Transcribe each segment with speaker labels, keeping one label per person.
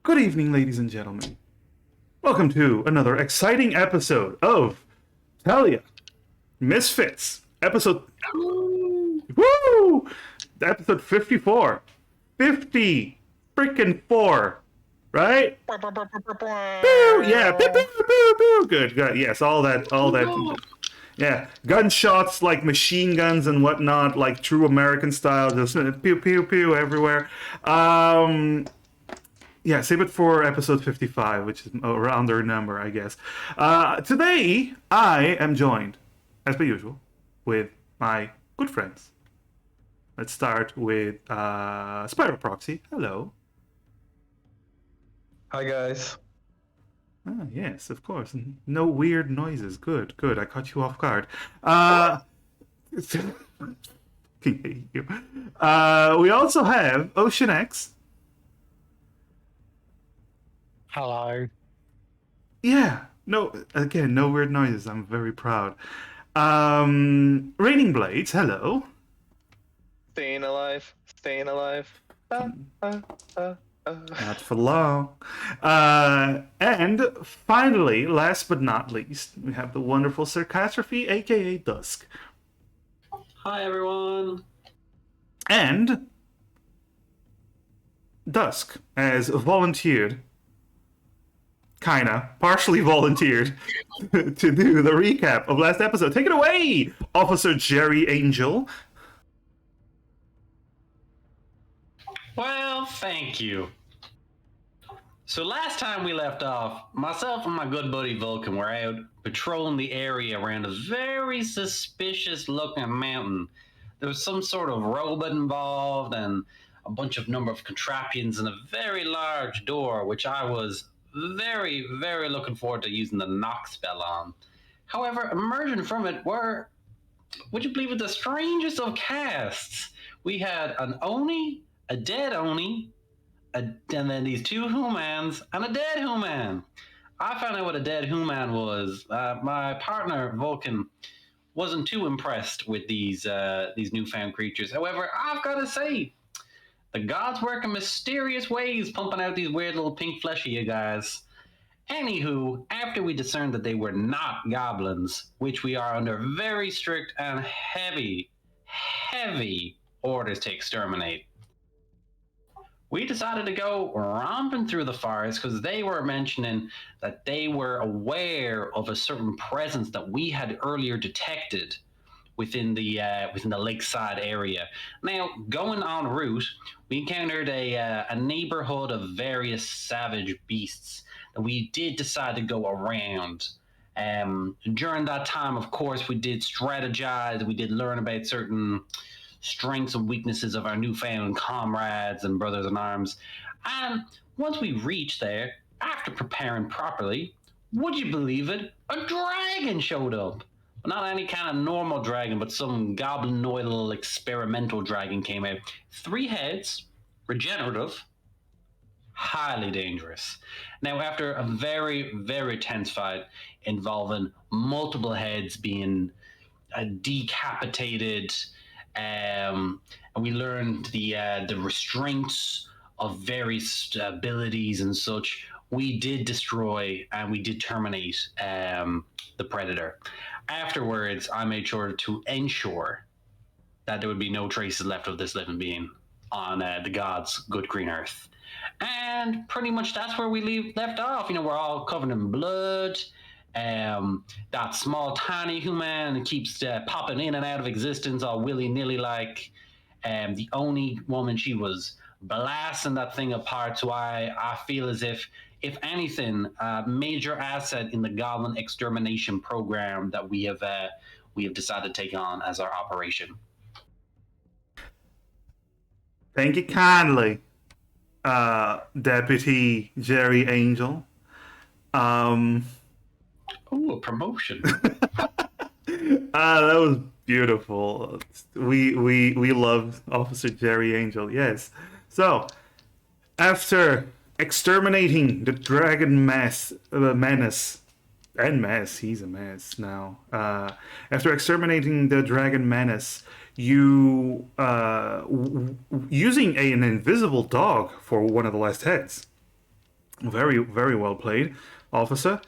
Speaker 1: Good evening, ladies and gentlemen. Welcome to another exciting episode of Telia, Misfits, episode... Woo! Episode 54. 50 freaking 4, right? Boo! Yeah, boo, boo, boo, boo. Good, good. Yes, all that. Yeah, gunshots like machine guns and whatnot, like true American style, just pew, pew, pew everywhere. Yeah, save it for episode 55, which is around their number, I guess. Today, I am joined, as per usual, with my good friends. Let's start with Spiral Proxy. Hello.
Speaker 2: Hi guys.
Speaker 1: Ah, yes, of course. No weird noises. Good, good. I caught you off guard. You. We also have Ocean X.
Speaker 3: Hello.
Speaker 1: Yeah, no, again, no weird noises. I'm very proud. Raining Blades, hello.
Speaker 2: Staying alive. Staying alive.
Speaker 1: Not for long. And finally, last but not least, we have the wonderful Circatrophy, aka Dusk.
Speaker 3: Hi, everyone.
Speaker 1: And Dusk has volunteered, partially volunteered, to do the recap of last episode. Take it away, Officer Jerry Angel.
Speaker 3: Well, thank you. So last time we left off, myself and my good buddy Vulcan were out patrolling the area around a very suspicious looking mountain. There was some sort of robot involved and a bunch of number of contraptions and a very large door, which I was very, very looking forward to using the knock spell on. However, emerging from it were, would you believe it, the strangest of casts. We had an Oni, a dead Oni, and then these two humans and a dead human. I found out what a dead human was. My partner Vulcan wasn't too impressed with these newfound creatures. However, I've got to say, the gods work in mysterious ways, pumping out these weird little pink fleshy you guys. Anywho, after we discerned that they were not goblins, which we are under very strict and heavy orders to exterminate, we decided to go romping through the forest because they were mentioning that they were aware of a certain presence that we had earlier detected within the lakeside area. Now, going en route, we encountered a neighborhood of various savage beasts that we did decide to go around. During that time, of course, we did strategize. We did learn about certain strengths and weaknesses of our newfound comrades and brothers in arms. And once we reached there, after preparing properly, would you believe it? A dragon showed up. Not any kind of normal dragon, but some goblinoid little experimental dragon came out. 3 heads, regenerative, highly dangerous. Now, after a very, very tense fight involving multiple heads being decapitated, and we learned the restraints of various abilities and such, we did destroy and we did terminate the predator. Afterwards, I made sure to ensure that there would be no traces left of this living being on the gods' good green earth. And pretty much that's where we left off. You know, we're all covered in blood. That small tiny human keeps popping in and out of existence all willy-nilly like. The only woman, she was blasting that thing apart. So I feel as if anything, a major asset in the goblin extermination program that we have decided to take on as our operation.
Speaker 1: Thank you kindly, Deputy Jerry Angel.
Speaker 3: Oh, a promotion.
Speaker 1: That was beautiful. We love Officer Jerry Angel, yes. So, after exterminating the dragon menace, he's a mess now. After exterminating the dragon menace, you, using an invisible dog for one of the last heads, Very, very well played, officer.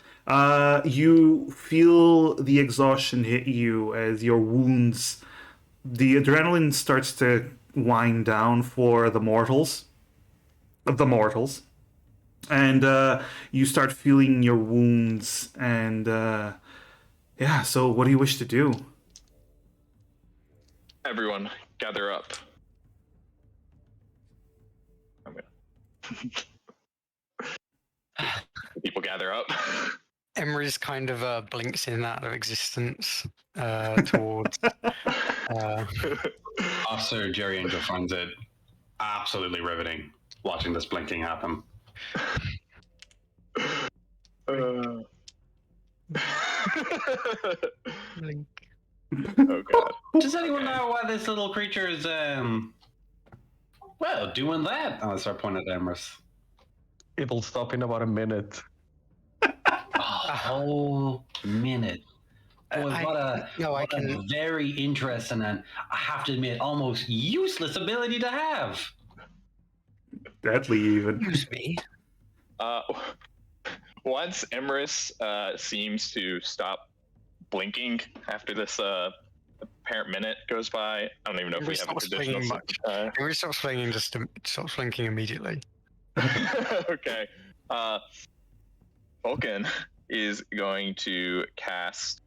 Speaker 1: You feel the exhaustion hit you as your wounds, the adrenaline starts to wind down for the mortals, and you start feeling your wounds. And yeah, so what do you wish to do?
Speaker 2: Everyone, gather up. I'm gonna. People gather up.
Speaker 4: Emery's kind of blinks in and out of existence towards.
Speaker 3: Officer Jerry Angel finds it absolutely riveting watching this blinking happen.
Speaker 4: Blink.
Speaker 2: Oh god.
Speaker 3: Does anyone know why this little creature is well doing that? I'll start pointing at Emrys.
Speaker 5: It'll stop in about a minute.
Speaker 3: A whole minute. Boy, what a very interesting and, I have to admit, almost useless ability to have.
Speaker 1: Deadly, even.
Speaker 4: Use me.
Speaker 2: Once Emrys seems to stop blinking after this apparent minute goes by, I don't even know if we
Speaker 4: Emrys
Speaker 2: have a
Speaker 4: stops
Speaker 2: traditional.
Speaker 4: blinking much. Emery stops blinking and just stops blinking immediately.
Speaker 2: Okay. Vulcan is going to cast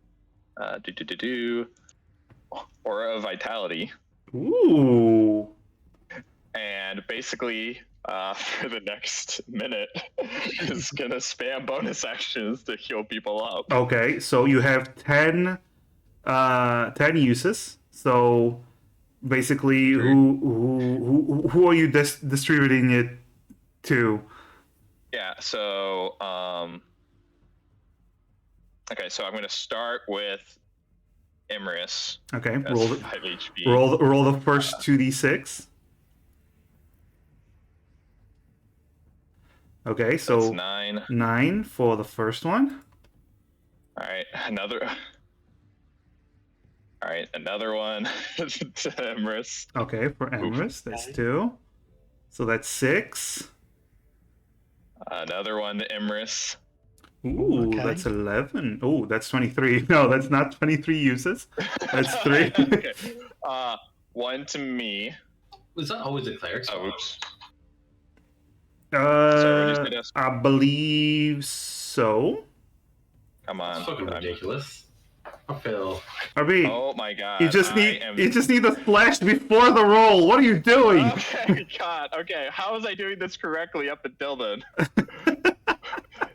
Speaker 2: Aura of Vitality.
Speaker 1: Ooh.
Speaker 2: And basically, for the next minute, is gonna spam bonus actions to heal people up.
Speaker 1: Okay, so you have 10 uses. So basically, who are you distributing it to?
Speaker 2: Yeah. So okay. So I'm gonna start with Emrys.
Speaker 1: Okay,
Speaker 2: That's
Speaker 1: roll
Speaker 2: 5 HP.
Speaker 1: roll the first 2d6. Okay, so
Speaker 2: That's 9.
Speaker 1: 9 for the first one.
Speaker 2: All right, another. All right, another one to Emrys.
Speaker 1: Okay, for Emrys, that's 2. So that's 6.
Speaker 2: Another one to Emrys.
Speaker 1: Ooh,
Speaker 4: Okay.
Speaker 1: that's 11. Oh, that's 23. No, that's not 23 uses. That's 3.
Speaker 2: Okay. One to me.
Speaker 3: Was that always a cleric?
Speaker 2: Oh, oops.
Speaker 1: Uh, I believe so.
Speaker 2: Come on.
Speaker 3: That's fucking ridiculous. I feel.
Speaker 1: RB,
Speaker 2: Oh my god.
Speaker 1: you just need the flash before the roll. What are you doing?
Speaker 2: Okay, God. Okay, how was I doing this correctly up until then?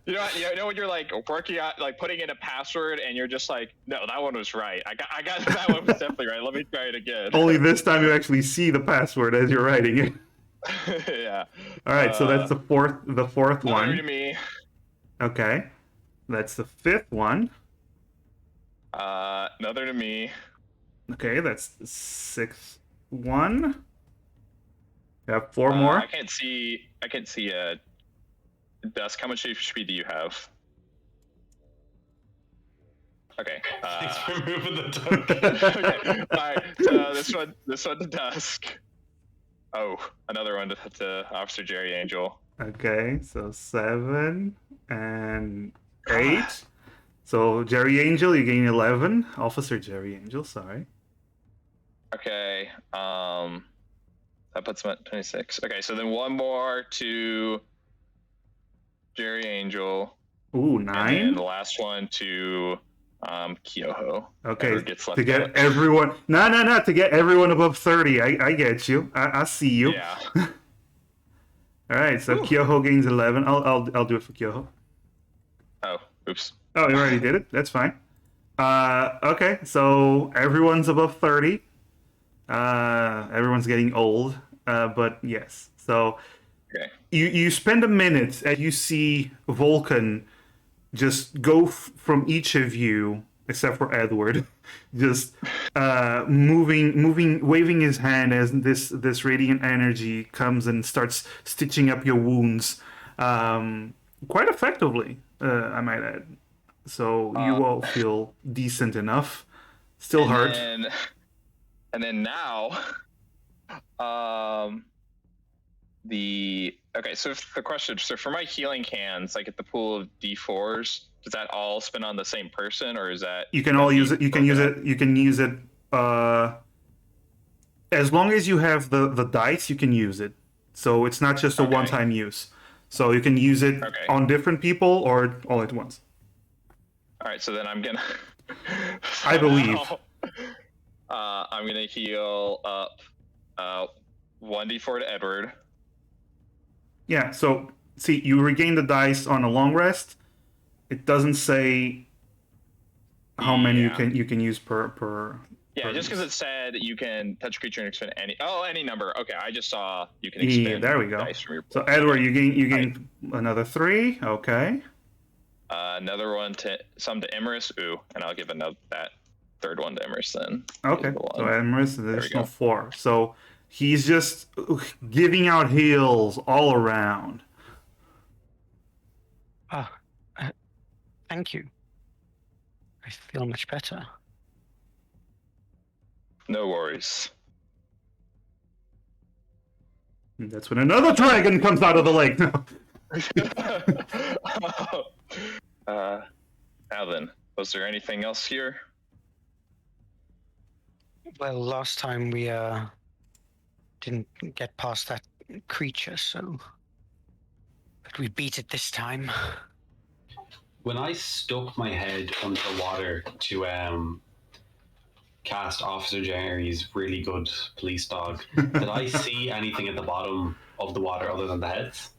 Speaker 2: You know when you're like working out, like putting in a password, and you're just like, no, that one was right. I got that one was definitely right. Let me try it again.
Speaker 1: Only this time you actually see the password as you're writing it.
Speaker 2: Yeah.
Speaker 1: All right, so that's the fourth
Speaker 2: Another to
Speaker 1: one.
Speaker 2: me.
Speaker 1: Okay, that's the 5th one.
Speaker 2: Another to me.
Speaker 1: Okay, that's the 6th one. You have 4 more.
Speaker 2: I can't see. Dusk. How much HP do you have? Okay.
Speaker 3: Thanks for moving the token.
Speaker 2: Okay. All right. So this one to Dusk. Oh, another one to Officer Jerry Angel.
Speaker 1: Okay, so 7 and 8. So Jerry Angel, you gain 11. Officer Jerry Angel, sorry.
Speaker 2: Okay. That puts him at 26. Okay, so then one more to Jerry Angel.
Speaker 1: Ooh,
Speaker 2: And
Speaker 1: 9.
Speaker 2: then the last one to Kyoho.
Speaker 1: Okay,
Speaker 2: Whoever gets left
Speaker 1: to get
Speaker 2: out.
Speaker 1: everyone. No, to get everyone above 30. I get you. I see you.
Speaker 2: Yeah.
Speaker 1: All right, so Kyoho gains 11. I'll do it for Kyoho.
Speaker 2: Oh, oops.
Speaker 1: Oh, you already did it. That's fine. Okay, so everyone's above 30. Everyone's getting old. But yes. So
Speaker 2: Okay.
Speaker 1: you spend a minute and you see Vulcan just go from each of you, except for Edward, just moving, waving his hand as this radiant energy comes and starts stitching up your wounds, quite effectively, I might add. So you all feel decent enough. Still hurt.
Speaker 2: And then now, Okay, so the question, so for my healing hands, like at the pool of D4s, does that all spin on the same person, or is that
Speaker 1: You can all use it. You can use it. You can use it. As long as you have the dice, you can use it. So it's not just a
Speaker 2: Okay.
Speaker 1: one-time use. So you can use it
Speaker 2: Okay.
Speaker 1: on different people or all at once.
Speaker 2: All right, so then I'm gonna.
Speaker 1: I believe.
Speaker 2: I'm gonna heal up 1d4 to Edward.
Speaker 1: Yeah. So see, you regain the dice on a long rest. It doesn't say how many
Speaker 2: Yeah.
Speaker 1: you can use per.
Speaker 2: Yeah,
Speaker 1: per
Speaker 2: just because
Speaker 1: use.
Speaker 2: it said you can touch a creature and expend any number. Okay, I just saw you can
Speaker 1: Yeah,
Speaker 2: expend
Speaker 1: there we go.
Speaker 2: dice from your
Speaker 1: So
Speaker 2: pool.
Speaker 1: Edward,
Speaker 2: Okay.
Speaker 1: you gain another 3. Okay.
Speaker 2: Another one to some to Emerus. Ooh, and I'll give that third one to Emerus then.
Speaker 1: Okay.
Speaker 2: The
Speaker 1: So
Speaker 2: one.
Speaker 1: Emrys,
Speaker 2: we
Speaker 1: additional
Speaker 2: go.
Speaker 1: 4. So he's just giving out heals all around.
Speaker 4: Ah, thank you. I feel much better.
Speaker 2: No worries.
Speaker 1: And that's when another dragon comes out of the lake. No.
Speaker 2: Now then, was there anything else here?
Speaker 4: Well, last time we didn't get past that creature, so but we beat it this time.
Speaker 3: When I stuck my head under the water to cast Officer Jerry's really good police dog, did I see anything at the bottom of the water other than the heads?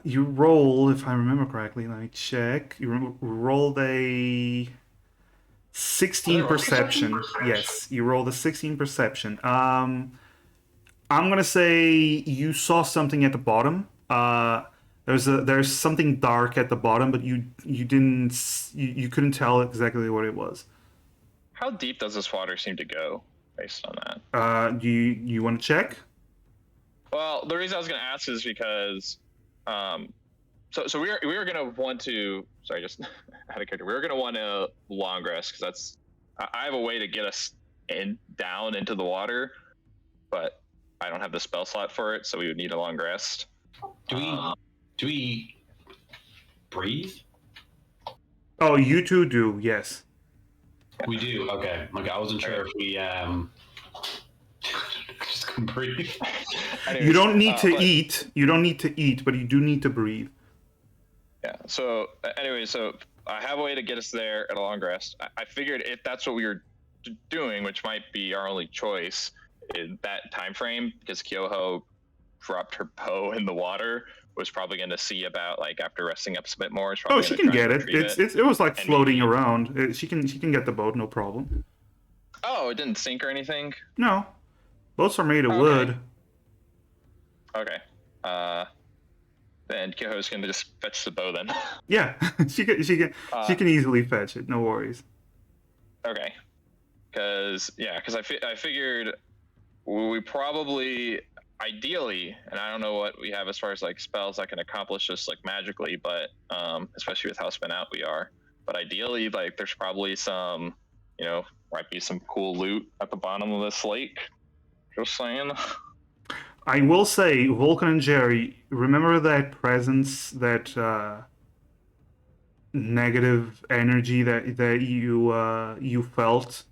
Speaker 1: You roll, if I remember correctly. Let me check. You rolled a 16 perception. Yes, you rolled a 16 perception. I'm gonna say you saw something at the bottom. There's something dark at the bottom, but you couldn't tell exactly what it was.
Speaker 2: How deep does this water seem to go, based on that?
Speaker 1: Do you want to check?
Speaker 2: Well, the reason I was going to ask is because, so we were going to want to. Sorry, just out of character. We were going to want to long rest because that's. I have a way to get us down into the water, but I don't have the spell slot for it, so we would need a long rest.
Speaker 3: Do we breathe?
Speaker 1: Oh, you two do. Yes.
Speaker 3: We do. Okay. Like I wasn't sure if we just couldn't breathe.
Speaker 2: Anyways,
Speaker 1: You don't need to
Speaker 2: but-
Speaker 1: eat. You don't need to eat, but you do need to breathe.
Speaker 2: Yeah. So anyway, so I have a way to get us there at a long rest. I figured if that's what we were doing, which might be our only choice in that time frame, because Kyoho dropped her bow in the water, was probably going to see about like after resting up a bit more.
Speaker 1: Oh, she can get it. It was like
Speaker 2: And
Speaker 1: floating
Speaker 2: maybe-
Speaker 1: around. She can get the boat, no problem.
Speaker 2: Oh, it didn't sink or anything.
Speaker 1: No, boats are made of
Speaker 2: Okay.
Speaker 1: wood.
Speaker 2: Okay. Then Kyoho's going to just fetch the bow then.
Speaker 1: Yeah, she can easily fetch it. No worries.
Speaker 2: Okay. Because I figured we probably ideally, and I don't know what we have as far as like spells that can accomplish this like magically, but especially with how spent out we are. But ideally, like there's probably some, might be some cool loot at the bottom of this lake. Just saying.
Speaker 1: I will say, Vulcan and Jerry, remember that presence, that negative energy that you felt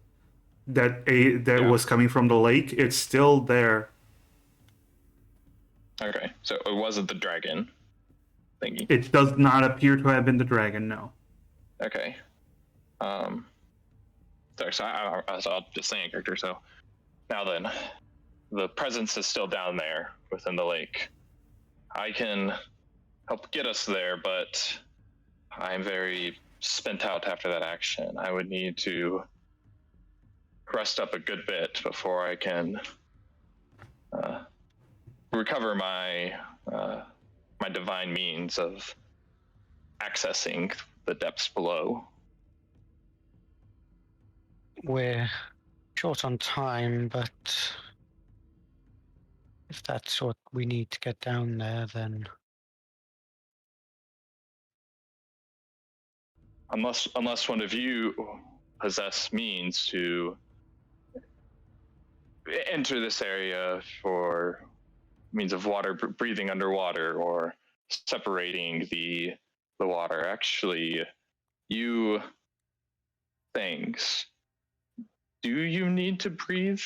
Speaker 1: that
Speaker 2: Yeah.
Speaker 1: was coming from the lake? It's still there.
Speaker 2: Okay, so it wasn't the dragon thingy.
Speaker 1: It does not appear to have been the dragon. No.
Speaker 2: Okay. Sorry, so I'll just say in character. So now then, the presence is still down there within the lake. I can help get us there, but I'm very spent out after that action. I would need to rest up a good bit before I can recover my my divine means of accessing the depths below.
Speaker 4: We're short on time, but if that's what we need to get down there, then
Speaker 2: Unless one of you possess means to enter this area for means of water breathing underwater or separating the water. Actually, you things. Do you need to breathe?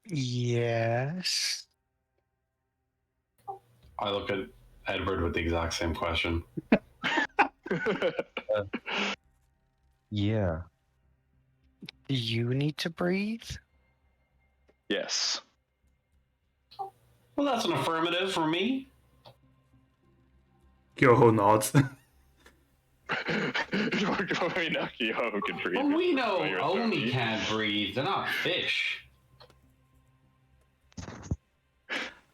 Speaker 4: Yes.
Speaker 3: I look at Edward with the exact same question.
Speaker 5: Yeah.
Speaker 4: Do you need to breathe?
Speaker 2: Yes.
Speaker 3: Well, that's an affirmative for me.
Speaker 1: Kyoho nods.
Speaker 2: We know Kyoho can breathe.
Speaker 3: Well, we know
Speaker 2: You're
Speaker 3: Oni
Speaker 2: Tony.
Speaker 3: can't breathe. They're not fish.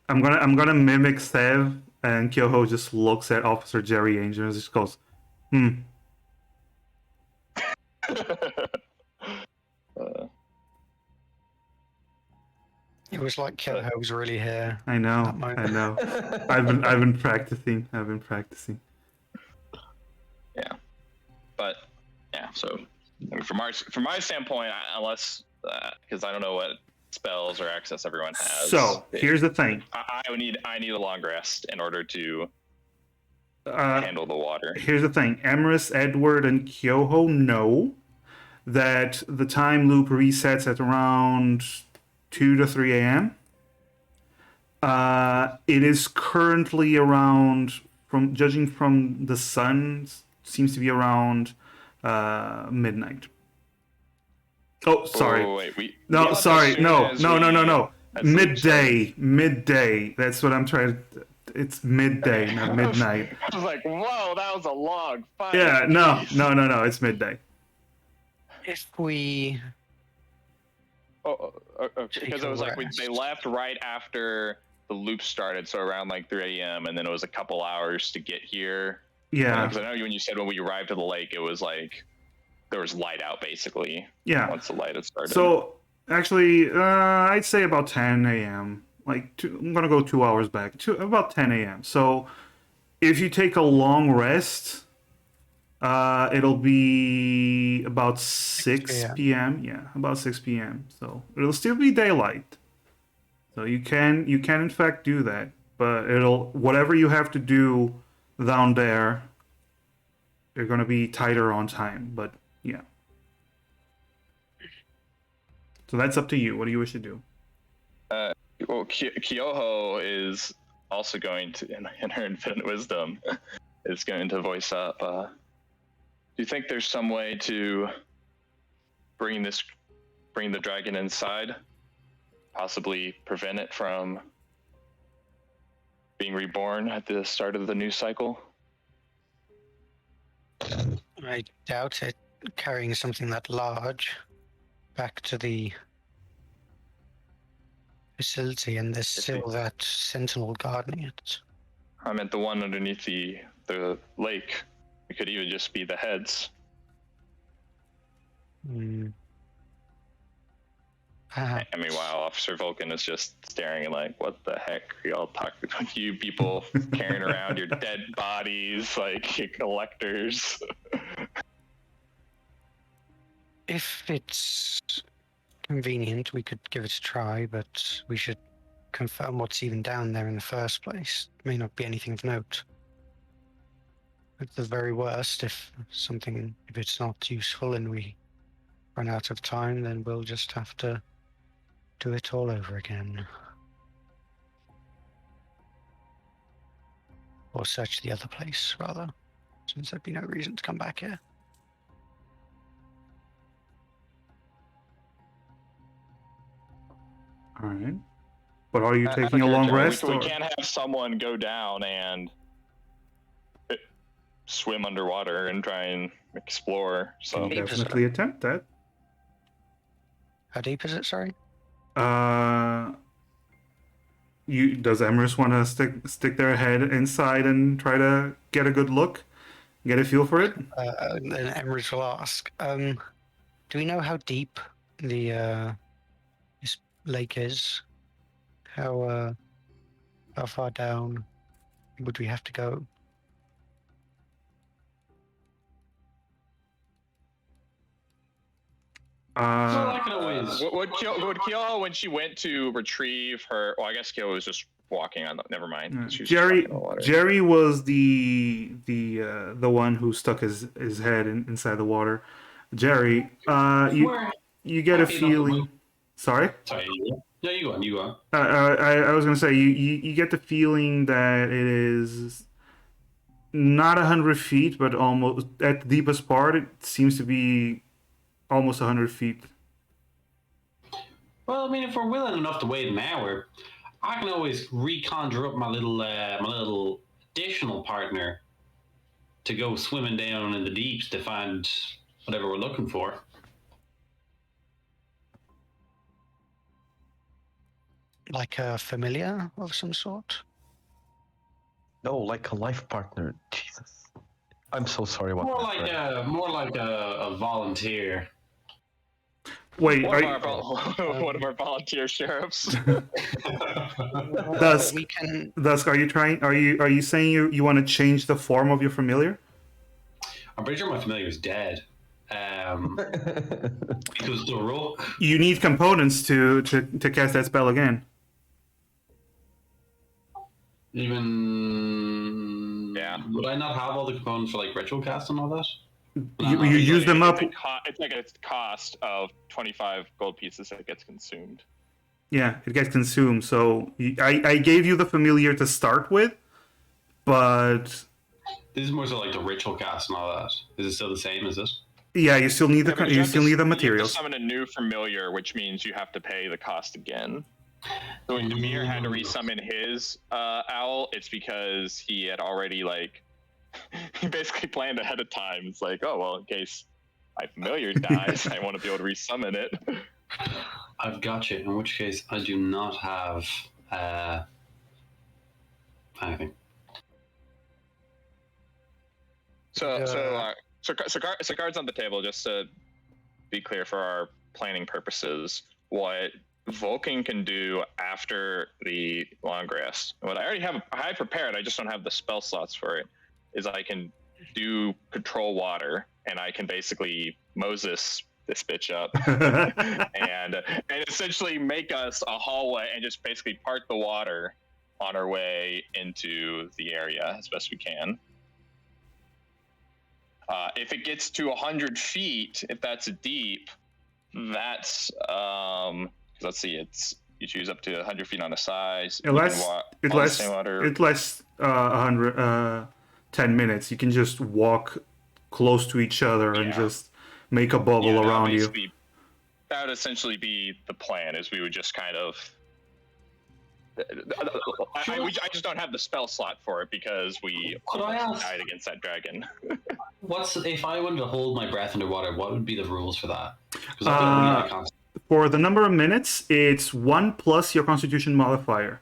Speaker 1: I'm gonna mimic Sev, and Kyoho just looks at Officer Jerry Angel and just goes,
Speaker 2: Uh,
Speaker 4: It was like Kyoho was really here.
Speaker 1: I know,
Speaker 4: That moment.
Speaker 1: I know. I've been practicing. I've been practicing.
Speaker 2: but yeah, so I mean, from my standpoint, unless because I don't know what spells or access everyone has.
Speaker 1: So here's the thing.
Speaker 2: I need a long rest in order to
Speaker 1: Uh,
Speaker 2: handle the water.
Speaker 1: here's the thing. Emrys, Edward, and Kyoho know that the time loop resets at around 2 to 3 a.m. It is currently around, from judging from the sun, seems to be around midnight. Oh, sorry.
Speaker 2: Oh, wait, we
Speaker 1: No,
Speaker 2: left
Speaker 1: sorry.
Speaker 2: as soon
Speaker 1: No.
Speaker 2: as as the loop
Speaker 1: Midday. Midday. That's what I'm trying to. It's midday, not midnight.
Speaker 2: I was like, whoa, that was a long fight.
Speaker 1: Yeah, no.
Speaker 2: Jeez.
Speaker 1: It's midday.
Speaker 4: If we
Speaker 2: Because it was like they left right after the loop started, so around like 3 a.m. and then it was a couple hours to get here.
Speaker 1: Yeah.
Speaker 2: Because I know when you said when we arrived at the lake, it was like there was light out basically.
Speaker 1: Yeah.
Speaker 2: Once the light had started.
Speaker 1: So actually, I'd say about 10 a.m. I'm gonna go 2 hours back. About 10 a.m. So if you take a long rest, it'll be about 6 p.m. Yeah, about 6 p.m. So it'll still be daylight. So you can in fact do that, but whatever you have to do down there, you're gonna be tighter on time. But yeah. So that's up to you. What do you wish to do?
Speaker 2: Well, Kyoho is also going to, in her infinite wisdom, is going to voice up. Do you think there's some way to bring the dragon inside? Possibly prevent it from being reborn at the start of the new cycle?
Speaker 4: I doubt it, carrying something that large back to the facility, and there's still that sentinel guarding it.
Speaker 2: I meant the one underneath the lake. It could even just be the heads.
Speaker 4: Perhaps.
Speaker 2: And meanwhile, Officer Vulcan is just staring and like, what the heck are y'all talking about? You people carrying around your dead bodies like your collectors.
Speaker 4: If it's convenient, we could give it a try, but we should confirm what's even down there in the first place. It may not be anything of note. At the very worst, if it's not useful and we run out of time, then we'll just have to do it all over again. Or search the other place, rather, since there'd be no reason to come back here.
Speaker 1: All right. But are you
Speaker 5: I-
Speaker 1: taking a long rest?
Speaker 2: We
Speaker 1: or-
Speaker 2: can't have someone go down and swim underwater and try and explore. So
Speaker 1: You
Speaker 4: Deep is it?
Speaker 1: definitely attempt that.
Speaker 4: How deep is it, sorry?
Speaker 1: Does Emrys want to stick their head inside and try to get a good look, get a feel for it?
Speaker 4: Then Emrys will ask, do we know how deep the this lake is? How far down would we have to go?
Speaker 3: Well, I can always.
Speaker 2: Would Kyoho, when she went to retrieve her? Well, I guess Kyoho was just walking on. Never mind. She was just walking on the water.
Speaker 1: Jerry was the one who stuck his head inside the water. Jerry, you get a feeling. Sorry.
Speaker 3: Sorry. Yeah, you go on. You go on.
Speaker 1: I was gonna say you get the feeling that it is not 100 feet, but almost at the deepest part. It seems to be almost 100 feet.
Speaker 3: Well, I mean, if we're willing enough to wait an hour, I can always reconjure up my little additional partner to go swimming down in the deeps to find whatever we're looking for.
Speaker 4: Like a familiar of some sort?
Speaker 5: No, like a life partner. Jesus. I'm so sorry about
Speaker 3: More
Speaker 5: that.
Speaker 3: like a volunteer.
Speaker 1: Wait,
Speaker 2: One of our volunteer sheriffs.
Speaker 1: Dusk,
Speaker 4: We can.
Speaker 1: Dusk, are you saying you want to change the form of your familiar?
Speaker 3: I'm pretty sure my familiar is dead. Because the rook.
Speaker 1: You need components to cast that spell again.
Speaker 3: Even.
Speaker 2: Yeah.
Speaker 3: Would I not have all the components for like ritual cast and all that?
Speaker 1: You use them up.
Speaker 2: It's like a cost of 25 gold pieces that gets consumed.
Speaker 1: Yeah, it gets consumed. So I gave you the familiar to start with, but
Speaker 3: This is more so like the ritual cast and all that. Is it still the same as this?
Speaker 1: yeah, you still need the
Speaker 2: Yeah, but
Speaker 1: you still need the
Speaker 2: You have
Speaker 1: materials.
Speaker 2: to summon a new familiar, which means you have to pay the cost again. So when Demir had to resummon his owl, it's because he had already he basically planned ahead of time. It's like, oh well, in case my familiar dies, I want to be able to resummon it.
Speaker 3: I've got you. In which case, I do not have anything.
Speaker 2: So cards on the table. Just to be clear for our planning purposes, what Vulcan can do after the long rest. What I already have prepared, I just don't have the spell slots for it. Is I can do control water, and I can basically Moses this bitch up, and essentially make us a hallway and just basically part the water on our way into the area as best we can. If it gets to 100 feet, if that's deep, that's let's see, you choose up to 100 feet on a size.
Speaker 1: It lasts 10 minutes. You can just walk close to each other and just make a bubble around you.
Speaker 2: That would essentially be the plan. Is we would just kind of. I just don't have the spell slot for it because we died against that dragon.
Speaker 3: If I wanted to hold my breath underwater? What would be the rules for that?
Speaker 1: For the number of minutes, it's 1 plus your Constitution modifier.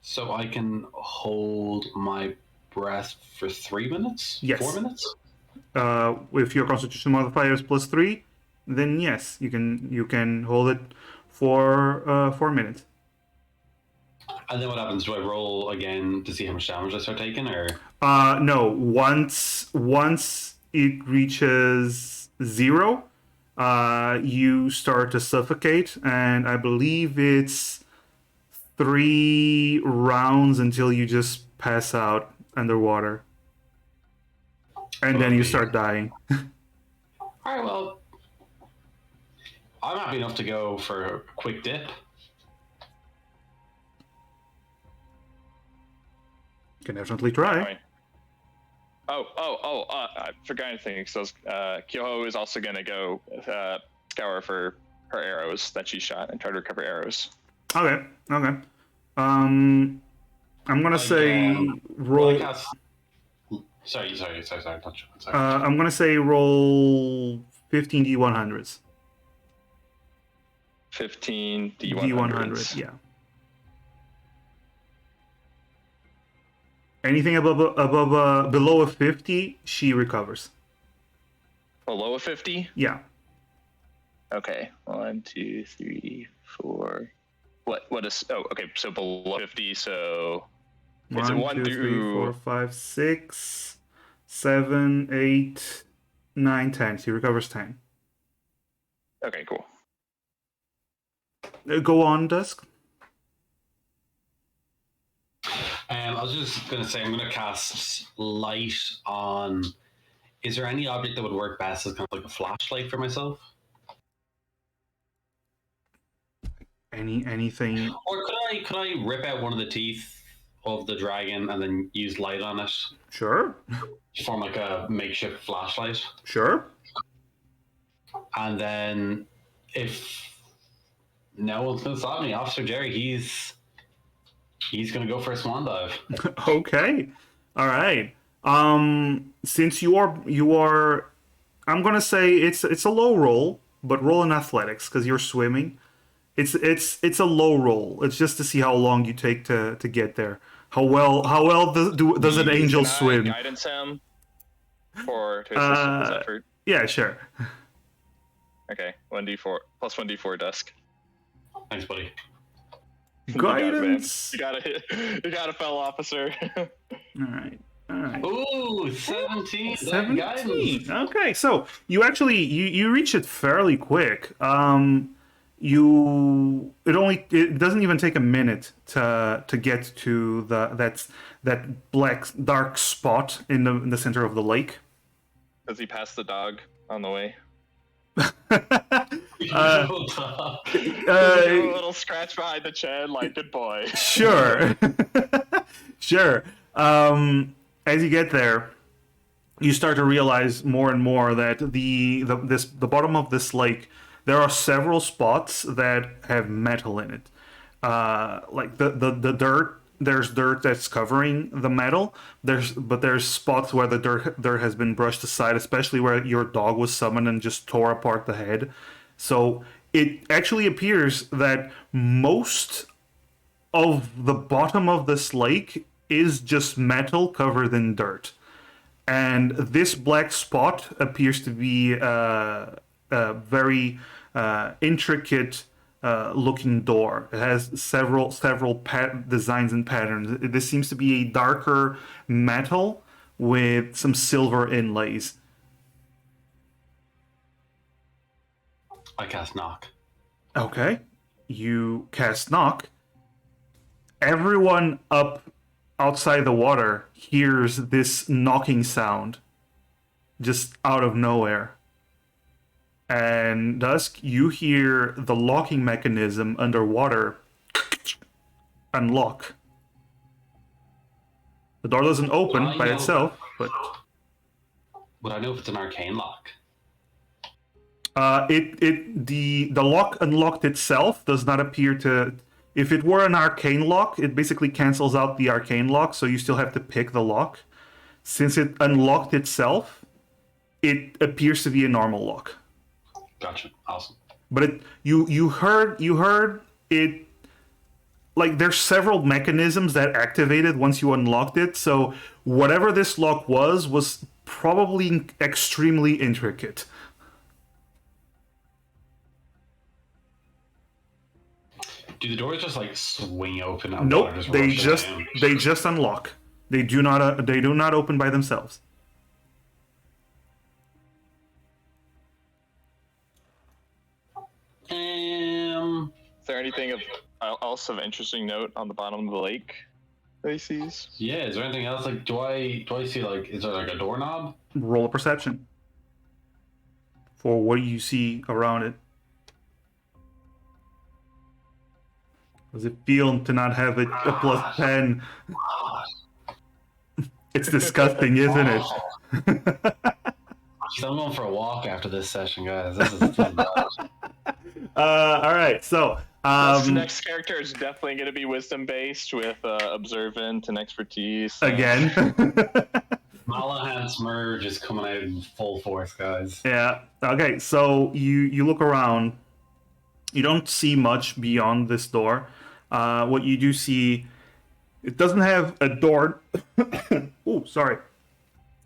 Speaker 3: So I can hold my breath for 3 minutes?
Speaker 1: Yes.
Speaker 3: 4 minutes?
Speaker 1: If your Constitution modifier is +3, then yes, you can hold it for 4 minutes.
Speaker 3: And then what happens? Do I roll again to see how much damage I start taking, or?
Speaker 1: No. Once it reaches 0, you start to suffocate, and I believe it's 3 rounds until you just pass out underwater, and then you start dying.
Speaker 3: All right. Well, I'm happy enough to go for a quick dip.
Speaker 1: Can definitely try.
Speaker 2: Right. I forgot anything. So Kyoho is also going to go scour for her arrows that she shot and try to recover arrows.
Speaker 1: Okay. I'm gonna say roll.
Speaker 3: Sorry.
Speaker 1: I'm gonna say roll 15 D100s.
Speaker 2: 15 D100s.
Speaker 1: D100, yeah. Anything below a 50, she recovers.
Speaker 2: Below a 50?
Speaker 1: Yeah.
Speaker 2: Okay. 1, 2, 3, 4. What is? Oh, okay. So below 50. So is it 1
Speaker 1: 2,
Speaker 2: through
Speaker 1: 3, 4, 5, 6, 7, 8, 9, 10. He recovers 10.
Speaker 2: Okay, cool.
Speaker 1: Go on, Dusk.
Speaker 3: I was just going to say, I'm going to cast light on. Is there any object that would work best as kind of like a flashlight for myself?
Speaker 1: Anything?
Speaker 3: Or could I rip out one of the teeth of the dragon and then use light on it
Speaker 1: Sure.
Speaker 3: to form like a makeshift flashlight?
Speaker 1: Sure.
Speaker 3: And then if no one's going to stop me, Officer Jerry, he's going to go for a swan dive.
Speaker 1: Okay. All right. Since you are, I'm gonna say it's a low roll, but roll in athletics because you're swimming. It's a low roll. It's just to see how long you take to get there. How well does an angel
Speaker 2: Can I
Speaker 1: swim?
Speaker 2: guidance him to assist with his effort.
Speaker 1: Yeah, sure.
Speaker 2: Okay, 1d4 plus 1d4 Dusk.
Speaker 3: Thanks, buddy.
Speaker 1: Guidance.
Speaker 2: You got it, fellow officer.
Speaker 1: All right. All right.
Speaker 3: Ooh, 17.
Speaker 1: 17. Okay, so you actually you reach it fairly quick. It doesn't even take a minute to get to that black dark spot in the center of the lake.
Speaker 2: Does he pass the dog on the way?
Speaker 1: Uh,
Speaker 2: A little scratch behind the chin, like good boy.
Speaker 1: Sure. Sure. As you get there, you start to realize more and more that the bottom of this lake, there are several spots that have metal in it. Like the dirt, there's dirt that's covering the metal. There's spots where the dirt has been brushed aside, especially where your dog was summoned and just tore apart the head. So it actually appears that most of the bottom of this lake is just metal covered in dirt. And this black spot appears to be a very intricate looking door. It has several designs and patterns. This seems to be a darker metal with some silver inlays.
Speaker 3: I cast knock.
Speaker 1: Okay. You cast knock. Everyone up outside the water hears this knocking sound just out of nowhere. And Dusk, you hear the locking mechanism underwater unlock. The door doesn't open by itself, but
Speaker 3: Would I know if it's an arcane lock?
Speaker 1: the lock unlocked itself does not appear to. If it were an arcane lock, it basically cancels out the arcane lock, so you still have to pick the lock. Since it unlocked itself, it appears to be a normal lock.
Speaker 3: Gotcha. Awesome.
Speaker 1: But you heard it, like there's several mechanisms that activated once you unlocked it. So whatever this lock was probably extremely intricate.
Speaker 3: Do the doors just like swing open? And
Speaker 1: Nope,
Speaker 3: water
Speaker 1: they
Speaker 3: rushes down?
Speaker 1: just unlock. They do not open by themselves.
Speaker 2: Is there anything else of interesting note on the bottom of the lake that he sees?
Speaker 3: Yeah. Is there anything else? Like, do I see like? Is there like a doorknob?
Speaker 1: Roll a perception for what you see around it. Does it feel to not have a plus 10? It's disgusting, isn't it?
Speaker 3: I'm going for a walk after this session, guys. This is bad.
Speaker 1: All right, so
Speaker 2: This next character is definitely going to be wisdom based with observant and expertise.
Speaker 1: again.
Speaker 3: Malahan's merge is coming out in full force, guys.
Speaker 1: Yeah. Okay, so you look around. You don't see much beyond this door. What you do see, it doesn't have a door. Oh, sorry.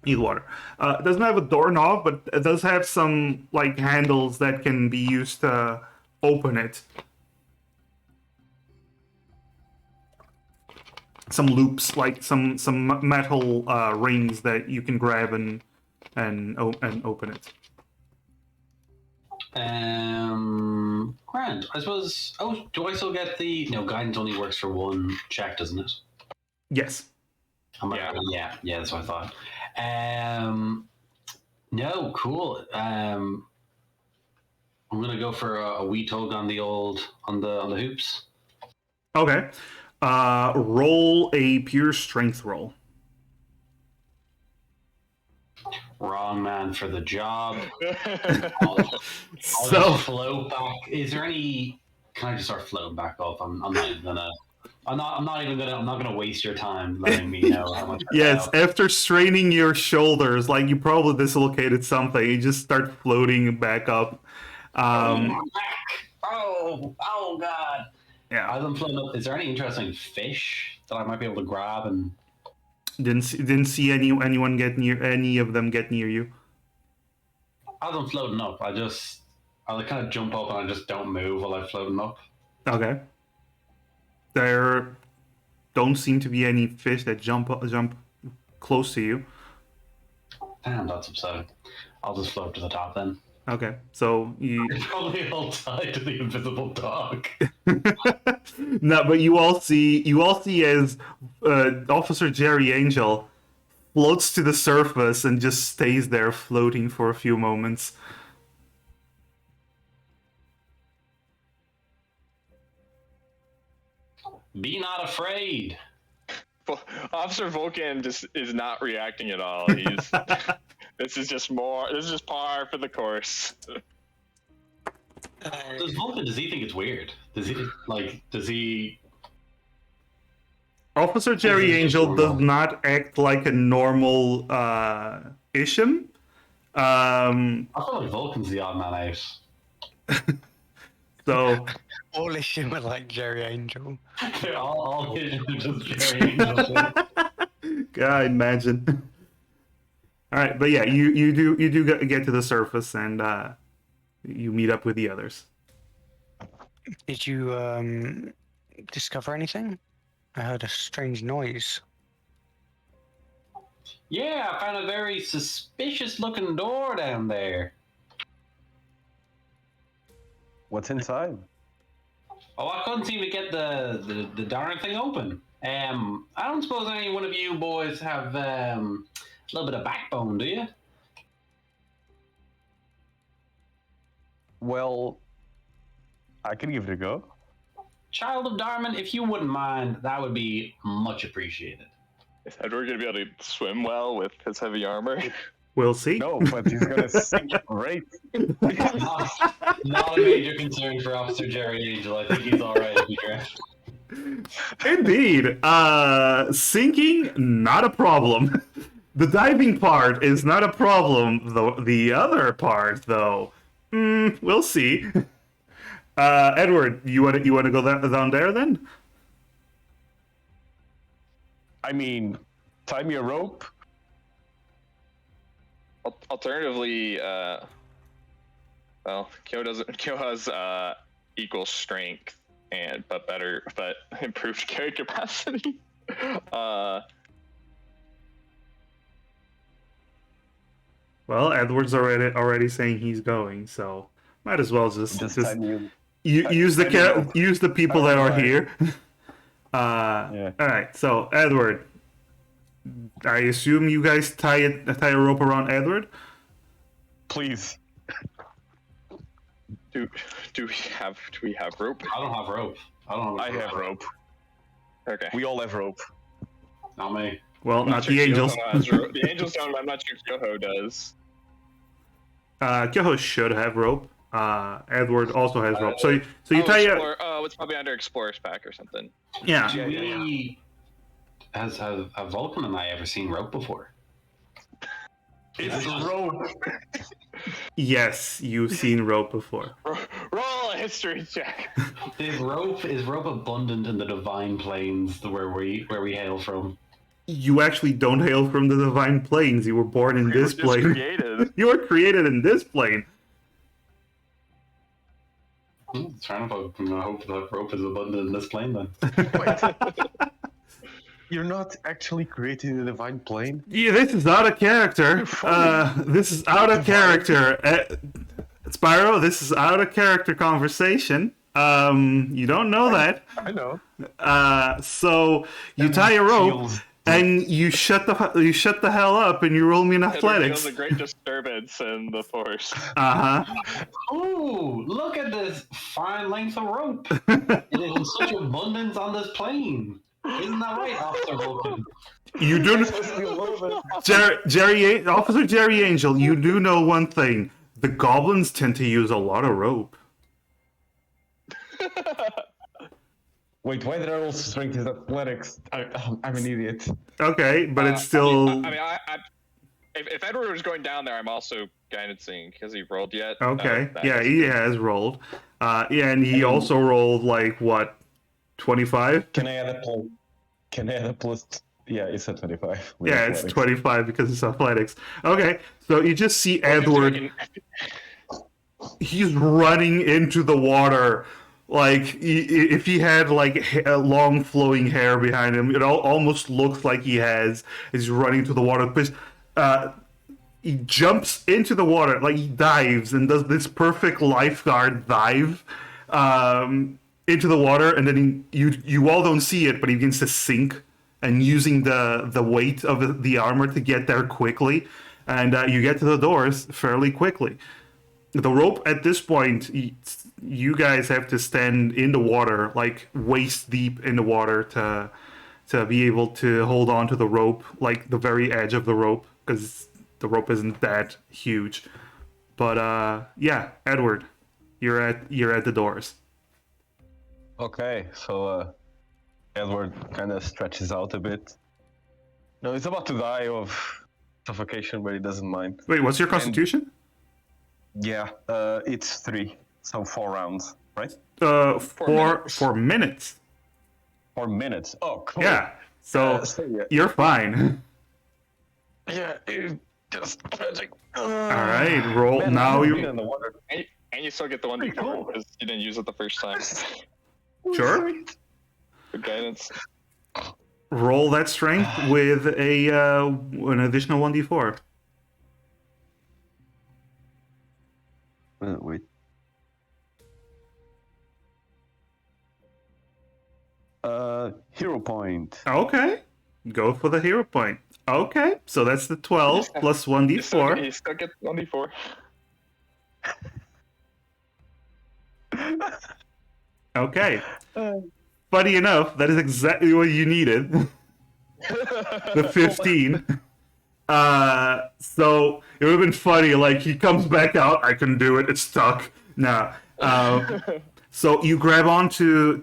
Speaker 1: Need water. It doesn't have a doorknob, but it does have some like handles that can be used to open it. Some loops, like some metal rings that you can grab and and open it.
Speaker 3: Grand. I suppose. Oh, do I still get the? No, guidance only works for one check, doesn't it?
Speaker 1: Yes.
Speaker 3: Yeah, that's what I thought. No, cool. I'm gonna go for a wee tug on the hoops.
Speaker 1: Okay. Roll a pure strength roll.
Speaker 3: Wrong man for the job. I'll
Speaker 1: So
Speaker 3: just float back. Is there any? Can I just start floating back up? I'm not even gonna. I'm not gonna waste your time letting me know how much.
Speaker 1: yes, after straining your shoulders, like you probably dislocated something, you just start floating back up.
Speaker 3: Oh God!
Speaker 1: Yeah,
Speaker 3: As I'm floating up, is there any interesting fish that I might be able to grab and?
Speaker 1: didn't see anyone get near any of them get near you.
Speaker 3: As I'm floating up, I kind of jump up and I just don't move while I'm floating up.
Speaker 1: Okay. There don't seem to be any fish that jump close to you.
Speaker 3: Damn, that's upsetting. I'll just float to the top then.
Speaker 1: Okay, so you
Speaker 3: Probably all tied to the invisible dog.
Speaker 1: no, but you all see as Officer Jerry Angel floats to the surface and just stays there floating for a few moments.
Speaker 3: Be not afraid.
Speaker 2: Officer Vulcan just is not reacting at all. He's this is just par for the course.
Speaker 3: Does he think it's weird? Does he
Speaker 1: Officer Jerry Angel does not act like a normal Isham.
Speaker 3: I feel like Vulcan's the odd man out.
Speaker 1: So
Speaker 4: All issue with like Jerry Angel.
Speaker 3: They're all just Jerry Angel.
Speaker 1: God, imagine. All right, but yeah, you do get to the surface and you meet up with the others.
Speaker 4: Did you discover anything? I heard a strange noise.
Speaker 3: Yeah, I found a very suspicious looking door down there.
Speaker 5: What's inside?
Speaker 3: Oh, I couldn't seem to get the darn thing open. I don't suppose any one of you boys have a little bit of backbone, do you?
Speaker 5: Well, I could give it a go.
Speaker 3: Child of Darman, if you wouldn't mind, that would be much appreciated.
Speaker 2: Is Edward gonna be able to swim well with his heavy armor?
Speaker 1: We'll see.
Speaker 5: No, but he's gonna sink right.
Speaker 3: Not a major concern for Officer Jerry Angel. I think he's all right if he drowns.
Speaker 1: Indeed. Sinking, not a problem. The diving part is not a problem, though. The other part, though, we'll see. Edward, you want to go down there then?
Speaker 5: I mean, tie me a rope.
Speaker 2: Alternatively, Kyo has equal strength but improved carry capacity.
Speaker 1: Well, Edward's already saying he's going, so might as well just
Speaker 5: tie me.
Speaker 1: use the people that are here.
Speaker 5: Yeah.
Speaker 1: All right, so Edward, I assume you guys tie a rope around Edward.
Speaker 5: Please.
Speaker 2: Do we have rope?
Speaker 3: I don't have rope.
Speaker 5: I have rope.
Speaker 2: Okay.
Speaker 5: We all have rope.
Speaker 3: Not me.
Speaker 1: Well, not
Speaker 2: sure
Speaker 1: the angels.
Speaker 2: Kyoho has rope. The angels don't. I'm not sure Kyoho does.
Speaker 1: Kyoho should have rope. Edward also has rope. So you tie
Speaker 2: Explorer, it's probably under Explorer's pack or something.
Speaker 1: Yeah.
Speaker 3: Do we... Have Vulcan and I ever seen rope before?
Speaker 5: It's rope.
Speaker 1: Yes, you've seen rope before.
Speaker 2: Roll a history check.
Speaker 3: Is rope abundant in the divine planes where we hail from?
Speaker 1: You actually don't hail from the divine planes. You were born in this
Speaker 2: Just
Speaker 1: plane.
Speaker 2: created.
Speaker 1: You were created in this plane.
Speaker 3: Trying to hope that rope is abundant in this plane then.
Speaker 5: You're not actually creating the divine plane.
Speaker 1: Yeah, this is out of character. This is out of character. Spyro, this is out of character conversation. You don't know that.
Speaker 5: I know.
Speaker 1: So you tie a rope and you shut the hell up and you roll me in
Speaker 2: It
Speaker 1: athletics.
Speaker 2: reveals a great disturbance in the force.
Speaker 3: Ooh, look at this fine length of rope. It is in such abundance on this plane. Isn't that right, Officer Vulcan?
Speaker 1: You do, Officer Jerry Angel. You do know one thing: the goblins tend to use a lot of rope.
Speaker 5: Wait, why did I roll strength is athletics? I'm an idiot.
Speaker 1: Okay, but it's still
Speaker 2: If Edward was going down there, I'm also guidancing because he rolled yet.
Speaker 1: okay.
Speaker 2: That
Speaker 1: Yeah,
Speaker 2: is-
Speaker 1: he has rolled. Yeah, and he also rolled like what, 25?
Speaker 5: Can I add a plus? Yeah, it's a 25. with
Speaker 1: Yeah, it's
Speaker 5: athletics.
Speaker 1: 25 because it's athletics. Okay, so you just see Edward. He's running into the water. Like, if he had like long flowing hair behind him, it almost looks like he has. He's running to the water. But he jumps into the water, like he dives and does this perfect lifeguard dive into the water, and then you all don't see it, but he begins to sink, and using the weight of the armor to get there quickly, and you get to the doors fairly quickly. The rope at this point, you guys have to stand in the water, like waist deep in the water, to be able to hold on to the rope, like the very edge of the rope, because the rope isn't that huge. But yeah, Edward, you're at the doors.
Speaker 5: Okay, so Edward kind of stretches out a bit. No, he's about to die of suffocation, but he doesn't mind.
Speaker 1: Wait, what's your constitution?
Speaker 5: Yeah, it's 3, so 4 rounds, right?
Speaker 1: 4 minutes.
Speaker 5: 4 minutes. Oh, cool.
Speaker 1: Yeah. So
Speaker 5: Yeah.
Speaker 1: you're fine.
Speaker 5: Yeah, it just tragic.
Speaker 1: All right, roll
Speaker 5: Man,
Speaker 1: now.
Speaker 5: I've
Speaker 1: You
Speaker 5: been in the water.
Speaker 2: And you still get the one
Speaker 5: Pretty
Speaker 2: before
Speaker 5: cool.
Speaker 2: because you didn't use it the first time.
Speaker 1: Sure.
Speaker 2: Good guidance.
Speaker 1: roll that strength with an additional 1d4.
Speaker 5: Wait. Hero point.
Speaker 1: Okay, go for the hero point. Okay, so that's the 12 plus
Speaker 2: You still
Speaker 1: 1d4.
Speaker 2: get 1d4.
Speaker 1: Okay. Funny enough, that is exactly what you needed. The 15. So it would have been funny, like he comes back out, I can do it, it's stuck. Nah. So you grab onto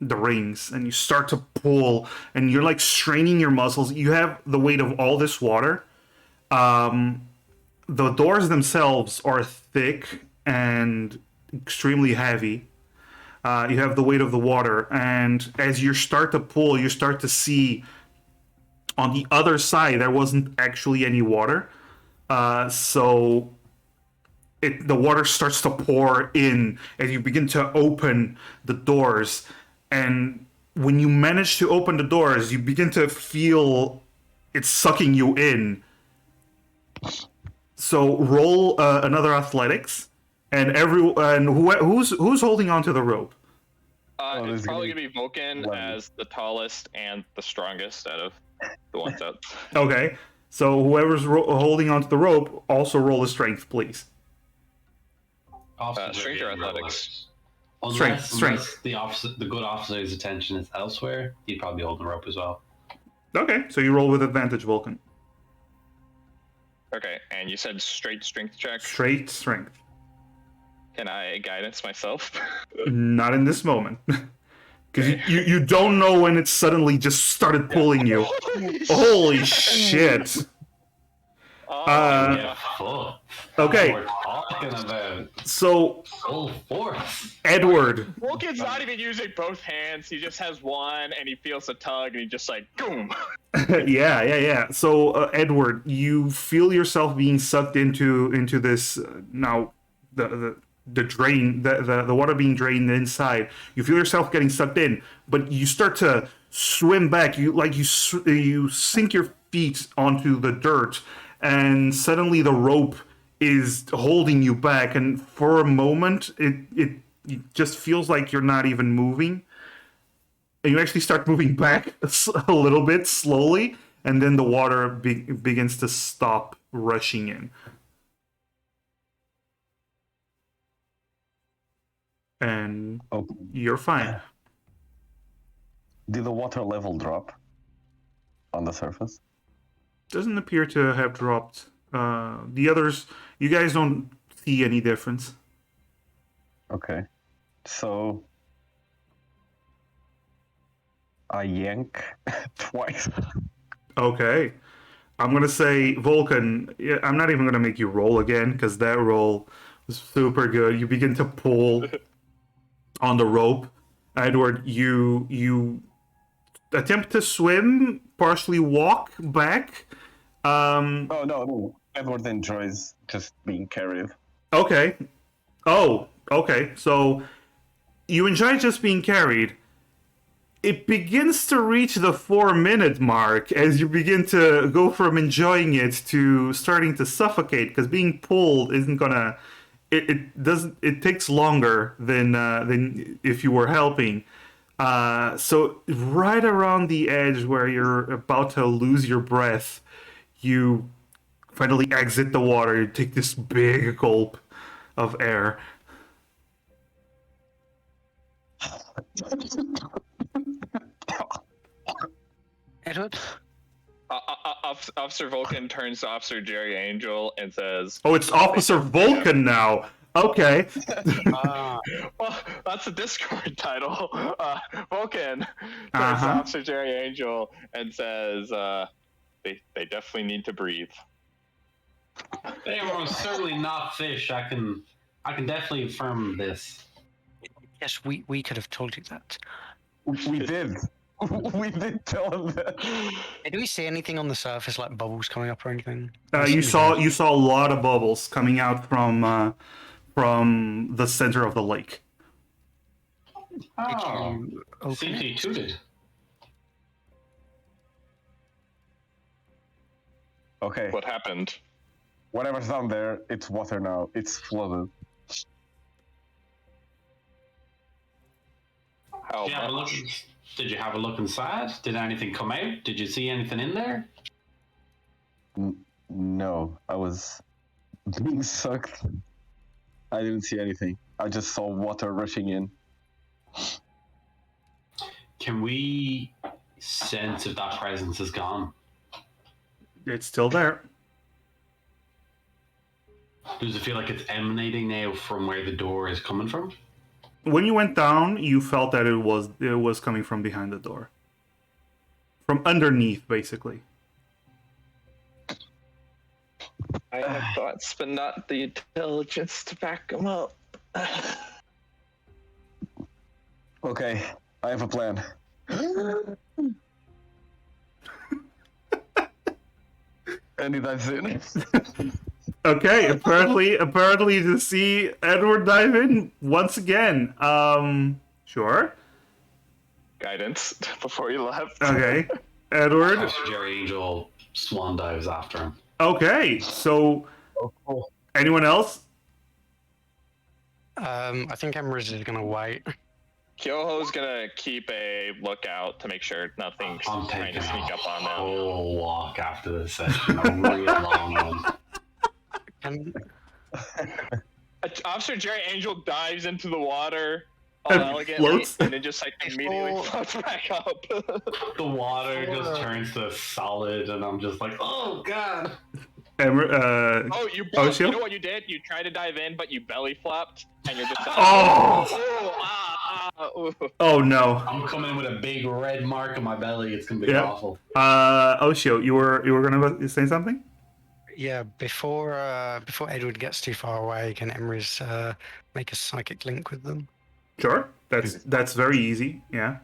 Speaker 1: the rings and you start to pull and you're like straining your muscles. You have the weight of all this water. The doors themselves are thick and extremely heavy. You have the weight of the water, and as you start to pull, you start to see on the other side there wasn't actually any water. So the water starts to pour in as you begin to open the doors. And when you manage to open the doors, you begin to feel it sucking you in. So roll another athletics, and who's holding onto the rope?
Speaker 2: It's
Speaker 5: there's
Speaker 2: probably
Speaker 5: gonna
Speaker 2: gonna be Vulcan
Speaker 5: one.
Speaker 2: as the tallest and the strongest out of the ones out.
Speaker 1: Okay, so whoever's holding onto the rope, also roll a strength, please.
Speaker 2: Strength or athletics?
Speaker 3: Unless
Speaker 1: Strength.
Speaker 3: the good officer's attention is elsewhere, he'd probably be holding the rope as well.
Speaker 1: Okay, so you roll with advantage, Vulcan.
Speaker 2: Okay, and you said straight strength check.
Speaker 1: Straight strength.
Speaker 2: Can I guidance myself?
Speaker 1: Not in this moment. Because you don't know when it suddenly just started pulling you. Holy shit.
Speaker 2: Yeah.
Speaker 3: Fuck.
Speaker 1: Okay,
Speaker 3: We're talking about
Speaker 1: so
Speaker 3: full force.
Speaker 1: Edward,
Speaker 2: Vulcan's not even using both hands. He just has one, and he feels a tug, and he just like boom.
Speaker 1: yeah. So Edward, you feel yourself being sucked into this now. The the water being drained inside. You feel yourself getting sucked in, but you start to swim back. You sink your feet onto the dirt, and suddenly the rope is holding you back. And for a moment, it just feels like you're not even moving. And you actually start moving back a little bit slowly, and then the water begins to stop rushing in. And
Speaker 5: Oh,
Speaker 1: you're fine.
Speaker 5: did the water level drop on the surface?
Speaker 1: Doesn't appear to have dropped. The others, you guys don't see any difference.
Speaker 5: Okay. So I yank twice.
Speaker 1: Okay. I'm gonna say Vulcan. Yeah, I'm not even gonna make you roll again because that roll was super good. You begin to pull on the rope. Edward, you attempt to swim, partially walk back.
Speaker 5: Oh no. Edward enjoys just being carried.
Speaker 1: Okay. Oh, okay. So you enjoy just being carried. It begins to reach the 4-minute mark as you begin to go from enjoying it to starting to suffocate because being pulled isn't gonna. It doesn't. It takes longer than if you were helping. So right around the edge where you're about to lose your breath, you finally exit the water. You take this big gulp of air.
Speaker 4: Edward?
Speaker 2: Officer Vulcan turns to Officer Jerry Angel and says,
Speaker 1: Oh, it's Officer Vulcan now. Okay.
Speaker 2: well, that's a Discord title. Vulcan turns to
Speaker 1: Uh-huh.
Speaker 2: Officer Jerry Angel and says, they definitely need to breathe.
Speaker 3: They are certainly not fish. I can definitely affirm this.
Speaker 4: Yes, we could have told you that.
Speaker 5: We did. We did tell him that.
Speaker 4: Hey, do we see anything on the surface, like bubbles coming up or anything?
Speaker 1: You saw a lot of bubbles coming out from the center of the lake.
Speaker 3: Oh,
Speaker 4: you open
Speaker 3: seems
Speaker 4: it?
Speaker 3: he tooted.
Speaker 5: Okay.
Speaker 2: What happened?
Speaker 5: Whatever's down there, it's water now. It's flooded.
Speaker 2: How
Speaker 3: Did you have a look?
Speaker 2: much?
Speaker 3: Did you have a look inside? Did anything come out? Did you see anything in there?
Speaker 5: No, I was being sucked. I didn't see anything. I just saw water rushing in.
Speaker 3: Can we sense if that presence is gone?
Speaker 1: It's still there.
Speaker 3: Does it feel like it's emanating now from where the door is coming from?
Speaker 1: When you went down, you felt that it was coming from behind the door. From underneath, basically.
Speaker 2: I have thoughts, but not the intelligence to back them up.
Speaker 5: Okay, I have a plan. And he dives in.
Speaker 1: Okay, apparently to see Edward dive in once again. Sure.
Speaker 2: Guidance before you left.
Speaker 1: Okay. Edward.
Speaker 3: Officer Jerry Angel swan dives after him.
Speaker 1: Okay, so anyone else?
Speaker 4: I think Emrys is gonna wait.
Speaker 2: Kyoho's gonna keep a lookout to make sure nothing's
Speaker 3: I'm
Speaker 2: trying
Speaker 3: taking
Speaker 2: to sneak
Speaker 3: a
Speaker 2: up on them.
Speaker 3: whole walk after this session. A real long one.
Speaker 4: Can,
Speaker 2: Officer Jerry Angel dives into the water all
Speaker 1: And
Speaker 2: elegantly
Speaker 1: floats.
Speaker 2: and then just like immediately
Speaker 4: Before-
Speaker 2: floats back up.
Speaker 3: The water just turns to solid, and I'm just like, oh god.
Speaker 2: Oh, you
Speaker 1: Shield?
Speaker 2: know what you did? You tried to dive in, but you belly flopped, and you're just
Speaker 1: Oh!
Speaker 2: ooh.
Speaker 1: Oh no.
Speaker 3: I'm coming in with a big red mark on my belly. It's gonna be
Speaker 1: Yeah.
Speaker 3: awful.
Speaker 1: Oshio, you were gonna say something?
Speaker 4: yeah, before Edward gets too far away, can Emrys make a psychic link with them?
Speaker 1: Sure. That's very easy. Yeah.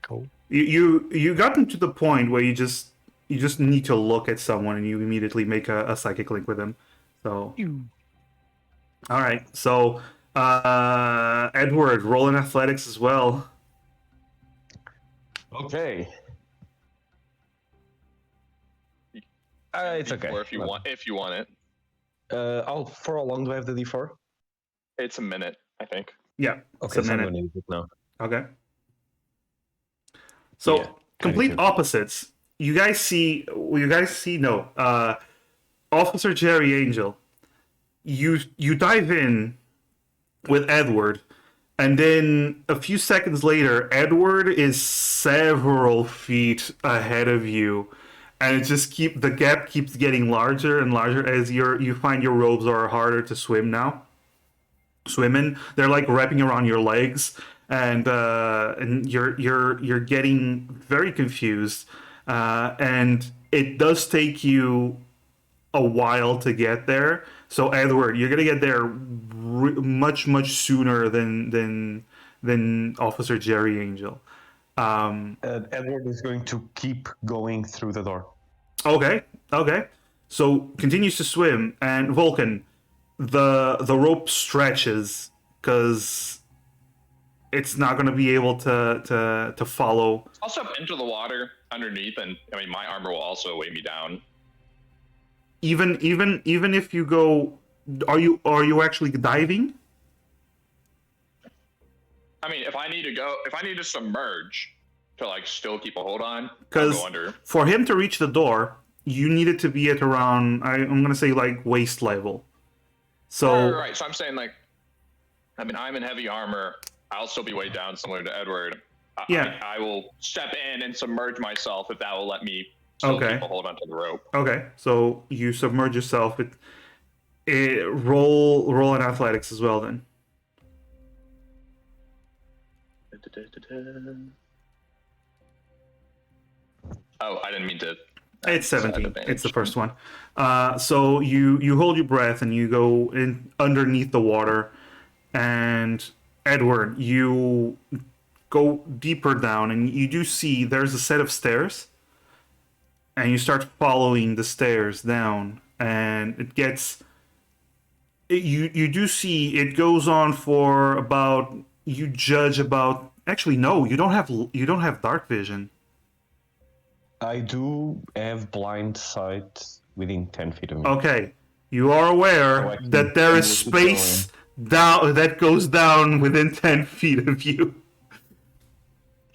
Speaker 4: Cool.
Speaker 1: You gotten to the point where you just need to look at someone and you immediately make a psychic link with them. So all right. So Edward, roll in athletics as well.
Speaker 5: Okay. It's okay.
Speaker 2: D4 if you want it.
Speaker 5: For how long do I have the D4?
Speaker 2: It's a minute, I think.
Speaker 1: Yeah.
Speaker 5: Okay,
Speaker 1: it's a
Speaker 5: so I'm
Speaker 1: minute.
Speaker 5: gonna use it now.
Speaker 1: Okay. So
Speaker 5: Yeah,
Speaker 1: complete
Speaker 5: 22.
Speaker 1: opposites. You guys see. No. Officer Jerry Angel. You dive in with Edward, and then a few seconds later, Edward is several feet ahead of you, and the gap keeps getting larger and larger as you find your robes are harder to swim in. They're like wrapping around your legs, and you're getting very confused, and it does take you a while to get there. So Edward, you're gonna get there much sooner than Officer Jerry Angel.
Speaker 5: Edward is going to keep going through the door.
Speaker 1: Okay. So continues to swim, and Vulcan, the rope stretches because it's not going to be able to follow.
Speaker 2: Also into the water underneath, and I mean my armor will also weigh me down.
Speaker 1: Even if you go, are you actually diving?
Speaker 2: I mean, if I need to submerge to like still keep a hold on, I'll
Speaker 1: Because
Speaker 2: go under.
Speaker 1: for him to reach the door, you needed to be at around I'm going to say like waist level. So
Speaker 2: Right. So I'm saying like, I mean, I'm in heavy armor. I'll still be weighed down, similar to Edward.
Speaker 1: Yeah.
Speaker 2: I will step in and submerge myself if that will let me still
Speaker 1: Okay.
Speaker 2: keep a hold onto the rope.
Speaker 1: Okay, so you submerge yourself. Roll in athletics as well then.
Speaker 2: Oh, I didn't mean to.
Speaker 1: It's
Speaker 2: set
Speaker 1: 17.
Speaker 2: advantage.
Speaker 1: It's the first one. So you hold your breath and you go in underneath the water, and Edward, you go deeper down and you do see there's a set of stairs, and you start following the stairs down, and you do see it goes on for about, you judge about, actually no, you don't have dark vision.
Speaker 5: I do have blind sight within 10 feet of me.
Speaker 1: Okay, you are aware
Speaker 5: Oh, I see.
Speaker 1: that there is
Speaker 5: Keep going.
Speaker 1: space down that goes down within 10 feet of you.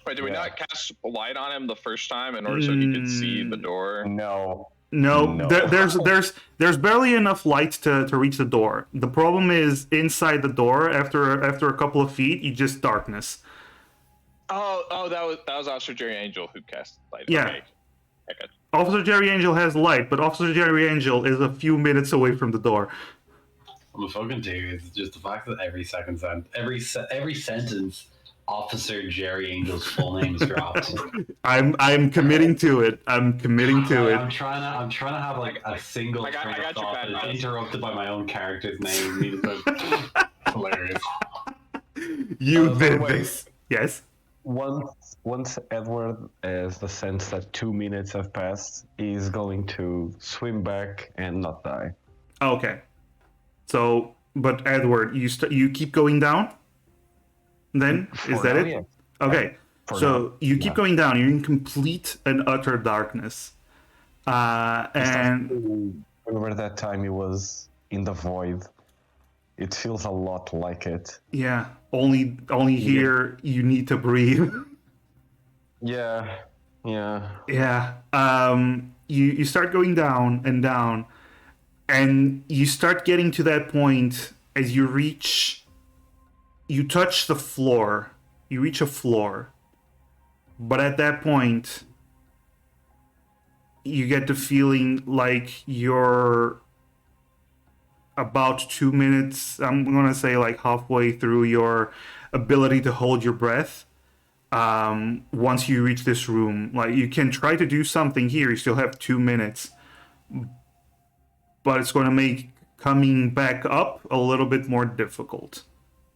Speaker 2: Wait, did we
Speaker 5: Yeah.
Speaker 2: not cast a light on him the first time in order so he could see the door?
Speaker 5: No.
Speaker 1: No,
Speaker 5: No.
Speaker 1: there's barely enough light to reach the door. The problem is inside the door. After a couple of feet, you just darkness.
Speaker 2: Oh, that was Officer Jerry Angel who cast light.
Speaker 1: Yeah.
Speaker 2: Okay. I got you.
Speaker 1: Officer Jerry Angel has light, but Officer Jerry Angel is a few minutes away from the door.
Speaker 3: I'm a fucking dude. It's just the fact that every sentence, Officer Jerry Angel's full name is dropped.
Speaker 1: I'm committing to it. I'm committing to it.
Speaker 3: I'm trying to have like a single
Speaker 2: I got
Speaker 3: train
Speaker 2: you,
Speaker 3: of thought
Speaker 2: Pat.
Speaker 3: that is interrupted by my own character's name. It's hilarious.
Speaker 1: You did
Speaker 5: wait.
Speaker 1: this. Yes.
Speaker 5: Once Edward has the sense that 2 minutes have passed, he's going to swim back and not die.
Speaker 1: Okay. So, but Edward, you keep going down. Then is
Speaker 5: For
Speaker 1: that
Speaker 5: now,
Speaker 1: it?
Speaker 5: yeah.
Speaker 1: Okay.
Speaker 5: For
Speaker 1: So
Speaker 5: now,
Speaker 1: you keep
Speaker 5: yeah.
Speaker 1: going down. You're in complete and utter darkness. And
Speaker 5: Remember that time he was in the void? It feels a lot like it.
Speaker 1: yeah, only here you need to breathe.
Speaker 5: Yeah.
Speaker 1: Yeah. You start going down and down, and you start getting to that point as you touch the floor. You reach a floor. But at that point, you get the feeling like you're about 2 minutes, I'm gonna say like halfway through your ability to hold your breath. Once you reach this room, like you can try to do something here, you still have 2 minutes, but it's going to make coming back up a little bit more difficult.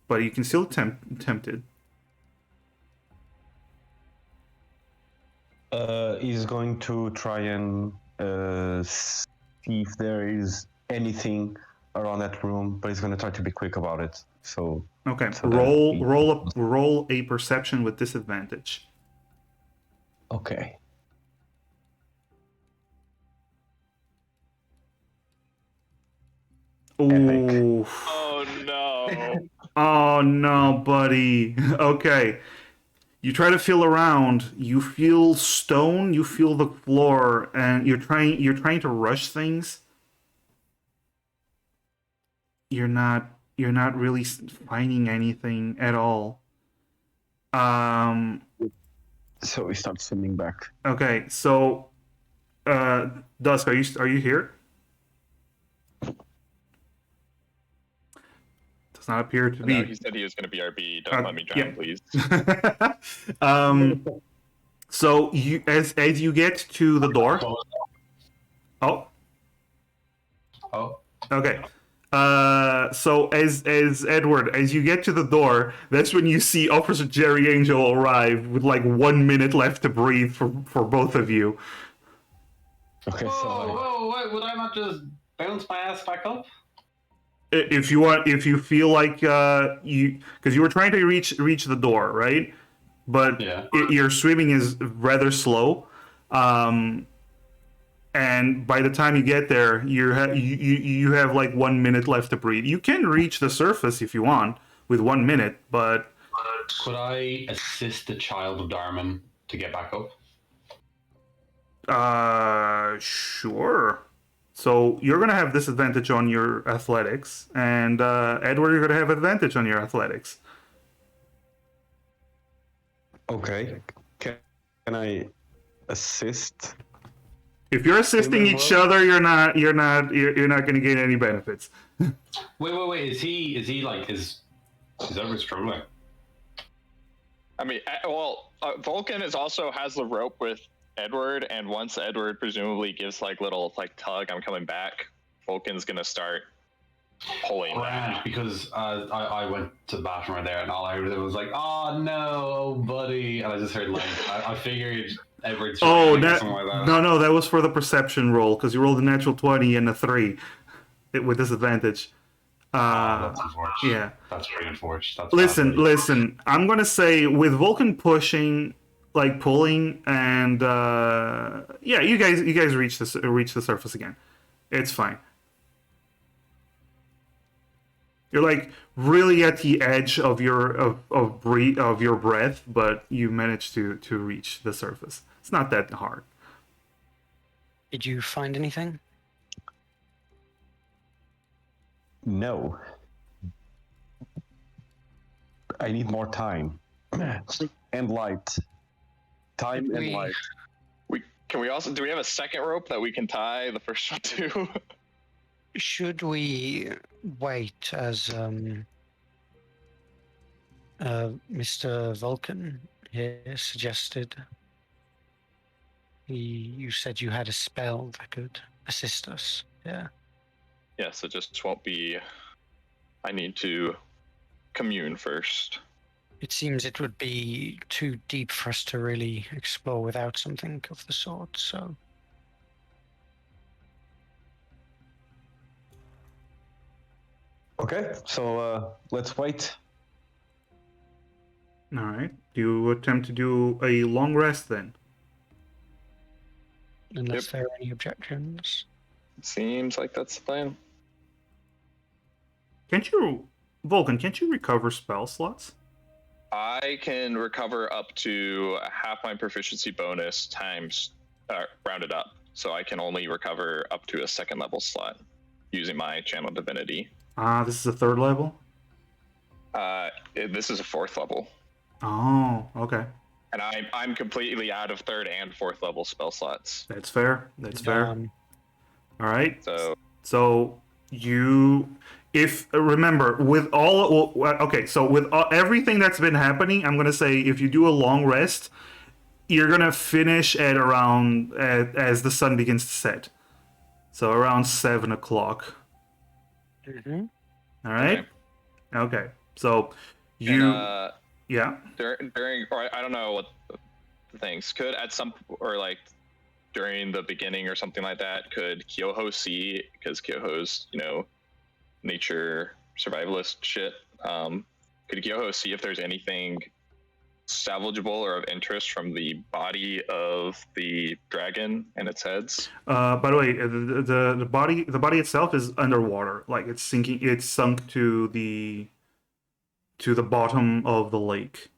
Speaker 1: But you can still tempted.
Speaker 5: He's going to try and see if there is anything around that room, but he's going to try to be quick about it. So
Speaker 1: Okay.
Speaker 5: So that
Speaker 1: Roll a perception with disadvantage.
Speaker 5: okay.
Speaker 1: Ooh.
Speaker 2: Oh no.
Speaker 1: Oh no, buddy. Okay. You try to feel around, you feel stone, you feel the floor, and you're trying to rush things. You're not really finding anything at all. Um
Speaker 5: So we start swimming back.
Speaker 1: okay, so Dusk, are you here? Does not appear to
Speaker 2: No, he
Speaker 1: be.
Speaker 2: said he was going to be RB. Don't let me drown,
Speaker 1: Yeah.
Speaker 2: please.
Speaker 1: So you as you get to the door. Oh,
Speaker 3: Oh,
Speaker 1: okay. So as Edward, as you get to the door, that's when you see Officer Jerry Angel arrive with like 1 minute left to breathe for both of you.
Speaker 5: Okay,
Speaker 3: wait, would I not just bounce my ass back up?
Speaker 1: If you feel like because you were trying to reach the door, right? But
Speaker 3: Yeah.
Speaker 1: your swimming is rather slow. And by the time you get there, you have like 1 minute left to breathe. You can reach the surface if you want with 1 minute, but
Speaker 3: Could I assist the child of Darman to get back up?
Speaker 1: sure. So you're gonna have disadvantage on your athletics, and Edward, you're gonna have advantage on your athletics.
Speaker 5: okay. Can I assist?
Speaker 1: If you're assisting
Speaker 5: Human
Speaker 1: each
Speaker 5: will?
Speaker 1: other, you're not gonna gain any benefits.
Speaker 3: Wait. Is he like is Edward struggling?
Speaker 2: I mean, Vulcan also has the rope with Edward, and once Edward presumably gives like little like tug, I'm coming back. Vulcan's gonna start pulling.
Speaker 3: Grand, because I went to the bathroom right there, and all I heard was like, "Oh no, buddy!" And I just heard like, I figured Edward's
Speaker 1: Oh,
Speaker 3: drowning or something like that.
Speaker 1: no, that was for the perception roll because you rolled a natural 20 and a 3 with disadvantage.
Speaker 3: That's unfortunate.
Speaker 1: Yeah.
Speaker 3: That's pretty unfortunate. That's
Speaker 1: Listen. I'm gonna say with Vulcan pushing, like pulling, and yeah, you guys reach the surface again. It's fine. You're like really at the edge of your breath, but you managed to reach the surface. It's not that hard.
Speaker 4: Did you find anything?
Speaker 5: No. I need more time. And light. Time and
Speaker 4: We-
Speaker 5: light.
Speaker 2: Do we have a second rope that we can tie the first one to?
Speaker 4: Should we wait as Mr. Vulcan here suggested? You said you had a spell that could assist us. Yeah.
Speaker 2: Yes, it just won't be. I need to commune first.
Speaker 4: It seems it would be too deep for us to really explore without something of the sort, so.
Speaker 5: Okay, so let's wait.
Speaker 1: All right. Do you attempt to do a long rest then?
Speaker 4: Unless there are any objections.
Speaker 2: Seems like that's the plan.
Speaker 1: Vulcan, can't you recover spell slots?
Speaker 2: I can recover up to half my proficiency bonus times rounded up, so I can only recover up to a second level slot using my channel divinity.
Speaker 1: This is a third level?
Speaker 2: This is a fourth level,
Speaker 1: Oh, okay.
Speaker 2: and I'm completely out of third and fourth level spell slots.
Speaker 1: That's fair. All right. So remember with everything that's been happening, I'm gonna say if you do a long rest, you're gonna finish at around as the sun begins to set, so around 7 o'clock.
Speaker 4: Mm-hmm.
Speaker 1: All right. Okay. So
Speaker 2: And,
Speaker 1: yeah.
Speaker 2: during or I don't know what the things could at some or like during the beginning or something like that, could Kyoho see, because Kyoho's nature survivalist shit, could Gyoho see if there's anything salvageable or of interest from the body of the dragon and its heads?
Speaker 1: By the way, the body itself is underwater. Like it's sinking. It's sunk to the bottom of the lake.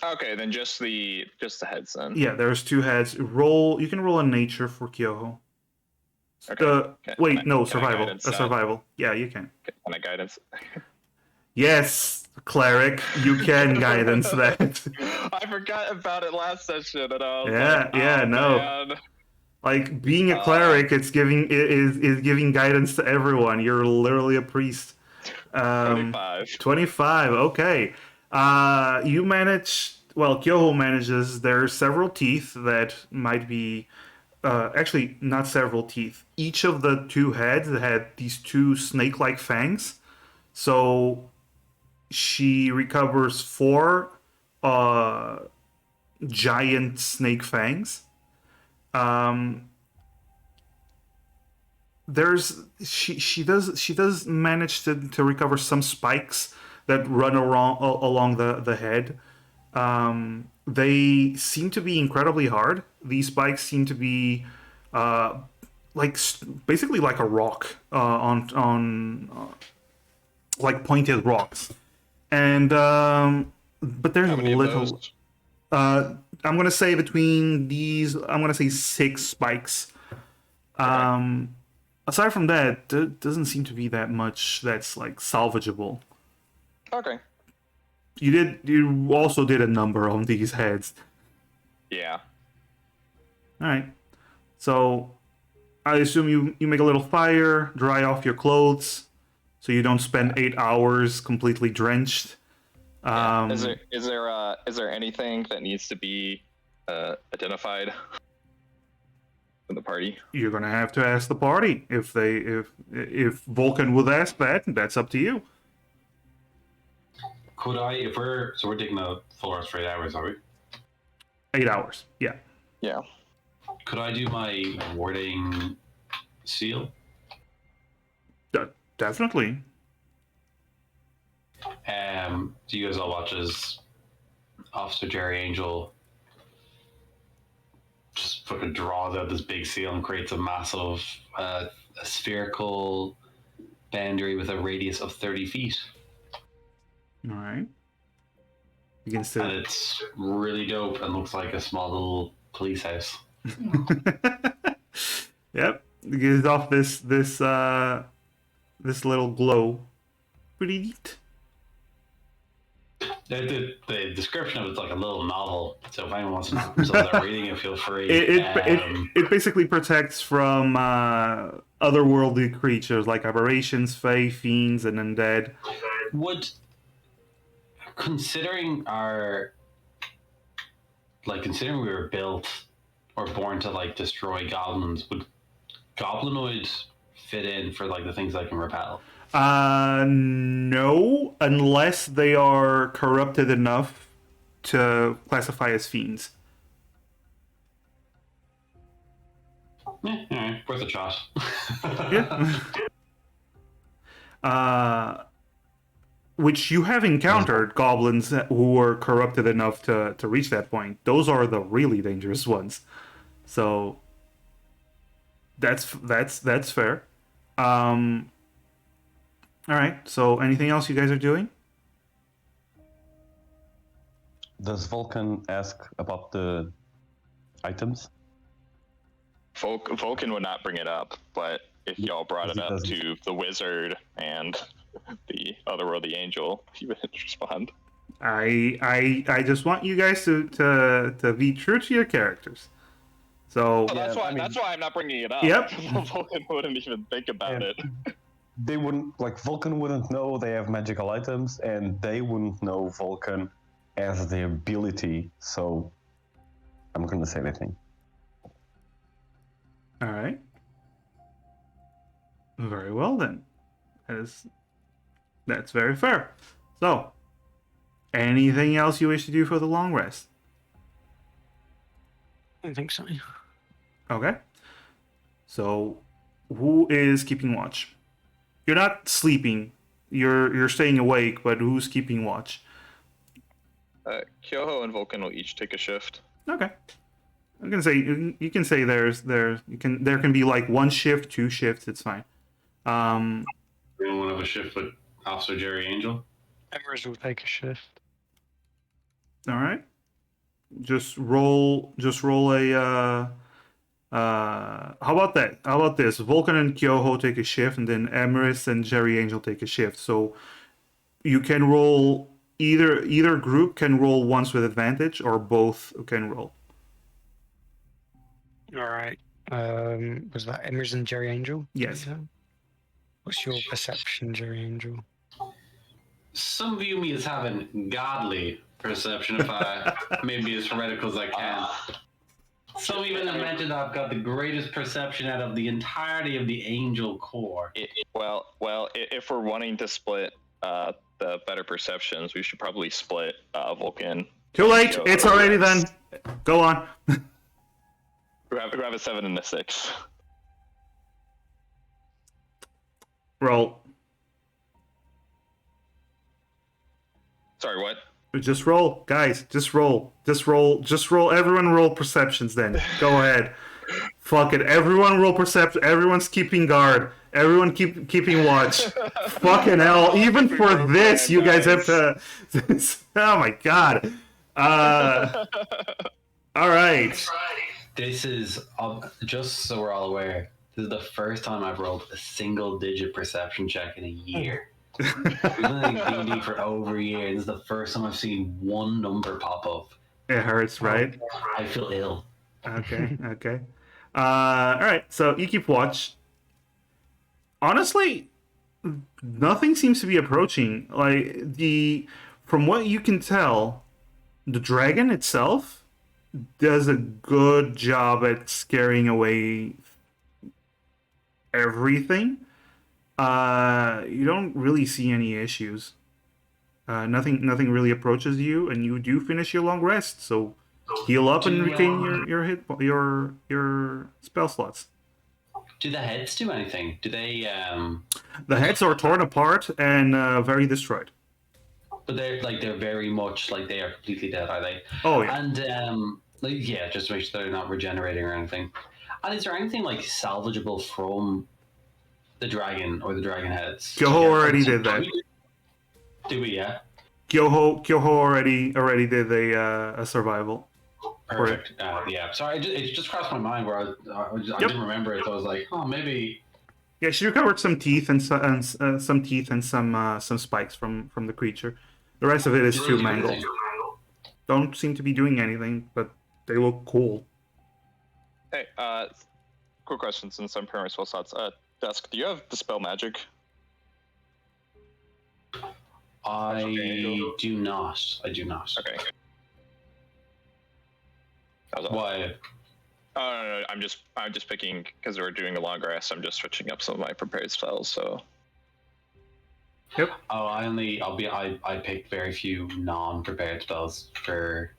Speaker 2: Okay, then just the heads then.
Speaker 1: Yeah, there's two heads. Roll. You can roll a nature for Kyoho.
Speaker 2: Okay.
Speaker 1: Wait,
Speaker 2: Can I
Speaker 1: no, survival.
Speaker 2: guidance
Speaker 1: A
Speaker 2: that?
Speaker 1: survival. Yeah, you can.
Speaker 2: Can I guidance?
Speaker 1: Yes, cleric, you can guidance that.
Speaker 2: I forgot about it last session, and I was
Speaker 1: Yeah,
Speaker 2: like,
Speaker 1: yeah,
Speaker 2: oh,
Speaker 1: no.
Speaker 2: man.
Speaker 1: Like being a cleric, it's giving is giving guidance to everyone. You're literally a priest.
Speaker 2: 25.
Speaker 1: 25. Okay. You manage. Well, Kyoho manages. There are several teeth that might be. Actually, not several teeth. Each of the two heads had these two snake-like fangs. So she recovers 4 giant snake fangs. She does manage to recover some spikes that run along the head. They seem to be incredibly hard. These spikes seem to be basically like a rock on like pointed rocks, and but there's
Speaker 2: How many of
Speaker 1: little.
Speaker 2: those?
Speaker 1: I'm gonna say between these, I'm gonna say 6 spikes. Aside from that, there doesn't seem to be that much that's like salvageable.
Speaker 2: Okay.
Speaker 1: You also did a number on these heads.
Speaker 2: Yeah.
Speaker 1: All right. So I assume you make a little fire, dry off your clothes, so you don't spend 8 hours completely drenched.
Speaker 2: Is there anything that needs to be identified in the party?
Speaker 1: You're gonna have to ask the party if Vulcan would ask that. That's up to you.
Speaker 3: Could I, if we're digging a full rest for 8 hours, are we?
Speaker 1: 8 hours. Yeah.
Speaker 2: Yeah.
Speaker 3: Could I do my warding seal?
Speaker 1: Definitely.
Speaker 3: Do you guys all watch as Officer Jerry Angel just fucking draws out this big seal and creates a massive a spherical boundary with a radius of 30 feet?
Speaker 1: All right. Begins
Speaker 3: And
Speaker 1: to.
Speaker 3: it's really dope and looks like a small little police house.
Speaker 1: Yep. It gives off this little glow. Pretty neat.
Speaker 3: The description of it's like a little novel, so if anyone wants to knock themselves out reading it, feel free.
Speaker 1: It basically protects from otherworldly creatures like aberrations, fae, fiends, and undead.
Speaker 3: Would, considering we were built or born to like destroy goblins, would goblinoid fit in for like the things that can repel?
Speaker 1: No, unless they are corrupted enough to classify as fiends.
Speaker 3: Alright, worth a shot.
Speaker 1: Yeah. Which you have encountered goblins who were corrupted enough to reach that point. Those are the really dangerous ones. So that's fair. All right. So anything else you guys are doing?
Speaker 5: Does Vulcan ask about the items?
Speaker 2: Vulcan would not bring it up, but if y'all brought it up to the wizard and the otherworldly angel, he would respond.
Speaker 1: I just want you guys to be true to your characters. So
Speaker 2: That's why I'm not bringing it up.
Speaker 1: Yep.
Speaker 2: Vulcan wouldn't even think about it.
Speaker 5: They wouldn't, like, Vulcan wouldn't know they have magical items, and they wouldn't know Vulcan has the ability, so I'm not gonna say anything.
Speaker 1: all right. Very well then. That's very fair. So, anything else you wish to do for the long rest?
Speaker 4: I don't think so.
Speaker 1: Okay. So, who is keeping watch? You're not sleeping. You're staying awake, but who's keeping watch?
Speaker 2: Kyoho and Vulcan will each take a shift.
Speaker 1: Okay. I'm gonna say you can say there can be like one shift, two shifts. It's fine.
Speaker 3: Anyone want to have a shift with Officer Jerry Angel?
Speaker 4: Emrys will take a shift.
Speaker 1: All right. Just roll a. How about that? How about this? Vulcan and Kyoho take a shift, and then Emrys and Jerry Angel take a shift. So you can roll either group can roll once with advantage, or both can roll.
Speaker 4: All right. Was that Emrys and Jerry Angel?
Speaker 1: Yes.
Speaker 4: What's your perception, Jerry Angel?
Speaker 3: Some view me as having godly perception if I may be as heretical as I can. Some even have mentioned I've got the greatest perception out of the entirety of the Angel Corps.
Speaker 2: If we're wanting to split the better perceptions, we should probably split Vulcan.
Speaker 1: Too late. It's already done. Go on.
Speaker 2: Who have a 7 and a 6.
Speaker 1: Roll.
Speaker 2: Sorry, what?
Speaker 1: Just roll, guys. Just roll. Just roll. Just roll. Everyone roll perceptions. Then go ahead. Fuck it. Everyone roll perception. Everyone's keeping guard. Everyone keeping watch. Fucking hell. Even for this, you guys have to. Oh my god. All right.
Speaker 3: This is, just so we're all aware, this is the first time I've rolled a single-digit perception check in a year. We've been playing D&D for over a year. This is the first time I've seen one number pop up.
Speaker 1: It hurts, right?
Speaker 3: I feel ill.
Speaker 1: Okay. Okay. All right. So you keep watch. Honestly, nothing seems to be approaching. From what you can tell, the dragon itself does a good job at scaring away everything. You don't really see any issues. Nothing really approaches you, and you do finish your long rest. So heal up and regain your spell slots.
Speaker 3: Do the heads do anything? Do they?
Speaker 1: The heads are torn apart and very destroyed.
Speaker 3: But they're very much like they are completely dead, are they?
Speaker 1: Oh yeah.
Speaker 3: And yeah, just to make sure they're not regenerating or anything. And is there anything like salvageable from the dragon or the dragon heads?
Speaker 1: Kyoho already did that.
Speaker 3: Do we? Yeah.
Speaker 1: Kyoho already did a survival.
Speaker 3: Perfect. Yeah. Sorry, it just crossed my mind where I didn't remember it. So I was like, oh, maybe.
Speaker 1: Yeah, she recovered some teeth and some teeth and some spikes from the creature. The rest of it is too mangled. Don't seem to be doing anything, but they look cool.
Speaker 2: Hey, quick question since I'm pairing spell slots. Dusk, do you have Dispel Magic?
Speaker 3: I do not. I do not.
Speaker 2: Okay.
Speaker 3: Why?
Speaker 2: No, I'm just picking because we're doing a long rest. I'm just switching up some of my prepared spells. So.
Speaker 1: Yep.
Speaker 3: Oh, I picked very few non-prepared spells for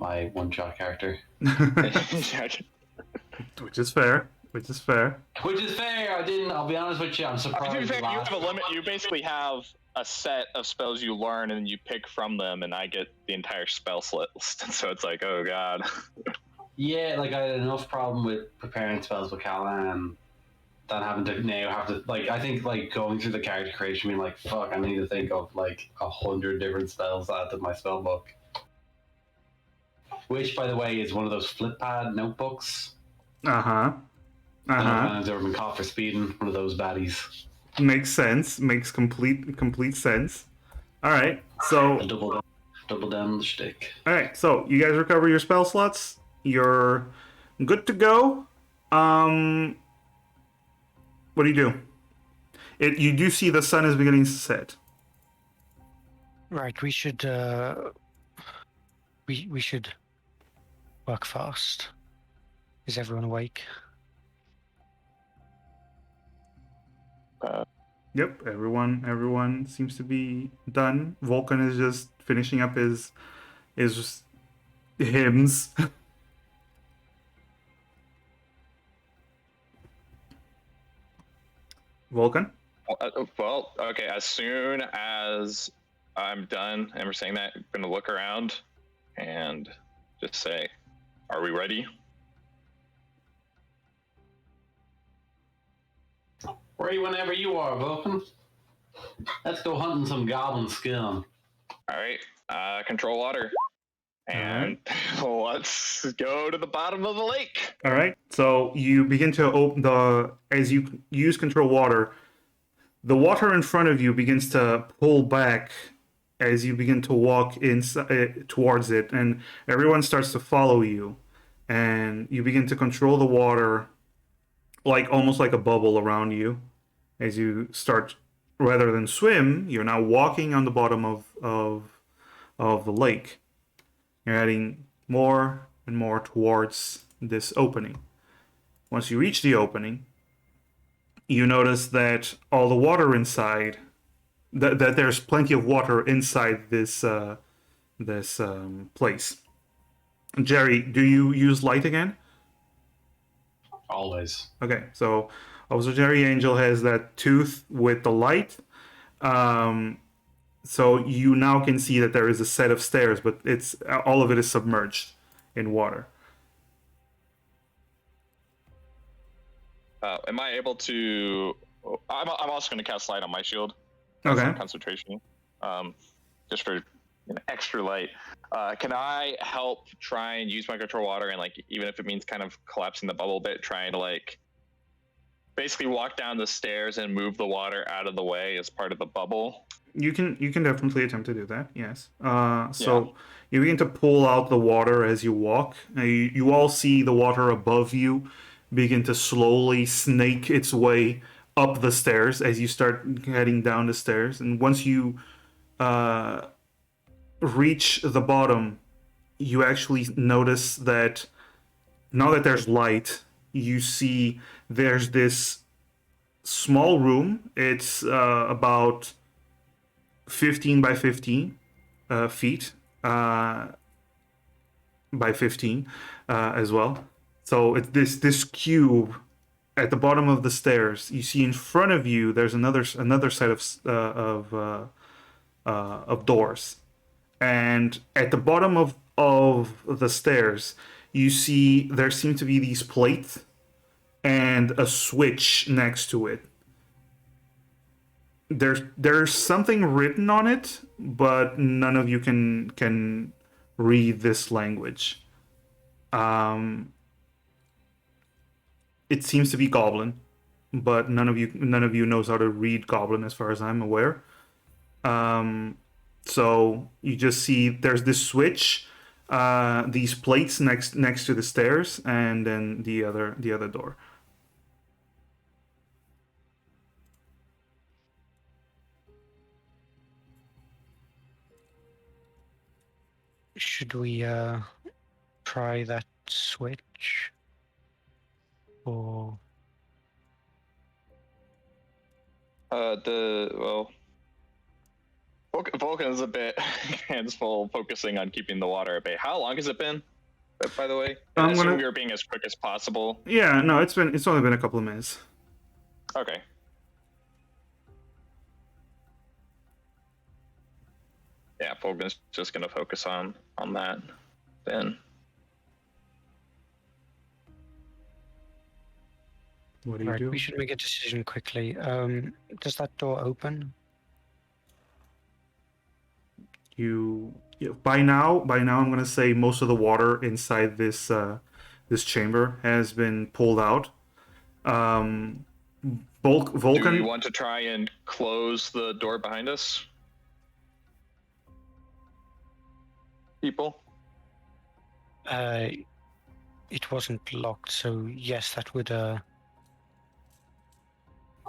Speaker 3: my one-shot character.
Speaker 1: Which is fair. Which is fair.
Speaker 3: Which is fair. I'll be honest with you. I'm surprised.
Speaker 2: To be fair, you have a limit. You basically have a set of spells you learn, and then you pick from them, and I get the entire spell list. So it's like, oh god.
Speaker 3: Yeah, like I had enough problem with preparing spells with Callahan than having to now have to I think going through the character creation being like, fuck, I need to think of 100 different spells to add to my spell book. Which, by the way, is one of those flip pad notebooks.
Speaker 1: Uh-huh.
Speaker 3: I've ever been caught for speeding, one of those baddies.
Speaker 1: Makes sense. Makes complete sense. All right. So
Speaker 3: double down the shtick.
Speaker 1: All right. So you guys recover your spell slots. You're good to go. What do you do? You do see the sun is beginning to set.
Speaker 4: Right. We should. We should work fast. Is everyone awake?
Speaker 1: Yep, everyone seems to be done. Vulcan is just finishing up his hymns. Vulcan?
Speaker 2: Well, okay. As soon as I'm done and we're saying that, I'm gonna look around and just say, "Are we ready?"
Speaker 3: Ready whenever you are, Vulcan. Let's go hunting some goblin scum.
Speaker 2: All right. Control water, and let's go to the bottom of the lake.
Speaker 1: All right. So you begin to open as you use control water, the water in front of you begins to pull back as you begin to walk towards it, and everyone starts to follow you, and you begin to control the water like almost like a bubble around you as you start, rather than swim, you're now walking on the bottom of the lake. You're heading more and more towards this opening. Once you reach the opening, you notice that all the water inside, that there's plenty of water inside this place. Jerry, do you use light again?
Speaker 3: Always.
Speaker 1: Okay, so also Jerry Angel has that tooth with the light. So you now can see that there is a set of stairs, but it's all of it is submerged in water.
Speaker 2: Am I able to? I'm also going to cast light on my shield.
Speaker 1: Okay.
Speaker 2: Concentration. Just for extra light. Can I help try and use my control water and like even if it means kind of collapsing the bubble a bit, trying to like basically walk down the stairs and move the water out of the way as part of the bubble?
Speaker 1: You can definitely attempt to do that. Yes. So you begin to pull out the water as you walk. You all see the water above you begin to slowly snake its way up the stairs as you start heading down the stairs. And once you reach the bottom, you actually notice that now that there's light, you see there's this small room. It's about 15 by 15 feet by 15 as well. So it's this cube at the bottom of the stairs. You see in front of you there's another set of doors, and at the bottom of the stairs you see there seem to be these plates and a switch next to it. There's something written on it, but none of you can read this language. It seems to be Goblin, but none of you knows how to read Goblin as far as I'm aware. So you just see there's this switch, these plates next to the stairs, and then the other door.
Speaker 4: Should we try that switch? Or
Speaker 2: Vulcan is a bit hands full focusing on keeping the water at bay. How long has it been, by the way? I assume we were being as quick as possible.
Speaker 1: Yeah, no, it's only been a couple of minutes.
Speaker 2: Okay. Yeah, Vulcan's just gonna focus on that then.
Speaker 1: What do you
Speaker 4: right,
Speaker 1: do?
Speaker 4: we should make a decision quickly. Does that door open?
Speaker 1: By now I'm gonna say most of the water inside this chamber has been pulled out. Vulcan.
Speaker 2: Do you want to try and close the door behind us? People?
Speaker 4: It wasn't locked, so yes, that would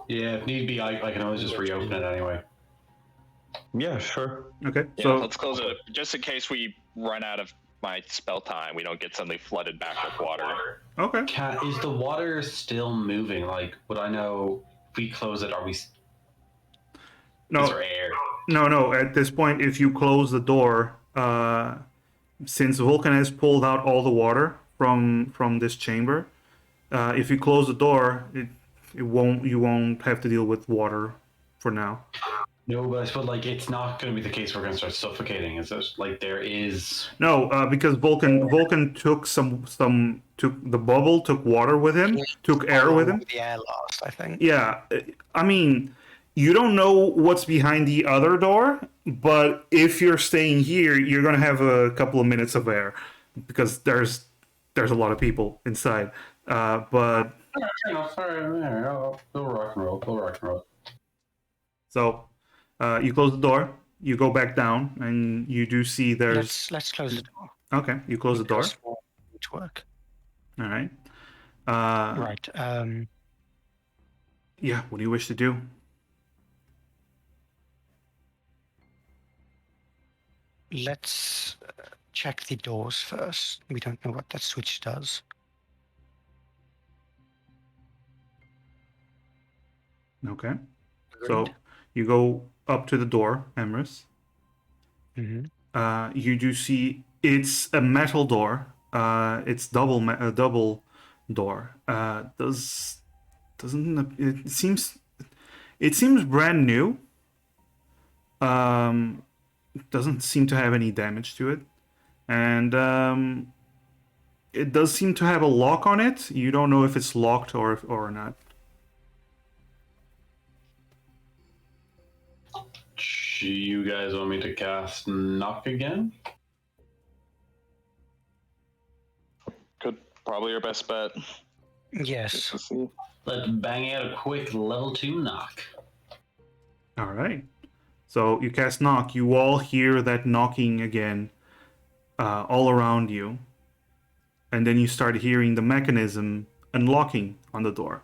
Speaker 3: Yeah, if need be, I can always just reopen it anyway.
Speaker 5: Yeah, sure.
Speaker 1: Okay,
Speaker 2: Yeah,
Speaker 1: so
Speaker 2: let's close it just in case we run out of my spell time. We don't get suddenly flooded back with water.
Speaker 1: okay.
Speaker 3: Cat, is the water still moving? Like, would I know if we close it? Are we? Is
Speaker 1: No,
Speaker 3: there air?
Speaker 1: no. At this point, if you close the door, since Vulcan has pulled out all the water from this chamber, if you close the door, you won't have to deal with water for now.
Speaker 3: No, but I suppose like it's not going to be the case we're going to start suffocating, is it? Like there is.
Speaker 1: No, because Vulcan took took the bubble, took water with him, took air with him.
Speaker 4: The air lost, I think.
Speaker 1: Yeah, I mean, you don't know what's behind the other door, but if you're staying here, you're gonna have a couple of minutes of air because there's a lot of people inside. But
Speaker 3: Fair enough. We'll rock and roll. We'll rock and roll.
Speaker 1: so you close the door, you go back down, and you do see there's.
Speaker 4: Let's close the door.
Speaker 1: Okay, you close the door.
Speaker 4: To work.
Speaker 1: All right.
Speaker 4: Right.
Speaker 1: Yeah. What do you wish to do?
Speaker 4: Let's check the doors first. We don't know what that switch does.
Speaker 1: Okay. So you go up to the door, Emrys.
Speaker 4: Mm-hmm.
Speaker 1: You do see it's a metal door. It's double door. Doesn't it seems brand new. Doesn't seem to have any damage to it, and it does seem to have a lock on it. You don't know if it's locked or not.
Speaker 3: You guys want me to cast knock again?
Speaker 2: Could probably your best bet.
Speaker 4: Yes.
Speaker 2: Let's see.
Speaker 3: Let's bang out a quick level 2 knock.
Speaker 1: All right. So you cast knock. You all hear that knocking again, all around you, and then you start hearing the mechanism unlocking on the door.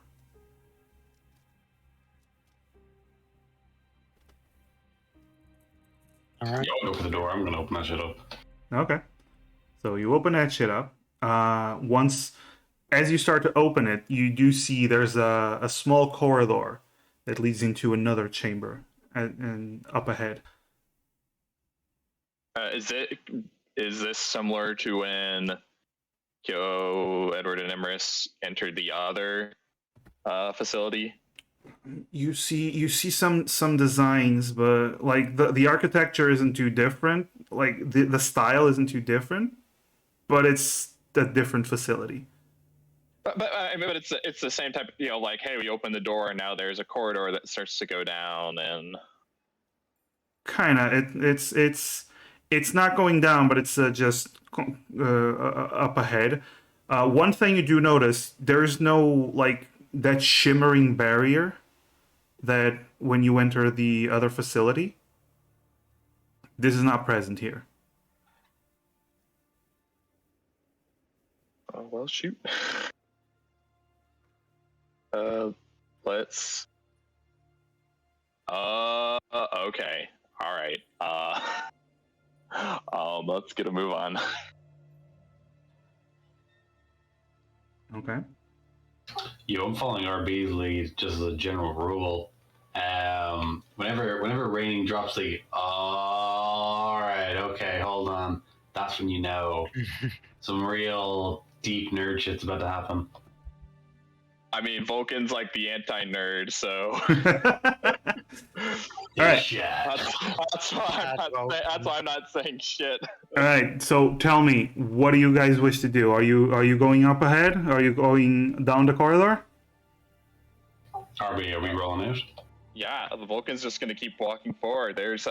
Speaker 4: All right.
Speaker 3: You open the door. I'm gonna open that shit up.
Speaker 1: Okay. So you open that shit up. As you start to open it, you do see there's a small corridor that leads into another chamber and up ahead.
Speaker 2: Is this similar to when Kyo, Edward, and Emrys entered the other facility?
Speaker 1: You see some designs, but like the architecture isn't too different. Like the style isn't too different, but it's a different facility.
Speaker 2: But it's the same type. Like, hey, we open the door and now there's a corridor that starts to go down, and
Speaker 1: Kinda. It's not going down, but it's just up ahead. One thing you do notice, there's no like that shimmering barrier that when you enter the other facility. This is not present here.
Speaker 2: oh well, shoot. Let's. Okay. All right. Let's get a move on.
Speaker 1: Okay.
Speaker 3: I'm following RB's lead just as a general rule. Whenever raining drops the all right, okay, hold on. That's when you know some real deep nerd shit's about to happen.
Speaker 2: I mean, Vulcan's like the anti-nerd, so
Speaker 1: All right.
Speaker 3: Yeah.
Speaker 2: that's why I'm not saying shit.
Speaker 1: All right. So tell me, what do you guys wish to do? Are you going up ahead? Are you going down the corridor?
Speaker 3: RB, are we rolling out?
Speaker 2: Yeah, the Vulcan's just gonna keep walking forward. There's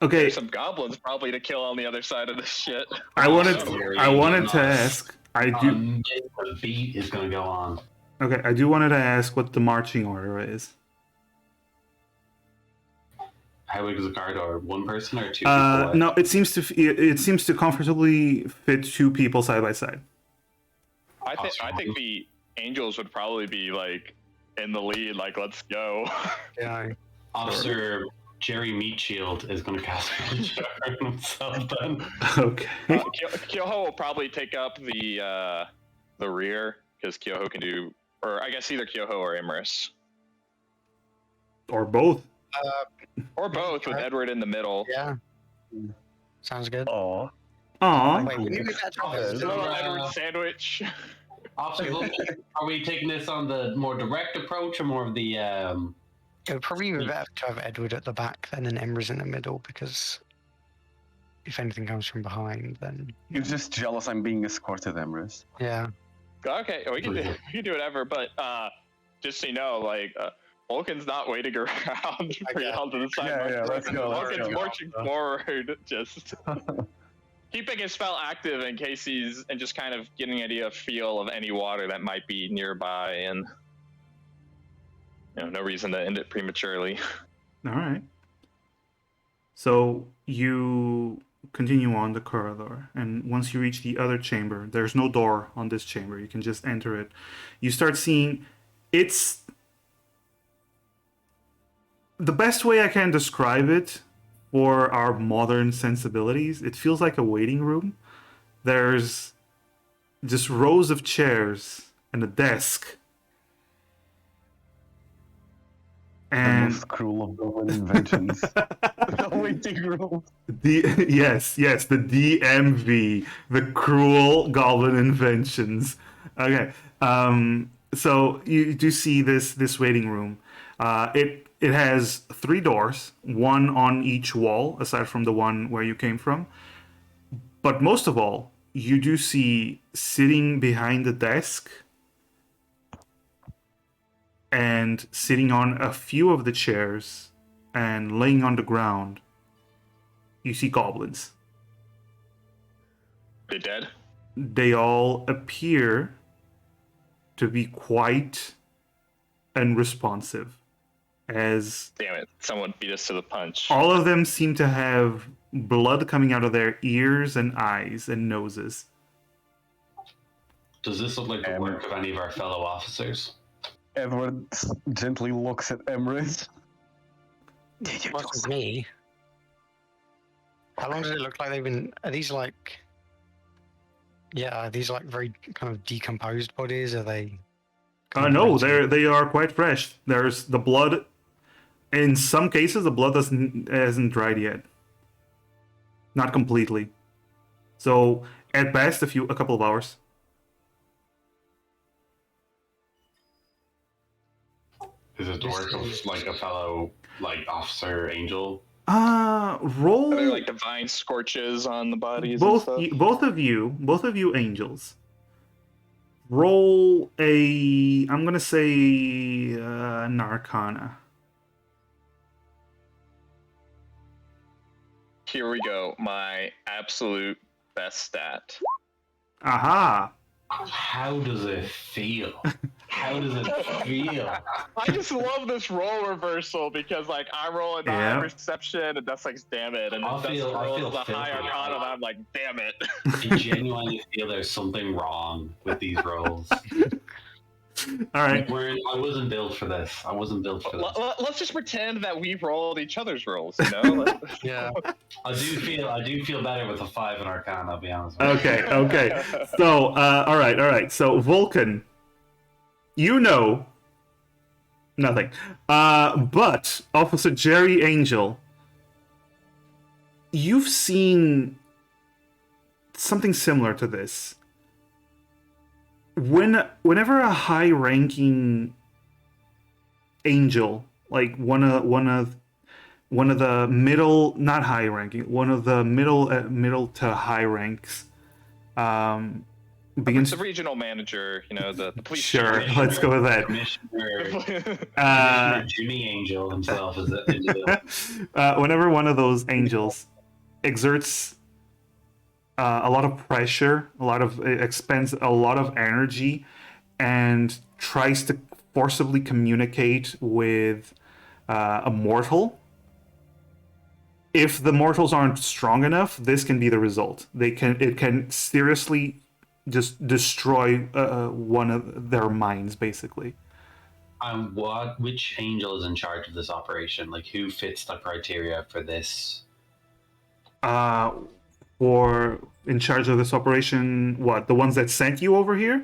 Speaker 1: Okay.
Speaker 2: some goblins probably to kill on the other side of this shit.
Speaker 1: I wanted to ask.
Speaker 3: The beat is gonna go on.
Speaker 1: Okay, I do wanted to ask what the marching order is.
Speaker 3: How big is the corridor? One person or two people?
Speaker 1: No, it seems to comfortably fit two people side by side.
Speaker 2: I think the angels would probably be like in the lead. Like, let's go.
Speaker 4: Yeah.
Speaker 3: Officer Jerry Meatshield is going to cast on himself then.
Speaker 1: Okay.
Speaker 2: Kyoho will probably take up the rear because Kyoho can do, or I guess either Kyoho or Imris.
Speaker 1: Or both.
Speaker 2: Or both with Edward in the middle.
Speaker 4: Yeah. Sounds good.
Speaker 5: Oh,
Speaker 1: Aw.
Speaker 4: Wait, we did that
Speaker 2: A little Edward sandwich.
Speaker 3: Officer, are we taking this on the more direct approach or more of the
Speaker 4: It would probably be better to have Edward at the back then and Emrys in the middle, because if anything comes from behind, then
Speaker 5: You're just jealous I'm being escorted, Emrys.
Speaker 4: yeah.
Speaker 2: Okay, we can do whatever, but just so you know, like Vulcan's not waiting around for y'all to decide.
Speaker 5: Yeah, let's go.
Speaker 2: Vulcan's marching forward, just keeping his spell active in case and just kind of getting an idea of feel of any water that might be nearby, and no reason to end it prematurely.
Speaker 1: All right. So you continue on the corridor, and once you reach the other chamber, there's no door on this chamber. You can just enter it. You start seeing it's the best way I can describe it for our modern sensibilities. It feels like a waiting room. There's just rows of chairs and a desk.
Speaker 5: The
Speaker 1: And
Speaker 5: most cruel of goblin inventions. The waiting room.
Speaker 1: yes, the DMV, the cruel goblin inventions. Okay, so you do see this waiting room. It has 3 doors, one on each wall, aside from the one where you came from. But most of all, you do see sitting behind the desk and sitting on a few of the chairs and laying on the ground, you see goblins.
Speaker 2: They dead?
Speaker 1: They all appear to be quite unresponsive, as
Speaker 2: Damn it! Someone beat us to the punch.
Speaker 1: all of them seem to have blood coming out of their ears and eyes and noses.
Speaker 3: Does this look like the work of any of our fellow officers?
Speaker 5: Edward gently looks at Emrys.
Speaker 4: What's me? How long does it look like they've been? Are these like? Yeah, are these like very kind of decomposed bodies? Are they?
Speaker 1: No, they are quite fresh. There's the blood. In some cases, the blood hasn't dried yet. Not completely. So at best, a couple of hours.
Speaker 3: Is it the work of like a fellow like officer angel?
Speaker 1: Roll.
Speaker 2: Are there like divine scorches on the bodies?
Speaker 1: both
Speaker 2: and stuff?
Speaker 1: both of you angels. Roll I'm gonna say an Arcana.
Speaker 2: Here we go. My absolute best stat.
Speaker 1: Aha!
Speaker 3: How does it feel? How does it feel?
Speaker 2: I just love this role reversal because like I roll a
Speaker 1: Yeah.
Speaker 2: reception and that's like damn it, and
Speaker 3: I
Speaker 2: then
Speaker 3: feel
Speaker 2: rolls a high
Speaker 3: filthy.
Speaker 2: arcana and I'm like damn it.
Speaker 3: I genuinely feel there's something wrong with these roles.
Speaker 1: All right.
Speaker 3: I wasn't built for this. I wasn't built for this.
Speaker 2: Let's just pretend that we rolled each other's rolls. You know.
Speaker 4: Yeah.
Speaker 3: I do feel better with a 5 in Arcana. I'll be honest.
Speaker 1: Okay. So, all right. So, Vulcan, you know nothing. But Officer Jerry Angel, you've seen something similar to this. Whenever a high-ranking angel, like one of the middle, not high-ranking, one of the middle to high ranks, begins.
Speaker 2: The regional manager, the police.
Speaker 1: Sure, let's go with that.
Speaker 3: Commissioner Jimmy Angel himself is
Speaker 1: Whenever one of those angels exerts a lot of pressure, expends a lot of energy, and tries to forcibly communicate with a mortal. If the mortals aren't strong enough, this can be the result. It can seriously just destroy one of their minds, basically.
Speaker 3: Which angel is in charge of this operation? Like, who fits the criteria for this?
Speaker 1: Or in charge of this operation, what? The ones that sent you over here?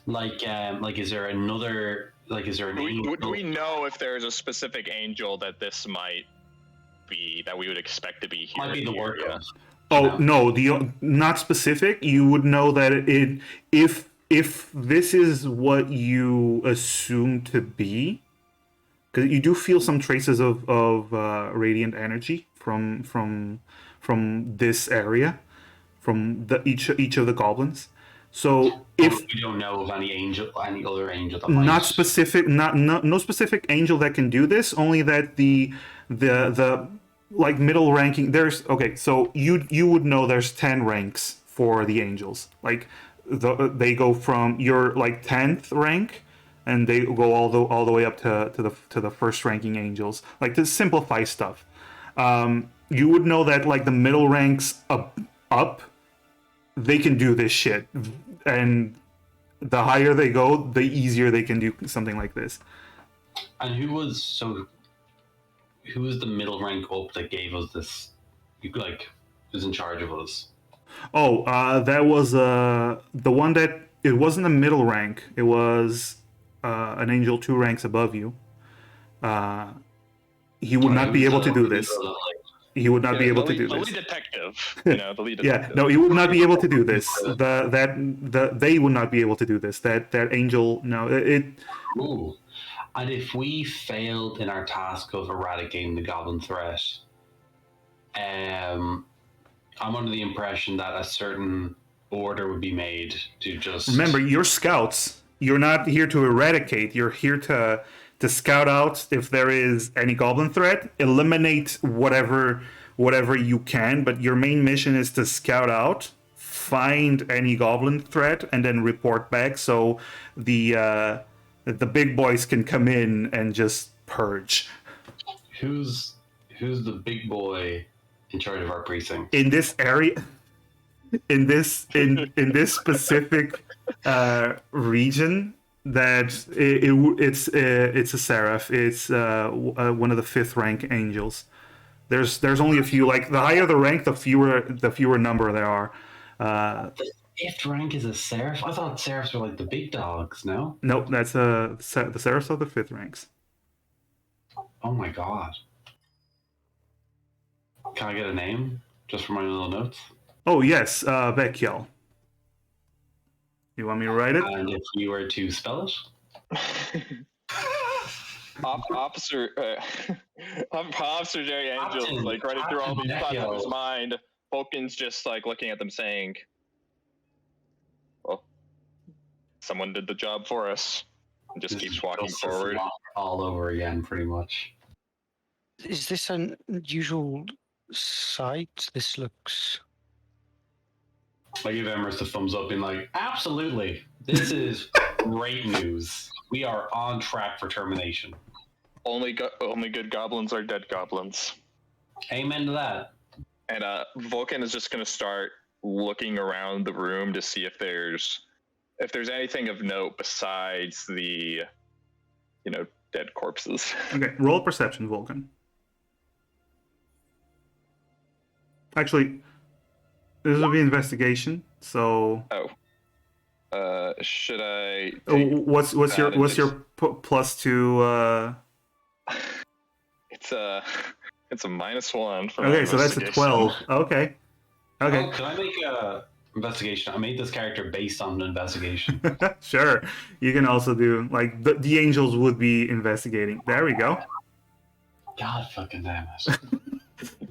Speaker 3: Is there another? Is there an angel?
Speaker 2: Do we know if there's a specific angel that this might be that we would expect to be here?
Speaker 3: Might be the work of.
Speaker 1: Oh no, not specific. You would know that if this is what you assume to be, because you do feel some traces of radiant energy from this area, from each of the goblins. So if
Speaker 3: we don't know of any other angel that
Speaker 1: not
Speaker 3: might.
Speaker 1: specific, no specific angel that can do this, only that the like middle ranking, there's okay, so you would know there's 10 ranks for the angels. Like they go from your like 10th rank, and they go all the way up to the first ranking angels, like to simplify stuff. You would know that like the middle ranks up, they can do this shit, and the higher they go, the easier they can do something like this.
Speaker 3: And who was the middle rank up that gave us this? Like, who's in charge of us?
Speaker 1: Oh, that was the one that it wasn't a middle rank. It was an angel 2 ranks above you. He would not be able to do this. He would not be able to do
Speaker 2: the
Speaker 1: this.
Speaker 2: lead detective. You know, the lead detective.
Speaker 1: Yeah, no, he would not be able to do this. They would not be able to do this. That angel, no, it.
Speaker 3: Ooh. And if we failed in our task of eradicating the goblin threat, I'm under the impression that a certain order would be made to just
Speaker 1: Remember, you're scouts. You're not here to eradicate. You're here to scout out if there is any goblin threat, eliminate whatever you can, but your main mission is to scout out, find any goblin threat, and then report back so the big boys can come in and just purge.
Speaker 3: Who's the big boy in charge of our precinct?
Speaker 1: In this area, in this specific region, that it's a seraph. It's one of the 5th rank angels. There's only a few. Like the higher the rank, the fewer number there are.
Speaker 3: The 5th rank is a seraph. I thought seraphs were like the big dogs. No.
Speaker 1: Nope, that's the seraphs are the 5th ranks.
Speaker 3: Oh my god. Can I get a name just for my little notes?
Speaker 1: Oh yes, Bekiel. You want me to write it?
Speaker 3: And if you were to spell it?
Speaker 2: Officer Jerry Angel's
Speaker 3: Captain-
Speaker 2: like running through all these thoughts in his
Speaker 3: Captain
Speaker 2: mind. Vulcan's just like looking at them saying, well, someone did the job for us. And just
Speaker 3: This
Speaker 2: keeps
Speaker 3: is
Speaker 2: walking
Speaker 3: Justice
Speaker 2: forward.
Speaker 3: League all over again, pretty much.
Speaker 4: Is this an unusual sight? This looks.
Speaker 3: I give Emrys a thumbs up, being like, absolutely, this is great news. We are on track for termination.
Speaker 2: Only good goblins are dead goblins.
Speaker 3: Amen to that.
Speaker 2: And Vulcan is just gonna start looking around the room to see if there's anything of note besides the, dead corpses.
Speaker 1: Okay, roll perception, Vulcan. Actually, this will be investigation. So,
Speaker 2: Should I?
Speaker 1: what's your +2?
Speaker 2: It's a -1 for
Speaker 1: Okay, so that's a
Speaker 2: investigation.
Speaker 1: 12. Okay.
Speaker 3: Oh, can I make a investigation? I made this character based on an investigation.
Speaker 1: Sure. You can also do like the angels would be investigating. There we go.
Speaker 3: God fucking damn it.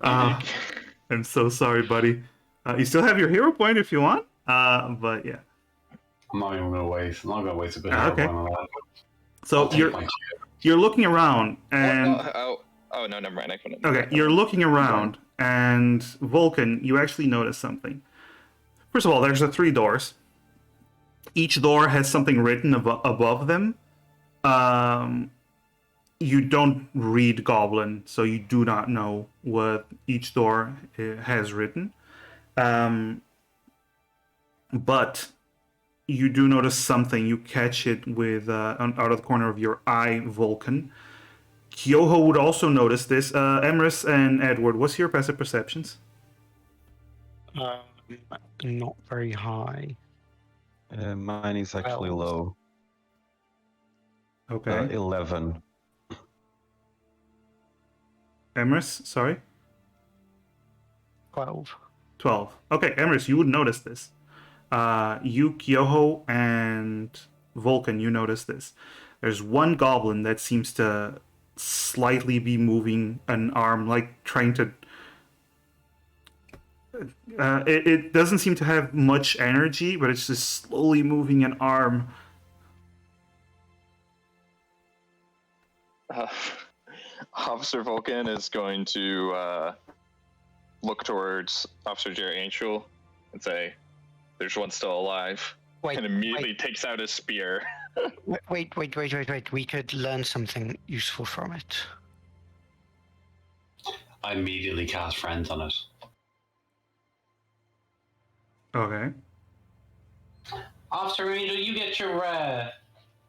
Speaker 1: I'm so sorry, buddy. You still have your hero point if you want. But yeah.
Speaker 3: I'm not even gonna waste. I'm not gonna waste a good
Speaker 1: Okay.
Speaker 3: on that.
Speaker 1: So
Speaker 3: I'll take my
Speaker 1: you're looking around and
Speaker 2: Oh no, never mind. I couldn't.
Speaker 1: okay, you're looking around and Vulcan, you actually notice something. First of all, there's the 3 doors. Each door has something written above them. You don't read Goblin, so you do not know what each door has written. But you do notice something. You catch it with out of the corner of your eye, Vulcan. Kyoho would also notice this. Emrys and Edward, what's your passive perceptions?
Speaker 4: Not very high.
Speaker 5: Mine is actually
Speaker 4: 12.
Speaker 5: low.
Speaker 1: Okay.
Speaker 5: 11.
Speaker 1: Emrys, sorry?
Speaker 4: 12.
Speaker 1: 12. Okay, Emrys, you would notice this. You, Kyoho, and Vulcan, you notice this. There's one goblin that seems to slightly be moving an arm, like trying to. It doesn't seem to have much energy, but it's just slowly moving an arm.
Speaker 2: Officer Vulcan is going to look towards Officer Jerry Angel and say, "There's one still alive,"
Speaker 4: Wait,
Speaker 2: and immediately takes out his spear.
Speaker 4: wait. We could learn something useful from it.
Speaker 3: I immediately cast friends on it.
Speaker 1: Okay.
Speaker 3: Officer Angel, you get your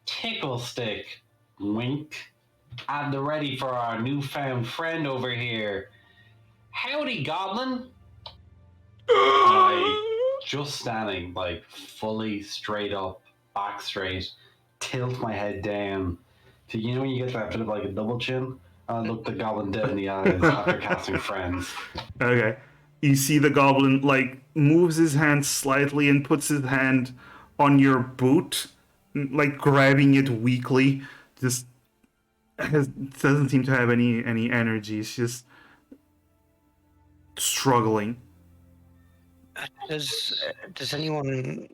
Speaker 3: tickle stick. Wink. At the ready for our newfound friend over here. Howdy, Goblin. I just standing, like fully straight up, back straight, tilt my head down. So you know when you get that bit of like a double chin? I look the Goblin dead in the eyes after casting friends.
Speaker 1: Okay. You see the goblin like moves his hand slightly and puts his hand on your boot, like grabbing it weakly. Just doesn't seem to have any energy. It's just struggling.
Speaker 4: Does anyone?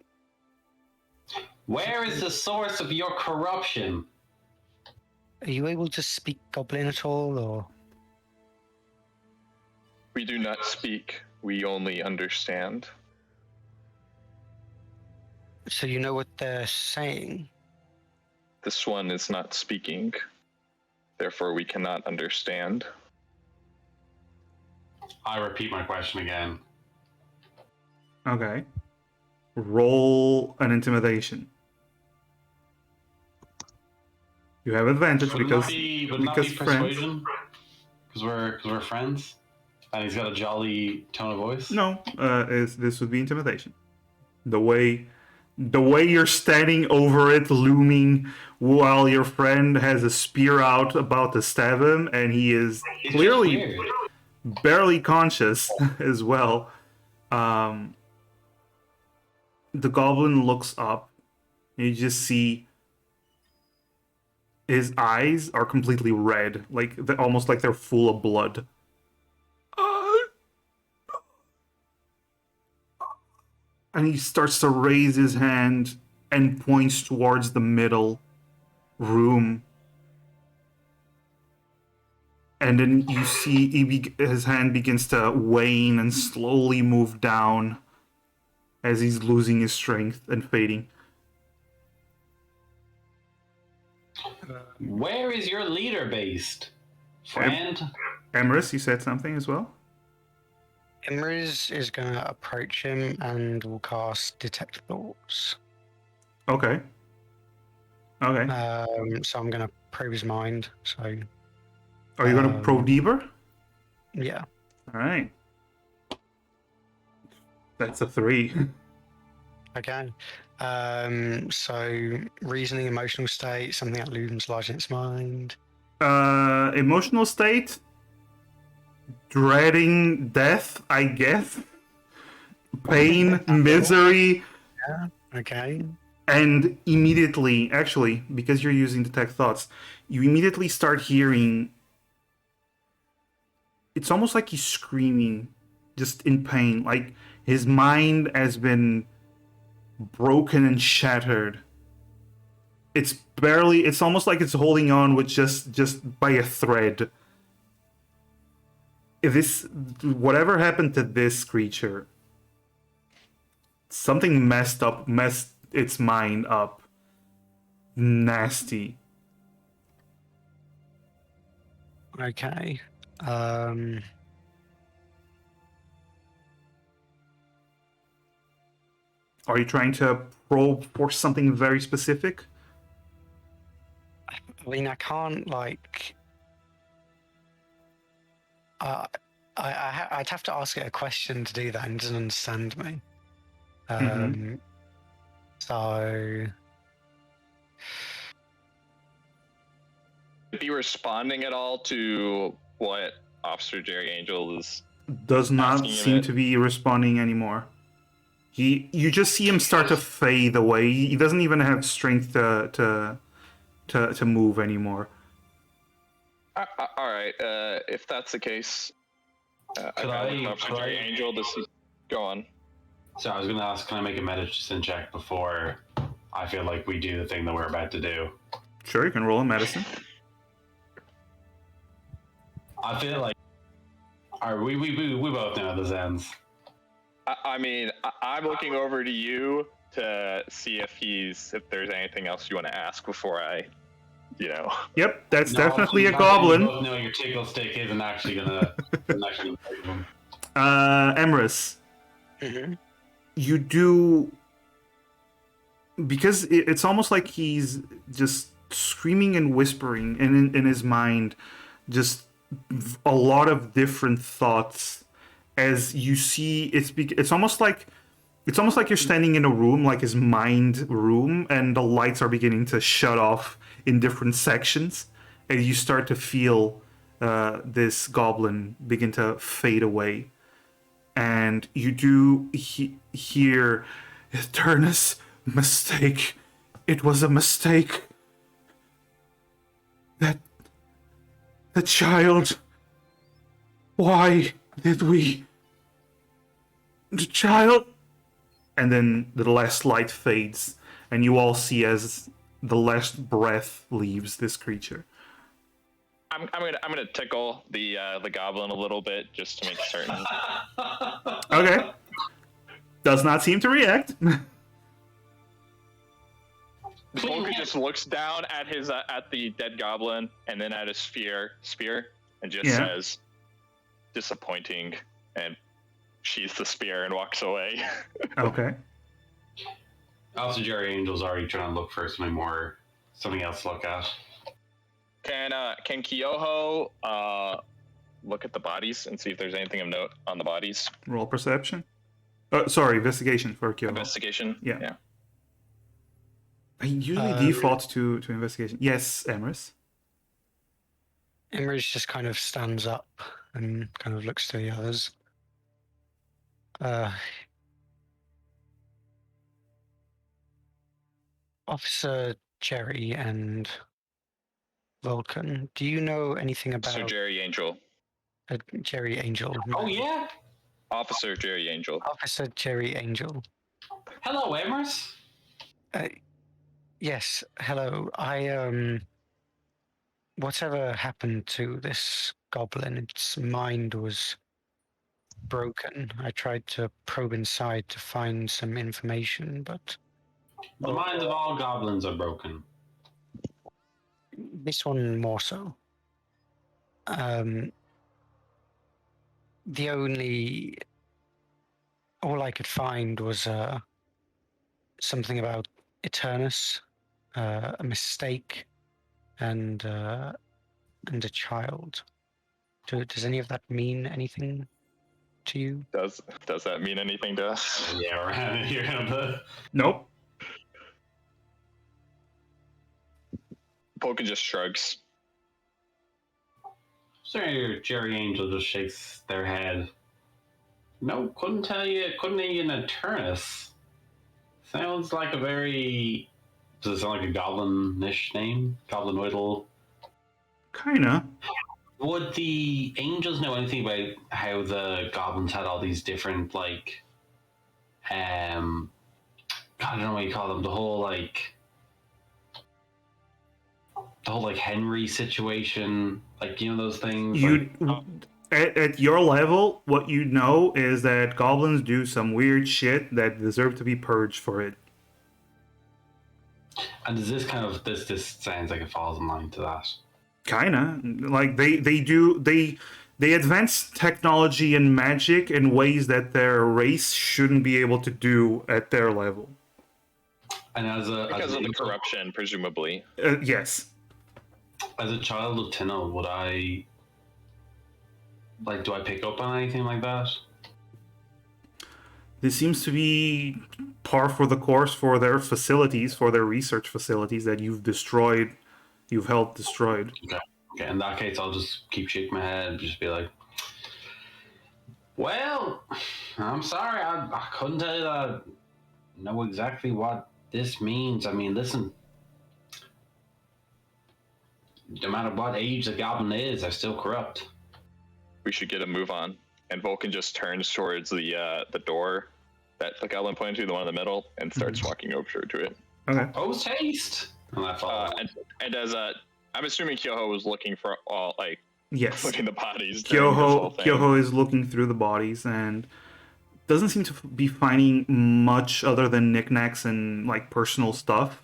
Speaker 3: Where is the source of your corruption?
Speaker 4: Are you able to speak Goblin at all, or?
Speaker 2: We do not speak, we only understand.
Speaker 4: So you know what they're saying?
Speaker 2: This one is not speaking, therefore we cannot understand.
Speaker 3: I repeat my question again.
Speaker 1: Okay. Roll an intimidation. You have advantage
Speaker 3: Would
Speaker 1: because
Speaker 3: not be
Speaker 1: friends.
Speaker 3: persuasion? Because we're friends? And he's got a jolly tone of voice?
Speaker 1: No, this would be intimidation. The way you're standing over it, looming, while your friend has a spear out about to stab him, and he is
Speaker 3: It's
Speaker 1: clearly
Speaker 3: just weird.
Speaker 1: barely conscious as well. The goblin looks up, and you just see his eyes are completely red, like almost like they're full of blood. And he starts to raise his hand and points towards the middle room. And then you see his hand begins to wane and slowly move down as he's losing his strength and fading.
Speaker 3: Where is your leader based? Friend?
Speaker 1: Emerus, you said something as well?
Speaker 4: Imriz is going to approach him and will cast Detect Thoughts.
Speaker 1: Okay. Okay.
Speaker 4: So I'm going to probe his mind. So
Speaker 1: Are you going to probe deeper?
Speaker 4: yeah.
Speaker 1: All right. That's a 3.
Speaker 4: Okay. So reasoning, emotional state, something that looms large in its mind.
Speaker 1: Emotional state? Dreading death, I guess. Pain, misery,
Speaker 4: Yeah. Okay.
Speaker 1: and immediately, actually, because you're using Detect Thoughts, you immediately start hearing. It's almost like he's screaming, just in pain. Like his mind has been broken and shattered. It's almost like it's holding on with just by a thread. Whatever happened to this creature, something messed its mind up. Nasty.
Speaker 4: Okay.
Speaker 1: Are you trying to probe for something very specific?
Speaker 4: I mean, I can't like. I'd have to ask it a question to do that, and it doesn't understand me. So
Speaker 2: Be responding at all to what Officer Jerry Angel is?
Speaker 1: Does not
Speaker 2: Asking him
Speaker 1: seem
Speaker 2: it.
Speaker 1: to be responding anymore. You just see him start to fade away. He doesn't even have strength to move anymore.
Speaker 2: All right. If that's the case,
Speaker 3: Could
Speaker 2: I
Speaker 3: I-
Speaker 2: look up
Speaker 3: could
Speaker 2: Jerry
Speaker 3: I-
Speaker 2: Angel to see. Go on.
Speaker 3: So I was going to ask, can I make a medicine check before I feel like we do the thing that we're about to do?
Speaker 1: Sure, you can roll a medicine.
Speaker 3: I feel like, all right, we both know how this ends.
Speaker 2: I mean, I'm looking over to you to see if there's anything else you want to ask before I,
Speaker 1: Yep, that's
Speaker 3: No,
Speaker 1: definitely a
Speaker 3: we
Speaker 1: goblin.
Speaker 3: both know your tickle stick isn't actually gonna save him.
Speaker 1: Emrys,
Speaker 4: Mhm.
Speaker 1: you do, because it's almost like he's just screaming and whispering, and in his mind, just a lot of different thoughts. As you see, it's almost like you're standing in a room, like his mind room, and the lights are beginning to shut off in different sections, and you start to feel this goblin begin to fade away, and you do hear Eternus mistake. It was a mistake. That the child. Why did we? The child. And then the last light fades, and you all see as the last breath leaves this creature.
Speaker 2: I'm gonna tickle the goblin a little bit just to make certain.
Speaker 1: Okay. Does not seem to react.
Speaker 2: Polka just looks down at his at the dead goblin and then at his spear and just
Speaker 1: Yeah.
Speaker 2: says, "Disappointing," and sheathes the spear and walks away.
Speaker 1: Okay.
Speaker 3: Also, Jerry Angel's already trying to look for something else to look at.
Speaker 2: Can Kyoho look at the bodies and see if there's anything of note on the bodies?
Speaker 1: Roll perception. Sorry, investigation for Kyoho.
Speaker 2: Investigation.
Speaker 1: Yeah. I usually
Speaker 4: Um,
Speaker 1: default to investigation. Yes, Emrys.
Speaker 4: Imrich just kind of stands up and kind of looks to the others. Officer Jerry and Vulcan, do you know anything about
Speaker 2: So Jerry Angel,
Speaker 4: Jerry Angel?
Speaker 3: Oh yeah.
Speaker 2: Officer Jerry Angel.
Speaker 4: Officer Jerry Angel.
Speaker 3: Hello, Emrys.
Speaker 4: Yes, hello. Whatever happened to this goblin? Its mind was broken. I tried to probe inside to find some information, but
Speaker 3: The minds of all goblins are broken.
Speaker 4: this one more so. The only all I could find was something about Eternus, a mistake, and a child. Does any of that mean anything to you?
Speaker 2: Does that mean anything to us?
Speaker 3: Yeah, right here.
Speaker 1: Nope.
Speaker 2: Polka just shrugs.
Speaker 3: Sir Jerry Angel just shakes their head. No, couldn't tell you. Couldn't even Eternus. Sounds like a very. Does it sound like a goblin-ish name? Goblinoidal.
Speaker 1: Kinda.
Speaker 3: Would the angels know anything about how the goblins had all these different God, I don't know what you call them. The whole Henry situation, those things.
Speaker 1: At your level, what you know is that goblins do some weird shit that deserve to be purged for it.
Speaker 3: And does this this sounds like it falls in line to that?
Speaker 1: Kinda. Like they advance technology and magic in ways that their race shouldn't be able to do at their level.
Speaker 3: And
Speaker 2: Because of the corruption, presumably.
Speaker 1: Yes.
Speaker 3: As a child of Tinel, would I do I pick up on anything like that?
Speaker 1: This seems to be par for the course for their facilities, for their research facilities that you've helped destroyed.
Speaker 3: Okay, in that case, I'll just keep shaking my head and just be like, well, I'm sorry, I couldn't tell you that I know exactly what this means. I mean, listen, no matter what age the goblin is, they're still corrupt.
Speaker 2: We should get a move on. And Vulcan just turns towards the door that the goblin pointed to, the one in the middle, and starts walking over to it.
Speaker 1: Okay.
Speaker 3: Post haste. And I follow.
Speaker 2: And as I'm assuming Kyoho was looking for all
Speaker 1: Yes.
Speaker 2: looking at the bodies. during this whole thing.
Speaker 1: Kyoho is looking through the bodies and doesn't seem to be finding much other than knickknacks and like personal stuff.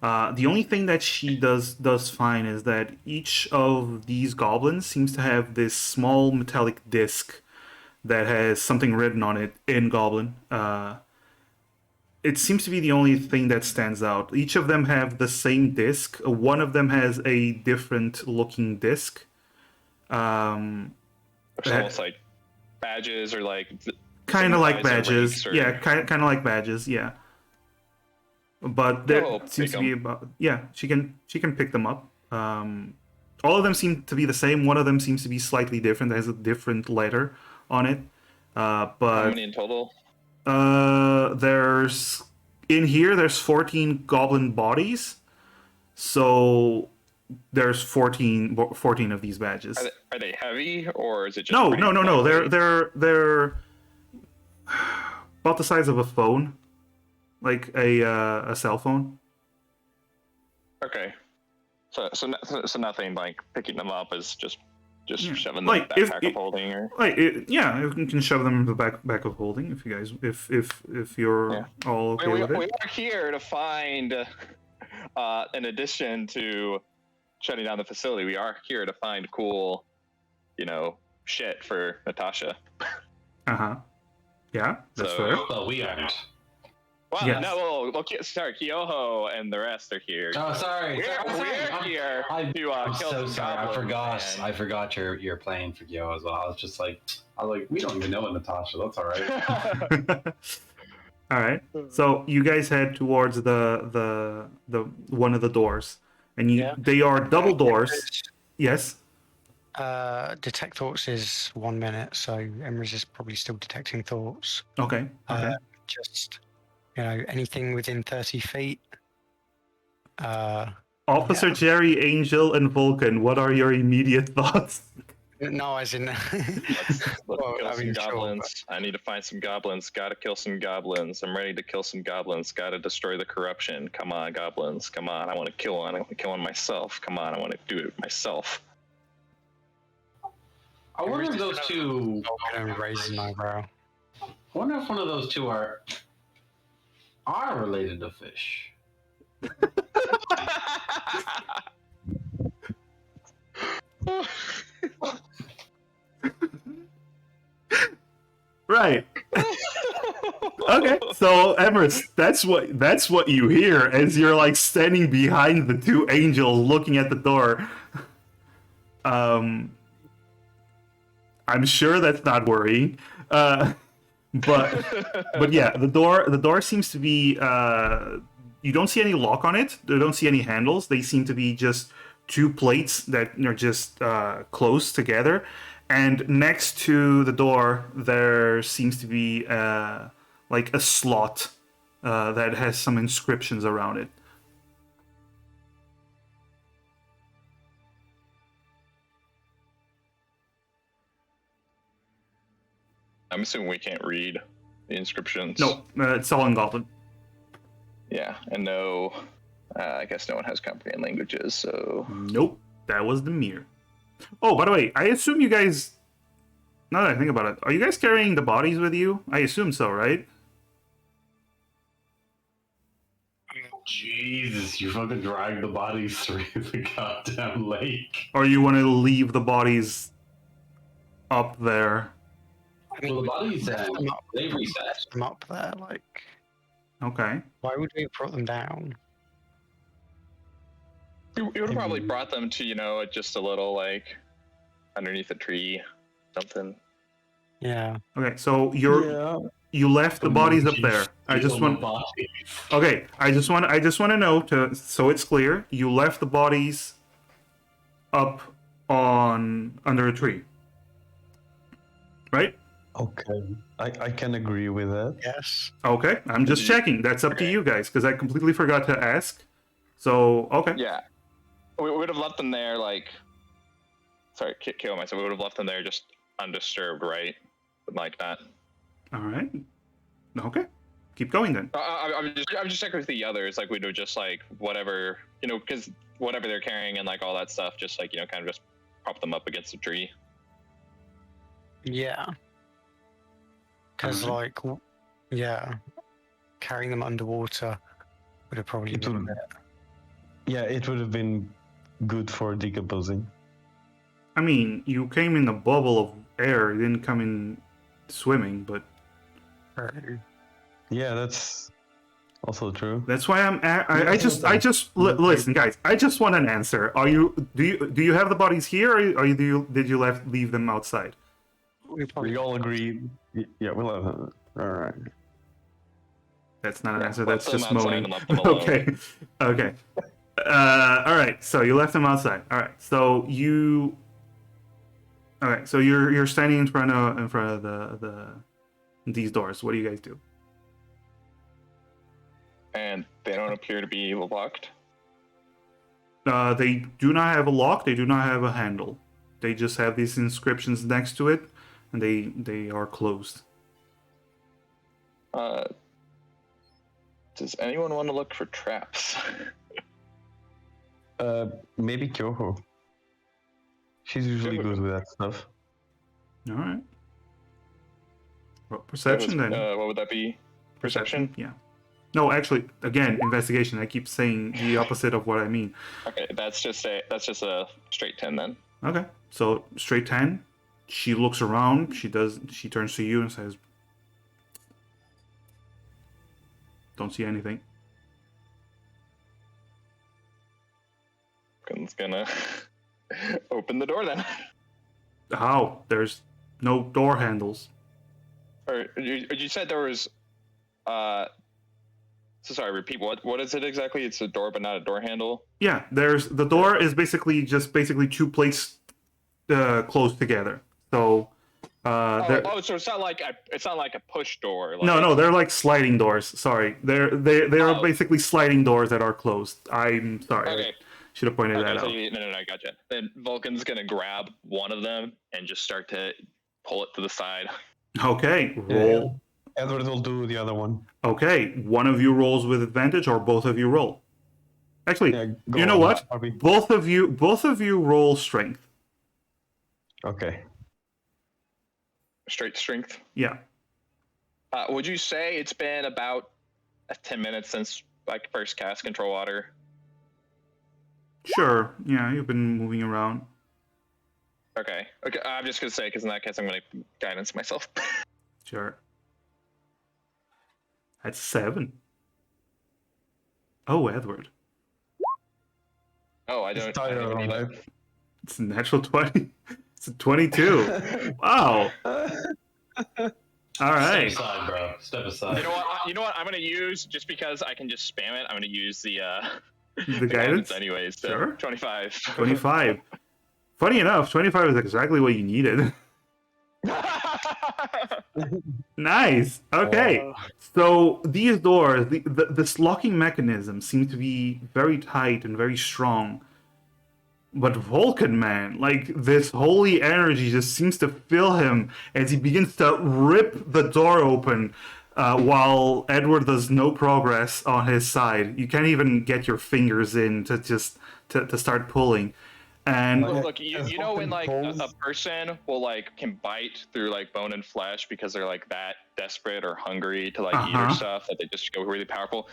Speaker 1: The only thing that she does find is that each of these goblins seems to have this small metallic disc that has something written on it in Goblin. It seems to be the only thing that stands out. Each of them have the same disc. One of them has a different looking disc.
Speaker 2: It's almost like badges or like
Speaker 1: Kind of like
Speaker 2: signifies a
Speaker 1: badges.
Speaker 2: race or-
Speaker 1: Yeah, kind of like badges. Yeah. But there
Speaker 2: I'll
Speaker 1: seems
Speaker 2: pick
Speaker 1: to be about she can pick them up. All of them seem to be the same. One of them seems to be slightly different. It has a different letter on it.
Speaker 2: How
Speaker 1: But
Speaker 2: many in total?
Speaker 1: there's 14 goblin bodies. So there's 14 of these badges.
Speaker 2: Are they heavy or is it just
Speaker 1: No.
Speaker 2: pretty lightweight?
Speaker 1: They're about the size of a phone, like a cell phone.
Speaker 2: Okay. So nothing like picking them up is just
Speaker 1: Yeah.
Speaker 2: shoving them
Speaker 1: Like,
Speaker 2: in the
Speaker 1: if
Speaker 2: backpack
Speaker 1: it-
Speaker 2: of holding or
Speaker 1: You can shove them in the back of holding if you guys if you're
Speaker 2: Yeah.
Speaker 1: all okay
Speaker 2: we
Speaker 1: with it.
Speaker 2: are here to find in addition to shutting down the facility, we are here to find cool, shit for Natasha.
Speaker 1: Yeah, that's
Speaker 2: So-
Speaker 1: fair.
Speaker 3: Well, we aren't.
Speaker 2: Well,
Speaker 1: Yes.
Speaker 2: no, sorry, Kyoho and the rest are here.
Speaker 3: Oh, sorry.
Speaker 2: We're
Speaker 3: I'm-
Speaker 2: here
Speaker 3: I'm
Speaker 2: to
Speaker 3: I'm
Speaker 2: kill
Speaker 3: so
Speaker 2: some
Speaker 3: sorry. I
Speaker 2: goblins,
Speaker 3: forgot.
Speaker 2: man.
Speaker 3: I forgot you're playing for Gyo as well. I was just like, we don't even know Natasha. That's all right.
Speaker 1: All right. So you guys head towards the one of the doors, and
Speaker 4: Yeah.
Speaker 1: they are double doors. Yes.
Speaker 4: Detect thoughts is 1 minute, so Emery's is probably still detecting thoughts.
Speaker 1: Okay. Okay.
Speaker 4: Just anything within 30 feet.
Speaker 1: Officer
Speaker 4: yeah.
Speaker 1: Jerry, Angel, and Vulcan. What are your immediate thoughts?
Speaker 4: No, as in.
Speaker 2: Let's
Speaker 4: Well,
Speaker 2: kill
Speaker 4: I
Speaker 2: some
Speaker 4: mean, sure,
Speaker 2: goblins. I need to find some goblins. Gotta kill some goblins. I'm ready to kill some goblins. Gotta destroy the corruption. Come on, goblins. Come on. I want to kill one. I want to kill one myself. Come on. I want to do it myself.
Speaker 3: I wonder if those two.
Speaker 4: Vulcan raises an eyebrow.
Speaker 3: I wonder if one of those two are related to fish.
Speaker 1: Right. Okay. So Emrys, that's what you hear as you're like standing behind the two angels looking at the door. I'm sure that's not worrying. But yeah, the door seems to be you don't see any lock on it. You don't see any handles. They seem to be just two plates that are just close together. And next to the door, there seems to be like a slot that has some inscriptions around it.
Speaker 2: I'm assuming we can't read the inscriptions.
Speaker 1: No, it's all in Goblin.
Speaker 2: Yeah, and no. I guess no one has comprehend languages, so.
Speaker 1: Nope, that was the mirror. Oh, by the way, I assume you guys. Now that I think about it, are you guys carrying the bodies with you? I assume so, right?
Speaker 3: Jesus, you fucking dragged the bodies through the goddamn lake.
Speaker 1: Or you want to leave the bodies up there?
Speaker 4: I mean,
Speaker 3: Well, the bodies,
Speaker 4: left them up,
Speaker 3: they've reset.
Speaker 4: left them up there. Like,
Speaker 1: Okay.
Speaker 4: why would we have brought them down?
Speaker 2: You would have probably brought them to, just a little, like, underneath a tree, something.
Speaker 4: Yeah.
Speaker 1: Okay, so you left the bodies up there. I just want. Okay, I just want to know so it's clear. You left the bodies up under a tree, right?
Speaker 5: Okay, I can agree with that.
Speaker 4: Yes.
Speaker 1: Okay, I'm just checking. That's up to
Speaker 2: Okay.
Speaker 1: you guys because I completely forgot to ask. So okay.
Speaker 2: Yeah. we would have left them there, like. Sorry, kill myself. We would have left them there just undisturbed, right? Like that.
Speaker 1: All right. Okay. Keep going then.
Speaker 2: I'm just checking with the others. Like we'd have just like whatever, because whatever they're carrying and like all that stuff, just like kind of just prop them up against a tree.
Speaker 4: Yeah. Because yeah, carrying them underwater would have probably
Speaker 5: It
Speaker 4: been
Speaker 5: would, yeah, it would have been good for decomposing.
Speaker 1: I mean, you came in a bubble of air. You didn't come in swimming, but
Speaker 5: Yeah, that's also true.
Speaker 1: that's why listen, guys. I just want an answer. Do you have the bodies here, or did you leave them outside?
Speaker 5: We all agree. Yeah, we'll have. All right.
Speaker 1: That's not an answer.
Speaker 2: Left
Speaker 1: That's
Speaker 2: them
Speaker 1: just
Speaker 2: outside
Speaker 1: moaning.
Speaker 2: and left them alone.
Speaker 1: Okay. Okay. All right. So you left them outside. All right. So you. All right. So you're standing in front of these doors. What do you guys do?
Speaker 2: And they don't appear to be locked.
Speaker 1: They do not have a lock. They do not have a handle. They just have these inscriptions next to it, and they are closed.
Speaker 2: Does anyone want to look for traps?
Speaker 5: Maybe Kyoho. She's usually good with that stuff.
Speaker 1: All right. Well, perception then.
Speaker 2: What would that be? Perception?
Speaker 1: Yeah. No, actually, again, investigation. I keep saying the opposite of what I mean.
Speaker 2: Okay, that's just a straight 10 then.
Speaker 1: Okay, so straight 10. She looks around. She turns to you and says, "Don't see anything."
Speaker 2: It's gonna open the door then.
Speaker 1: How? There's no door handles.
Speaker 2: Or you said there was. So sorry. Repeat. What is it exactly? It's a door, but not a door handle.
Speaker 1: Yeah, the door is basically two plates closed together. So.
Speaker 2: So it's not like a push door. Like...
Speaker 1: No, they're like sliding doors. Sorry, they are basically sliding doors that are closed. I'm sorry.
Speaker 2: Okay.
Speaker 1: Should have pointed that
Speaker 2: So
Speaker 1: out.
Speaker 2: no, I gotcha. Then Vulcan's gonna grab one of them and just start to pull it to the side.
Speaker 1: Okay, roll.
Speaker 5: Yeah. Edward will do the other one.
Speaker 1: Okay, one of you rolls with advantage, or both of you roll. Actually,
Speaker 5: Yeah,
Speaker 1: you know what?
Speaker 5: Harvey.
Speaker 1: Both of you roll strength.
Speaker 5: Okay.
Speaker 2: Straight strength.
Speaker 1: Yeah.
Speaker 2: Would you say it's been about 10 minutes since like first cast control water?
Speaker 1: Sure. Yeah, you've been moving around.
Speaker 2: Okay. I'm just gonna say because in that case I'm gonna guidance myself.
Speaker 1: Sure. That's 7. Oh, Edward.
Speaker 2: Oh, I
Speaker 5: It's
Speaker 2: don't.
Speaker 5: tired,
Speaker 2: even need
Speaker 5: right?
Speaker 2: it.
Speaker 1: It's a natural 20. It's a 22. Wow. All
Speaker 3: Step
Speaker 1: right.
Speaker 3: aside, bro. Step aside.
Speaker 2: You know what? I'm gonna use just because I can just spam it. I'm gonna use the
Speaker 1: The guidance?
Speaker 2: anyways. So
Speaker 1: Sure.
Speaker 2: 25.
Speaker 1: 25. Funny enough, 25 is exactly what you needed. Nice. Okay. So these doors, this locking mechanism seems to be very tight and very strong. But Vulcan, man, like this holy energy just seems to fill him as he begins to rip the door open, while Edward does no progress on his side. You can't even get your fingers in to start pulling. And
Speaker 2: Look, you know when like a person will like can bite through like bone and flesh because they're like that desperate or hungry to like eat or stuff that they just go really powerful.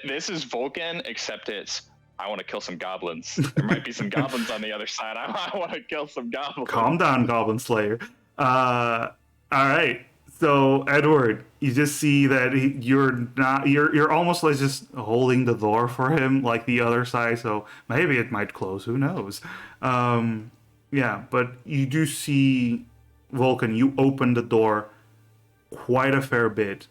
Speaker 2: This is Vulcan, except it's I want to kill some goblins. There might be some goblins on the other side. I want to kill some goblins.
Speaker 1: calm down, Goblin Slayer. All right. So Edward, you just see that you're almost like just holding the door for him, like the other side. So maybe it might close. Who knows? Yeah, but you do see Vulcan. You open the door quite a fair bit,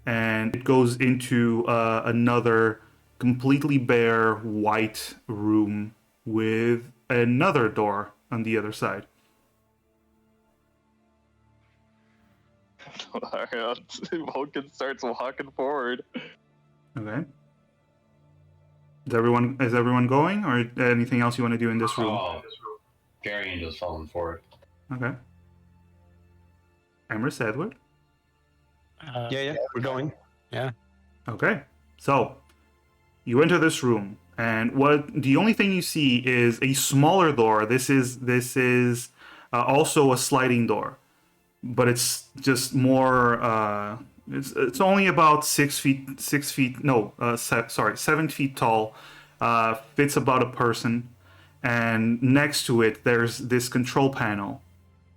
Speaker 1: and it goes into another completely bare white room with another door on the other side.
Speaker 2: Vulcan starts walking forward.
Speaker 1: Okay. Is everyone going, or anything else you want to do in this room?
Speaker 3: Oh, Gary Angel's falling forward.
Speaker 1: Okay. Emrys, Edward.
Speaker 5: Yeah, we're going.
Speaker 1: Okay. So you enter this room, and the only thing you see is a smaller door. This is also a sliding door, but it's just more. It's only about 6 feet. 6 feet. No, sorry, 7 feet tall. Fits about a person, and next to it there's this control panel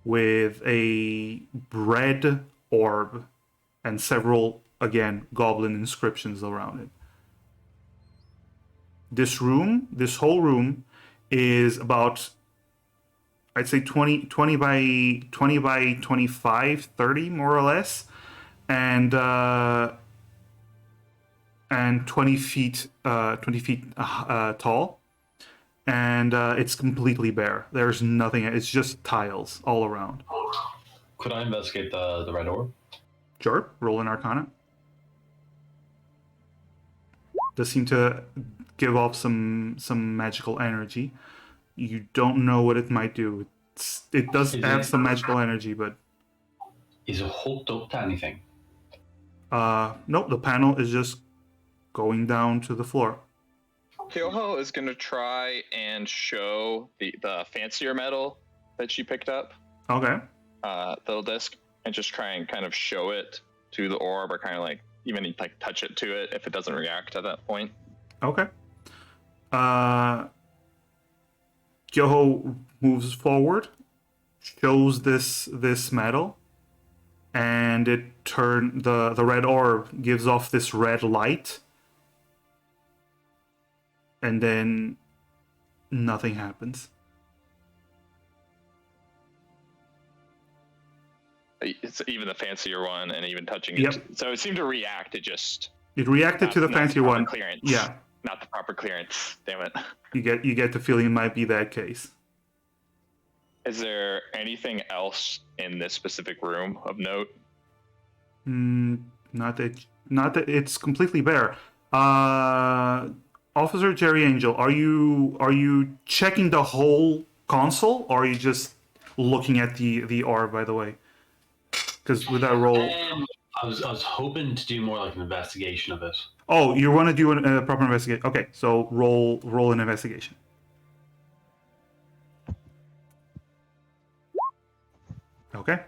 Speaker 1: with a red orb and several, again, goblin inscriptions around it. This whole room is about, I'd say 20 by 25, 30 more or less, and 20 feet tall, and it's completely bare. There's nothing. It's just tiles all around.
Speaker 3: Could I investigate the red orb?
Speaker 1: Sure, roll an Arcana. Does seem to give off some magical energy. You don't know what it might do. It does have some magical energy, but
Speaker 3: Is it hooked up to anything?
Speaker 1: nope. The panel is just going down to the floor.
Speaker 2: Kyoho is gonna try and show the fancier metal that she picked up,
Speaker 1: Okay.
Speaker 2: the little disc, and just try and kind of show it to the orb, or kind of like even like touch it to it if it doesn't react at that point.
Speaker 1: Okay. Kyoho moves forward, shows this metal, and the red orb gives off this red light, and then nothing happens.
Speaker 2: It's even the fancier one, and even touching
Speaker 1: Yep.
Speaker 2: it. So it seemed to react. It just
Speaker 1: It reacted to the fancier
Speaker 2: proper
Speaker 1: one.
Speaker 2: Clearance.
Speaker 1: Yeah,
Speaker 2: Not the proper clearance. Damn it.
Speaker 1: you get the feeling it might be that case.
Speaker 2: Is there anything else in this specific room of note?
Speaker 1: Not that it's completely bare. Officer Jerry Angel, are you checking the whole console, or are you just looking at the orb? By the way, because with that roll,
Speaker 3: I was hoping to do more like an investigation of it.
Speaker 1: oh, you want to do a proper investigation? Okay, so roll an investigation. Okay.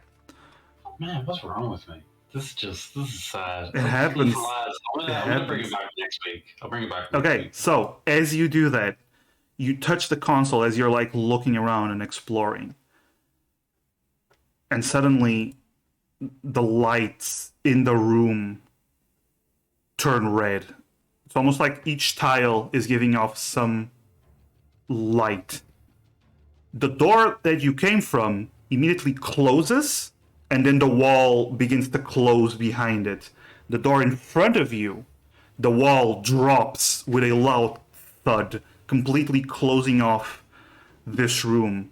Speaker 3: Man, what's wrong with me? This is sad.
Speaker 1: It happens.
Speaker 3: I'm gonna bring it back next week. I'll bring it back next
Speaker 1: Okay,
Speaker 3: week.
Speaker 1: so as you do that, you touch the console as you're like looking around and exploring. And suddenly the lights in the room turn red. It's almost like each tile is giving off some light. The door that you came from immediately closes, and then the wall begins to close behind it. The door in front of you, the wall drops with a loud thud, completely closing off this room.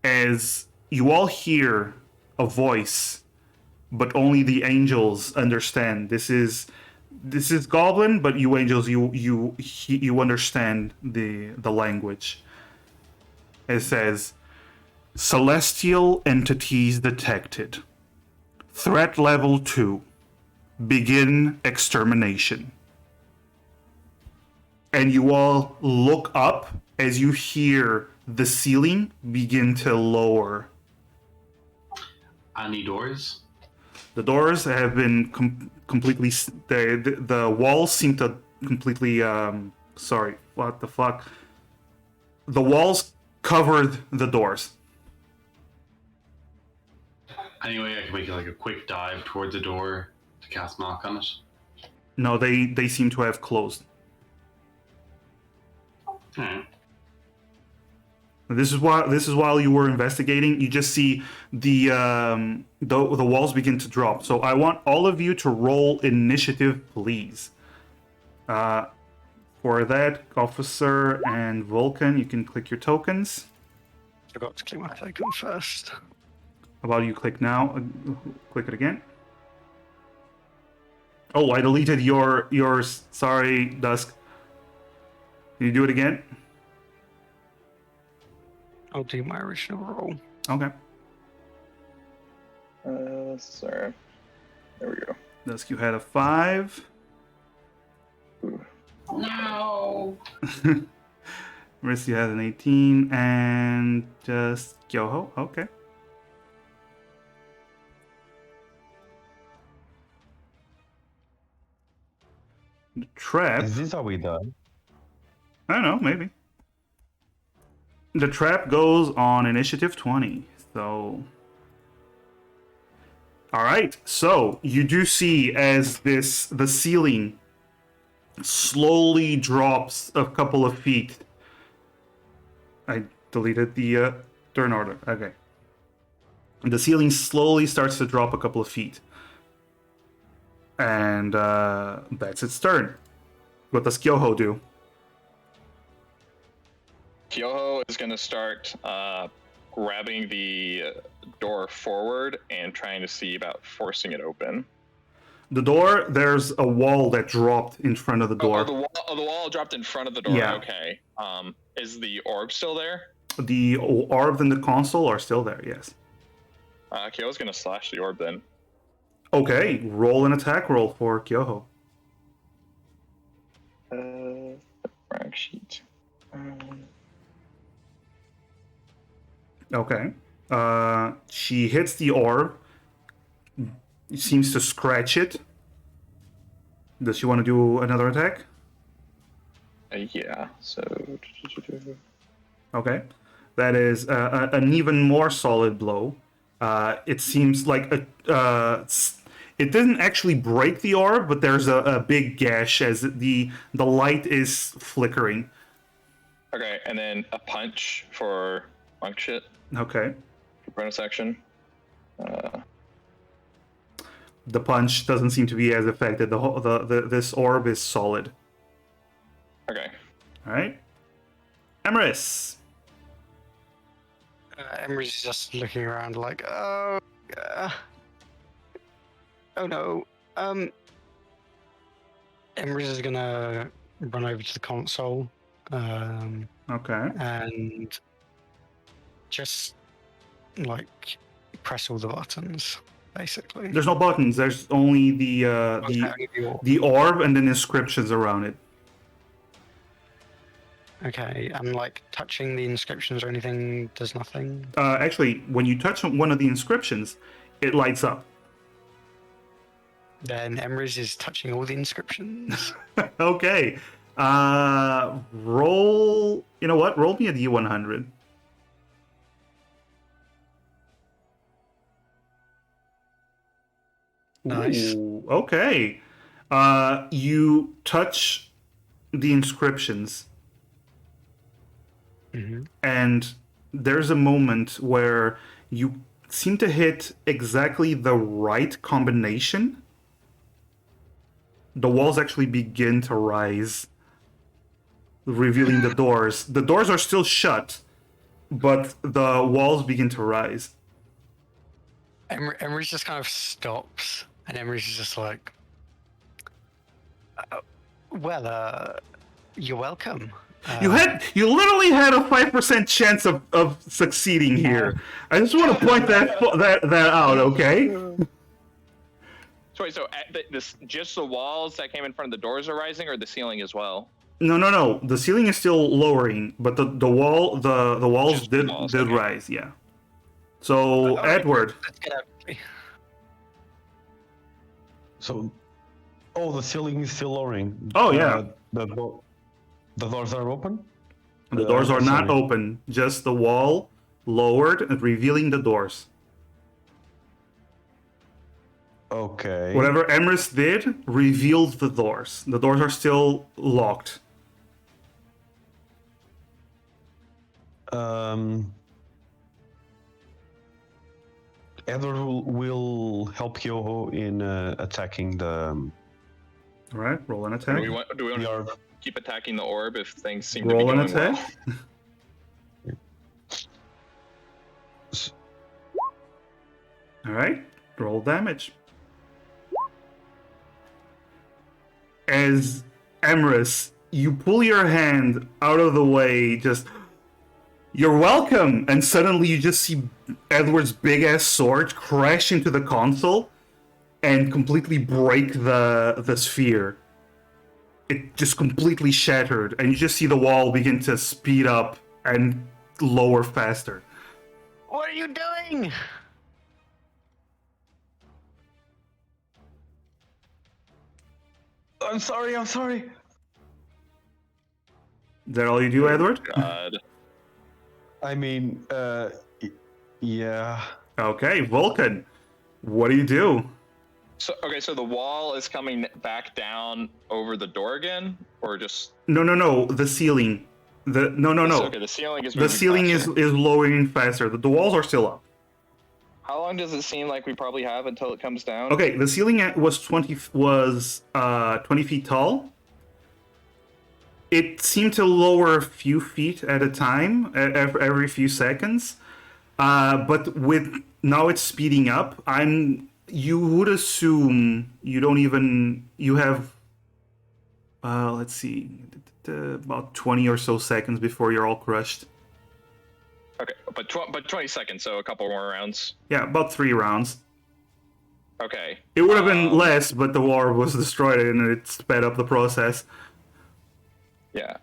Speaker 1: As you all hear a voice, but only the angels understand. This is Goblin, but you angels, you understand the language. It says, "Celestial entities detected. Threat level 2. Begin extermination." And you all look up as you hear the ceiling begin to lower.
Speaker 3: Any doors?
Speaker 1: The doors have been completely. The walls seem to completely. Sorry, what the fuck? The walls covered the doors.
Speaker 3: Anyway, I can make like a quick dive towards the door to cast knock on it.
Speaker 1: No, they seem to have closed.
Speaker 3: Alright.
Speaker 1: This is while you were investigating. You just see the walls begin to drop. So I want all of you to roll initiative, please. For that, Officer and Vulcan, you can click your tokens.
Speaker 4: Forgot to click my token first.
Speaker 1: How about you click now? Click it again. Oh, I deleted yours. Sorry, Dusk. Can you do it again?
Speaker 4: I'll do my original roll.
Speaker 1: Okay.
Speaker 2: Sorry. There we go.
Speaker 1: Dusky had a 5.
Speaker 3: No.
Speaker 1: Risky has an 18, and just Yoho. Okay. The trap.
Speaker 5: Is this how we die?
Speaker 1: I don't know, maybe. The trap goes on initiative 20. So. Alright, so you do see as the ceiling slowly drops a couple of feet. I deleted the turn order. Okay. The ceiling slowly starts to drop a couple of feet. And that's its turn. What does Kyoho do?
Speaker 2: Kyoho is going to start grabbing the door forward and trying to see about forcing it open.
Speaker 1: The door, there's a wall that dropped in front of the door.
Speaker 2: The wall dropped in front of the door.
Speaker 1: Yeah.
Speaker 2: Okay. Is the orb still there?
Speaker 1: The orbs in the console are still there, yes.
Speaker 2: Kyoho's going to slash the orb then.
Speaker 1: Okay, roll an attack roll for Kyoho.
Speaker 2: Brag sheet.
Speaker 1: Okay. She hits the orb. Seems to scratch it. Does she want to do another attack?
Speaker 2: Yeah, so...
Speaker 1: Okay. That is an even more solid blow. It seems like it didn't actually break the orb, but there's a big gash as the light is flickering.
Speaker 2: Okay, and then a punch for monk shit.
Speaker 1: Okay.
Speaker 2: Bonus action.
Speaker 1: The punch doesn't seem to be as affected. This orb is solid.
Speaker 2: Okay.
Speaker 1: All right. Emeris.
Speaker 4: Emery's just looking around like, oh no. Emery's is gonna run over to the console.
Speaker 1: Okay.
Speaker 4: And just like press all the buttons, basically.
Speaker 1: There's no buttons. There's only the orb and then inscriptions around it.
Speaker 4: Okay, and like touching the inscriptions or anything does nothing.
Speaker 1: Actually, when you touch one of the inscriptions, it lights up.
Speaker 4: Then Emery's is touching all the inscriptions.
Speaker 1: Okay. Roll. You know what? Roll me a D100.
Speaker 4: Nice.
Speaker 1: Ooh, okay. You touch the inscriptions, and there's a moment where you seem to hit exactly the right combination. The walls actually begin to rise, revealing the doors. The doors are still shut, but the walls begin to rise.
Speaker 4: Emery's just kind of stops, and Emery's just like, you're welcome.
Speaker 1: You literally had a 5% chance of succeeding here. I just want to point that out, okay?
Speaker 2: So wait, this just the walls that came in front of the doors are rising, or the ceiling as well?
Speaker 1: No. The ceiling is still lowering, but the walls
Speaker 2: Just the
Speaker 1: did
Speaker 2: walls,
Speaker 1: did
Speaker 2: okay.
Speaker 1: rise, yeah. So Edward,
Speaker 4: Let's get out.
Speaker 5: So, the ceiling is still lowering.
Speaker 1: Oh, yeah.
Speaker 5: The doors are open?
Speaker 1: the doors are not
Speaker 5: sorry.
Speaker 1: open. Just the wall lowered and revealing the doors.
Speaker 5: Okay.
Speaker 1: Whatever Emrys did revealed the doors. The doors are still locked.
Speaker 5: Edward will help Yoho in attacking the
Speaker 1: All right, roll an attack.
Speaker 2: Do we want
Speaker 5: orb.
Speaker 2: to keep attacking the orb if things seem
Speaker 1: Roll
Speaker 2: to
Speaker 1: an
Speaker 2: be going well?
Speaker 1: attack. All right, roll damage. As Emrys you pull your hand out of the way, just, you're welcome, and suddenly you just see Edward's big-ass sword crash into the console and completely break the sphere. It just completely shattered, and you just see the wall begin to speed up and lower faster.
Speaker 4: What are you doing?
Speaker 5: I'm sorry.
Speaker 1: Is that all you do, Edward?
Speaker 2: God.
Speaker 5: I mean, yeah.
Speaker 1: Okay, Vulcan, what do you do?
Speaker 2: So okay, so the wall is coming back down over the door again, or just
Speaker 1: No, the ceiling. No.
Speaker 2: Okay, the ceiling is
Speaker 1: The
Speaker 2: moving
Speaker 1: ceiling
Speaker 2: faster.
Speaker 1: is lowering faster. The walls are still up.
Speaker 2: How long does it seem like we probably have until it comes down?
Speaker 1: Okay, the ceiling was 20 feet tall. It seemed to lower a few feet at a time, every few seconds. But with now it's speeding up. You would assume you have let's see, about 20 or so seconds before you're all crushed.
Speaker 2: Okay, but 20 seconds, so a couple more rounds.
Speaker 1: Yeah, about 3 rounds.
Speaker 2: Okay.
Speaker 1: It would have been less, but the war was destroyed and it sped up the process.
Speaker 2: Yeah.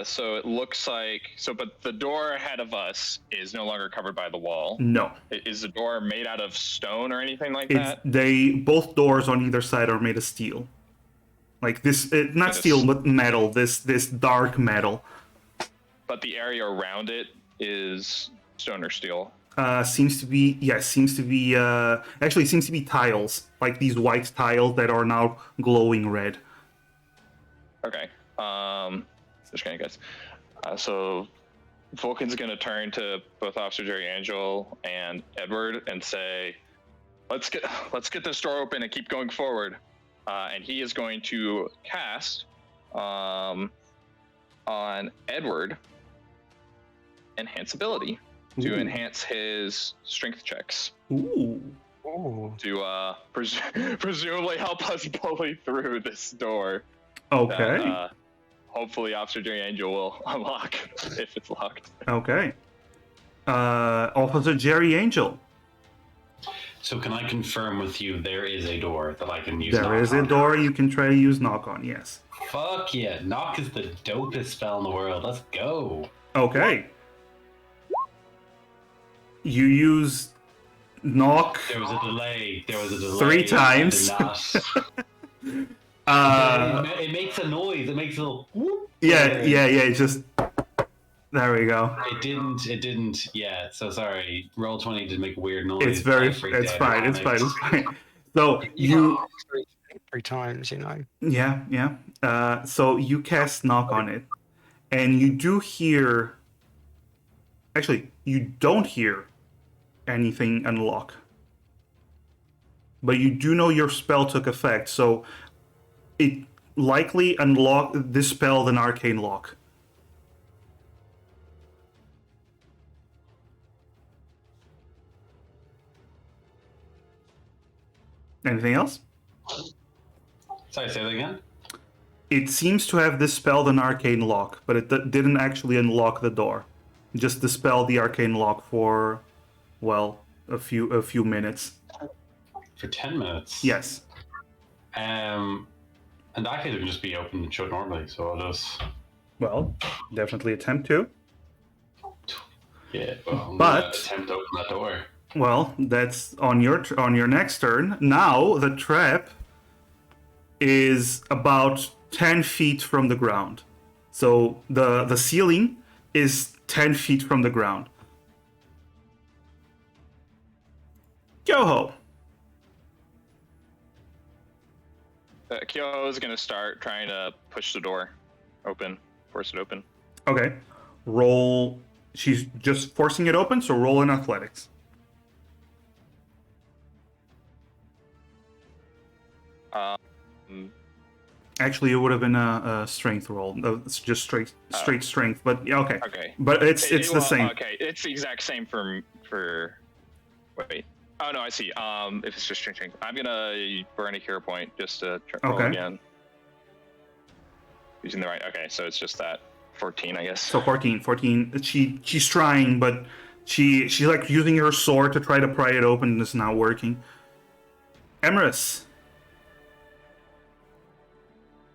Speaker 2: So it looks like but the door ahead of us is no longer covered by the wall.
Speaker 1: No,
Speaker 2: Is the door made out of stone or anything like
Speaker 1: it's
Speaker 2: that?
Speaker 1: both doors on either side are made of steel. Like this, not
Speaker 2: Yes.
Speaker 1: steel, but metal. This dark metal.
Speaker 2: But the area around it is stone or steel.
Speaker 1: Seems to be actually it seems to be tiles, like these white tiles that are now glowing red.
Speaker 2: Okay. Just kidding, guys. So Vulcan's gonna turn to both Officer Jerry Angel and Edward and say, let's get this door open and keep going forward. And he is going to cast on Edward enhance ability to
Speaker 1: Ooh.
Speaker 2: enhance his strength checks
Speaker 1: Ooh.
Speaker 4: Oh,
Speaker 2: to presumably help us bully through this door.
Speaker 1: Okay.
Speaker 2: That, hopefully Officer Jerry Angel will unlock if it's locked.
Speaker 1: Okay. Officer Jerry Angel.
Speaker 3: So can I confirm with you there is a door that I can use?
Speaker 1: There
Speaker 3: knock
Speaker 1: is a
Speaker 3: on?
Speaker 1: door you can try to use knock on. Yes.
Speaker 3: Fuck yeah! Knock is the dopest spell in the world. Let's go.
Speaker 1: Okay. You use knock.
Speaker 3: There was a delay.
Speaker 1: 3 times.
Speaker 3: I did not. It makes a noise. It makes a little. Whoop.
Speaker 1: Yeah. It's just. There we go.
Speaker 3: It didn't. Yeah. So sorry. Roll 20 did make a weird noise.
Speaker 1: It's very.
Speaker 3: I freaked
Speaker 1: It's
Speaker 3: out.
Speaker 1: fine. It's
Speaker 3: Panicked.
Speaker 1: fine. So you.
Speaker 4: three times, you know.
Speaker 1: Yeah. So you cast knock on it, and you do hear. Actually, you don't hear anything unlock, but you do know your spell took effect. So it likely dispelled an arcane lock. Anything else?
Speaker 3: Sorry, say that again.
Speaker 1: It seems to have dispelled an arcane lock, but it didn't actually unlock the door. It just dispelled the arcane lock for, well, a few minutes.
Speaker 3: For 10 minutes.
Speaker 1: Yes.
Speaker 3: And that could just be open and shut normally. So I'll just.
Speaker 1: Well, definitely attempt to.
Speaker 3: Yeah. Well, I'm
Speaker 1: But-
Speaker 3: gonna attempt to open that door.
Speaker 1: Well, that's on your next turn. Now the trap is about 10 feet from the ground. So the ceiling is 10 feet from the ground. Yo-ho!
Speaker 2: Kyoho is gonna start trying to push the door open, force it open.
Speaker 1: Okay. Roll. She's just forcing it open, so roll in athletics. Actually, it would have been a strength roll. No, it's just straight strength. But yeah, okay.
Speaker 2: Okay.
Speaker 1: But it's the
Speaker 2: Well,
Speaker 1: same.
Speaker 2: Okay, it's the exact same for. Wait. Oh no, I see. If it's just strength, I'm gonna burn a hero point just to roll
Speaker 1: Okay.
Speaker 2: again. Using the right. Okay, so it's just that 14, I guess.
Speaker 1: So 14. She's trying, but she's like using her sword to try to pry it open, and it's not working. Emrys.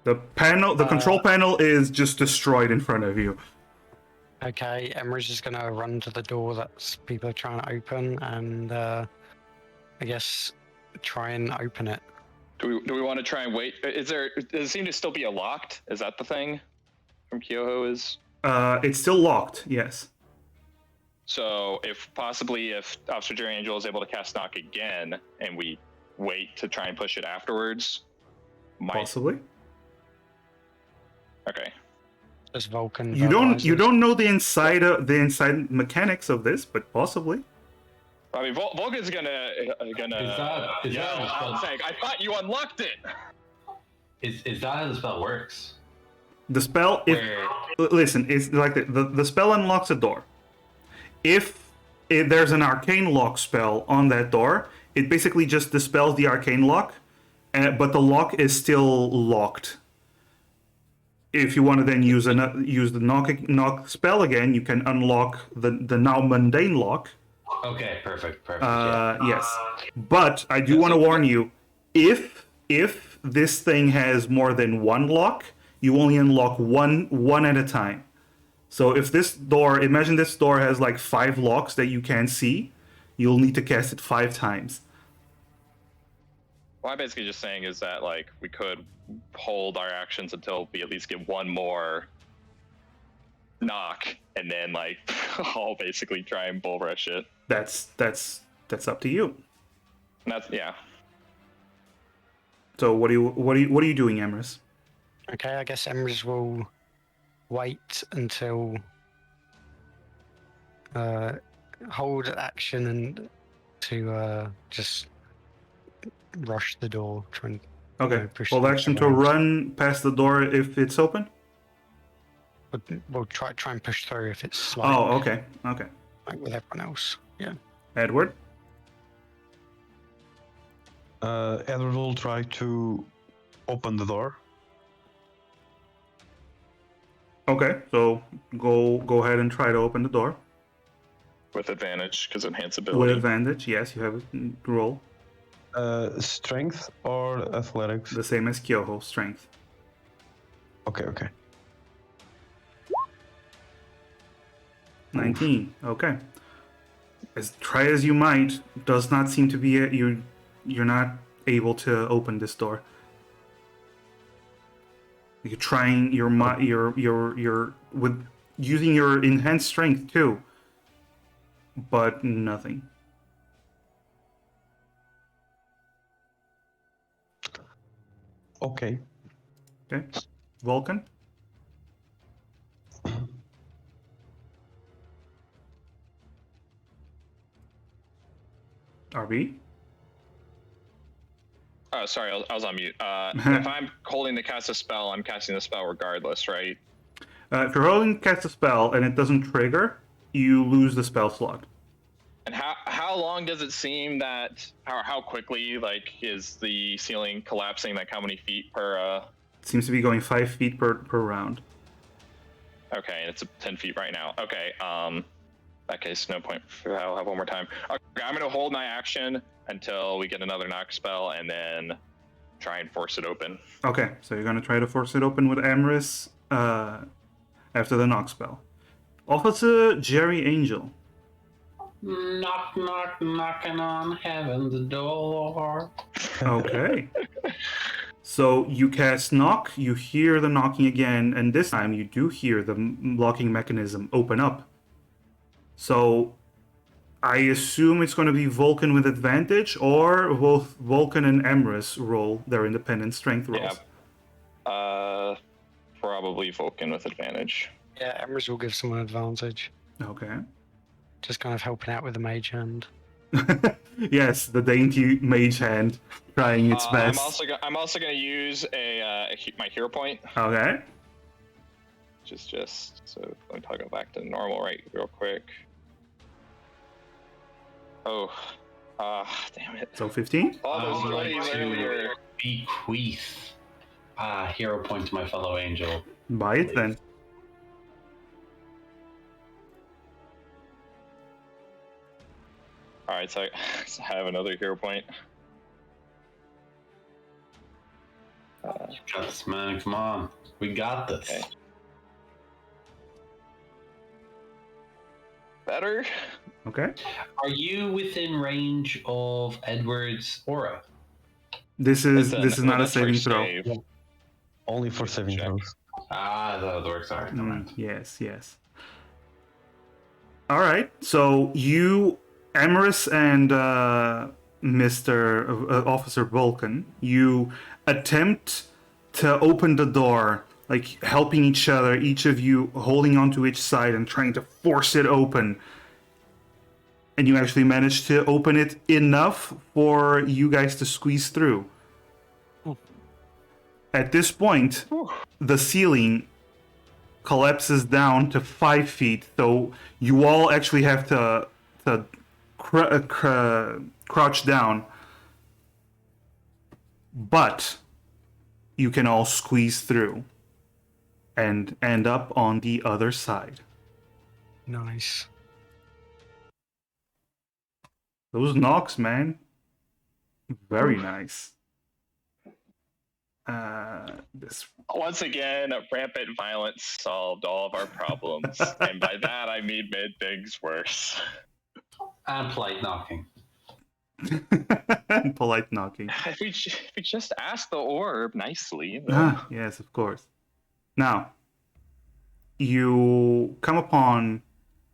Speaker 1: The control panel is just destroyed in front of you.
Speaker 4: Okay, Emrys is gonna run to the door that people are trying to open, and I guess try and open it.
Speaker 2: Do we want to try and wait? Does it seem to still be locked? Is that the thing from Kyoho is?
Speaker 1: It's still locked, yes.
Speaker 2: So if Officer Jerry Angel is able to cast knock again, and we wait to try and push it afterwards,
Speaker 1: Possibly.
Speaker 2: Okay.
Speaker 4: Does Vulcan?
Speaker 1: You don't know the inside mechanics of this, but possibly.
Speaker 2: I mean, Vulcan's gonna.
Speaker 3: Is that
Speaker 2: I'm saying, I thought you unlocked it.
Speaker 3: is that how the spell works?
Speaker 1: The spell, listen, it's like the spell unlocks a door. If there's an arcane lock spell on that door, it basically just dispels the arcane lock, but the lock is still locked. If you want to then use the knock spell again, you can unlock the now mundane lock.
Speaker 3: Okay, perfect.
Speaker 1: Yes, but I do want to warn you: if this thing has more than one lock, you only unlock one at a time. So if this door, imagine this door has like 5 locks that you can't see, you'll need to cast it 5 times.
Speaker 2: What I'm basically just saying is that like we could hold our actions until we at least get one more knock, and then like I'll basically try and bull rush it.
Speaker 1: That's up to you.
Speaker 2: And that's yeah.
Speaker 1: So what are you doing, Emrys?
Speaker 4: Okay, I guess Emrys will wait until hold action and to just rush the door. Try and
Speaker 1: Okay.
Speaker 4: push
Speaker 1: Hold
Speaker 4: the
Speaker 1: action to
Speaker 4: around.
Speaker 1: run past the door if it's open.
Speaker 4: We'll try and push through if it's like,
Speaker 1: Oh, okay.
Speaker 4: like with everyone else. Yeah.
Speaker 1: Edward.
Speaker 5: Edward will try to open the door.
Speaker 1: Okay, so go ahead and try to open the door
Speaker 2: With advantage, because enhance
Speaker 1: with
Speaker 2: ability.
Speaker 1: advantage. Yes, you have a roll.
Speaker 5: Strength or athletics?
Speaker 1: The same as Kyoho, strength.
Speaker 5: Okay.
Speaker 1: 19. Okay. Try as you might, does not seem to be you're not able to open this door. You're trying your with using your enhanced strength too, but nothing.
Speaker 5: Okay.
Speaker 1: Okay, Vulcan. RB.
Speaker 2: Oh, sorry, I was on mute. If I'm holding to cast a spell, I'm casting the spell regardless, right?
Speaker 1: If you're holding to cast a spell and it doesn't trigger, you lose the spell slot.
Speaker 2: And how long does it seem that how quickly like is the ceiling collapsing? Like how many feet per?
Speaker 1: It seems to be going 5 feet per round.
Speaker 2: Okay, it's 10 feet right now. Okay, in that case, no point. I'll have one more time. Okay, I'm gonna hold my action until we get another knock spell, and then try and force it open.
Speaker 1: Okay, so you're gonna try to force it open with Amorous after the knock spell. Officer Jerry Angel.
Speaker 3: Knock, knock, knocking on heaven's door.
Speaker 1: Okay. So you cast knock, you hear the knocking again, and this time you do hear the locking mechanism open up. So I assume it's going to be Vulcan with advantage, or both Vulcan and Emrys roll their independent strength rolls.
Speaker 2: Yeah. Probably Vulcan with advantage.
Speaker 4: Yeah, Emrys will give someone advantage.
Speaker 1: Okay.
Speaker 4: Just kind of helping out with the mage hand.
Speaker 1: Yes, the dainty mage hand trying its best.
Speaker 2: I'm also gonna use my hero point.
Speaker 1: Okay.
Speaker 2: Which is just so let me toggle back to normal real quick. Oh, damn it!
Speaker 1: So 15.
Speaker 2: All those
Speaker 3: I would like
Speaker 2: 20s
Speaker 3: to
Speaker 2: earlier.
Speaker 3: bequeath hero point to my fellow angel.
Speaker 1: Buy it then.
Speaker 2: All right, so I have another hero point.
Speaker 3: You got this, man. Come on. We got this.
Speaker 2: Okay. Better?
Speaker 1: Okay.
Speaker 3: Are you within range of Edward's aura?
Speaker 1: This is
Speaker 2: That's
Speaker 1: not a
Speaker 2: that's for
Speaker 1: saving throw.
Speaker 2: save.
Speaker 5: Only for saving
Speaker 2: Check.
Speaker 5: throws.
Speaker 3: Ah, that works. All right, never mind.
Speaker 1: Yes, yes. All right. So you, Amaris, and Mr. Officer Vulcan, you attempt to open the door, like helping each other, each of you holding onto each side and trying to force it open. And you actually manage to open it enough for you guys to squeeze through. At this point, the ceiling collapses down to 5 feet, so you all actually have to crouch down. But you can all squeeze through and end up on the other side.
Speaker 4: Nice.
Speaker 1: Those knocks, man. Very nice. This
Speaker 2: Once again, rampant violence solved all of our problems. And by that, I mean made things worse.
Speaker 3: And polite knocking.
Speaker 1: polite knocking.
Speaker 2: If we just ask the orb nicely. Then...
Speaker 1: Ah, yes, of course. Now, you come upon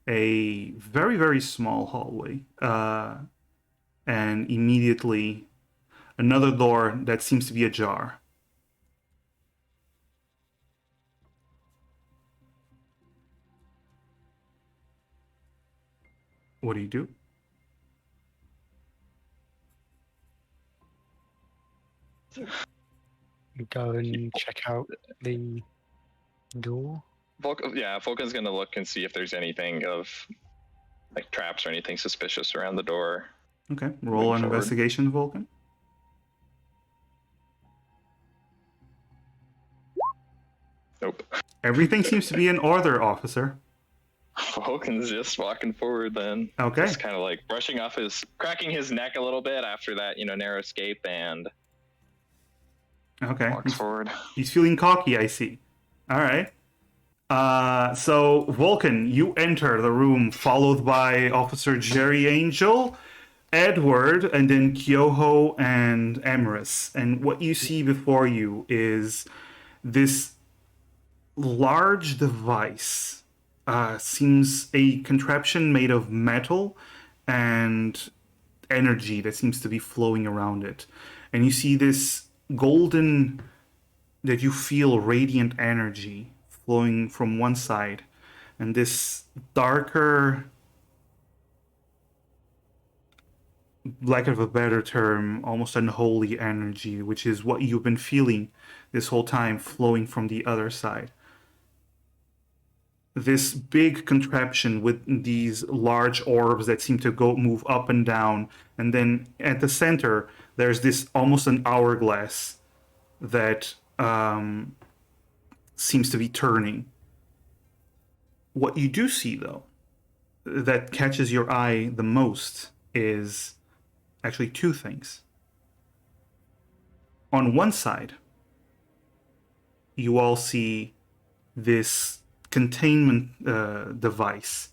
Speaker 1: a very, very small hallway, and immediately another door that seems to be ajar. What do you do?
Speaker 4: Go and check out the door.
Speaker 2: Vulcan's gonna look and see if there's anything of like traps or anything suspicious around the door.
Speaker 1: Okay, roll an
Speaker 2: forward.
Speaker 1: investigation, Vulcan.
Speaker 2: Nope.
Speaker 1: Everything seems to be in order, officer.
Speaker 2: Vulcan's just walking forward then.
Speaker 1: Okay.
Speaker 2: Just kind of like cracking his neck a little bit after that, narrow escape, and
Speaker 1: Okay.
Speaker 2: walks forward.
Speaker 1: He's feeling cocky, I see. All right. So Vulcan, you enter the room, followed by Officer Jerry Angel, Edward, and then Kyoho and Amaris. And what you see before you is this large device. Seems a contraption made of metal and energy that seems to be flowing around it. And you see this golden, that you feel radiant energy flowing from one side, and this darker, lack of a better term, almost unholy energy, which is what you've been feeling this whole time, flowing from the other side. This big contraption with these large orbs that seem to move up and down, and then at the center there's this almost an hourglass that seems to be turning. What you do see, though, that catches your eye the most is actually two things. On one side, you all see this containment device.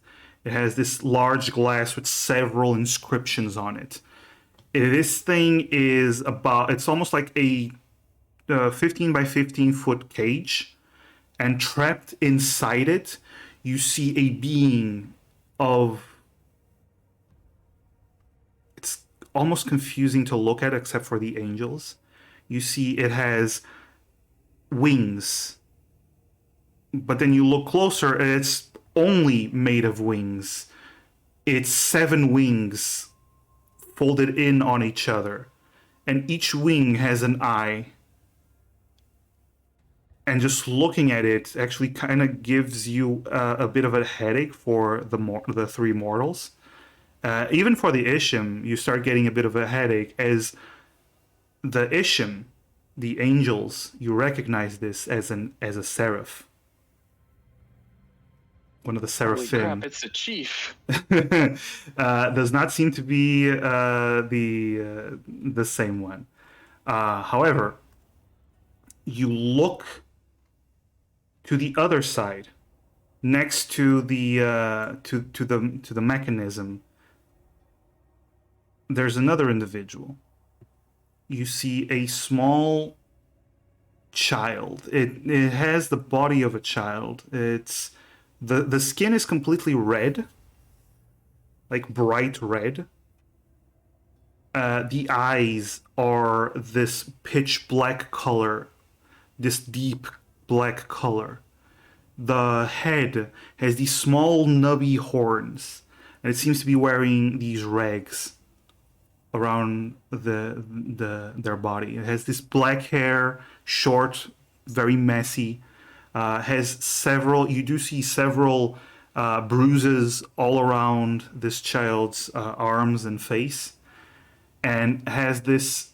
Speaker 1: It has this large glass with several inscriptions on it. This thing is it's almost like a 15 by 15 foot cage, and trapped inside it, you see a being of... It's almost confusing to look at except for the angels. You see it has wings, but then you look closer and it's only made of wings. It's 7 wings folded in on each other, and each wing has an eye. And just looking at it actually kind of gives you a bit of a headache for the 3 mortals. Even for the Ishim, you start getting a bit of a headache, as the Ishim, the angels, you recognize this as a seraph. one of the
Speaker 2: Holy
Speaker 1: seraphim.
Speaker 2: crap! It's the chief.
Speaker 1: Does not seem to be the same one. However, you look to the other side, next to the to the mechanism. There's another individual. You see a small child. It has the body of a child. It's the skin is completely red, like bright red. The eyes are this pitch black color, this deep black color. The head has these small nubby horns, and it seems to be wearing these rags around their body. It has this black hair, short, very messy. Has several. You do see several bruises all around this child's arms and face, and has this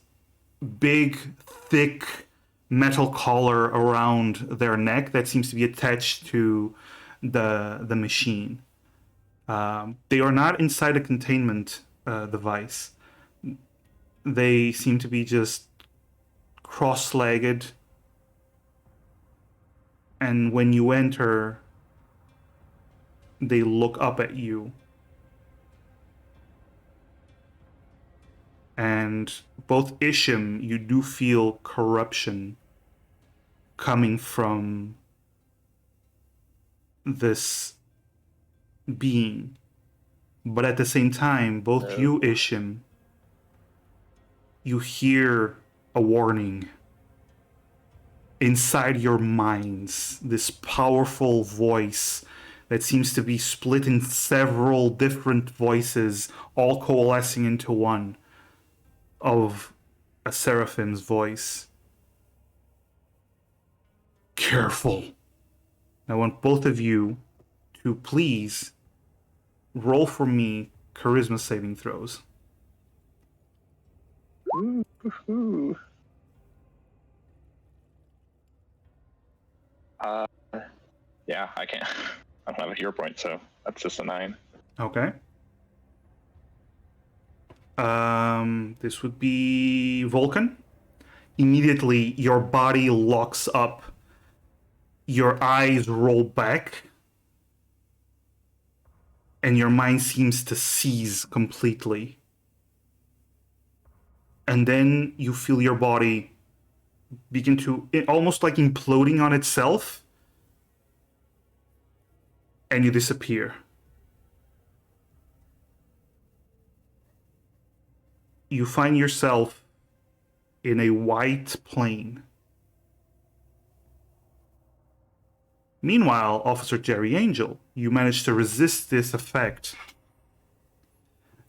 Speaker 1: big, thick metal collar around their neck that seems to be attached to the machine. They are not inside a containment device. They seem to be just cross-legged, and when you enter, they look up at you. And both Isham, you do feel corruption coming from this being. But at the same time, both you, Isham, you hear a warning inside your minds, this powerful voice that seems to be split in several different voices, all coalescing into one, of a seraphim's voice. Careful. I want both of you to please roll for me charisma saving throws.
Speaker 2: Ooh. Yeah, I can't. I don't have a hero point, so that's just a 9.
Speaker 1: Okay. This would be Vulcan. Immediately, your body locks up. Your eyes roll back. And your mind seems to seize completely. And then you feel your body begin to, almost like imploding on itself. And you disappear. You find yourself in a white plane. Meanwhile, Officer Jerry Angel, you manage to resist this effect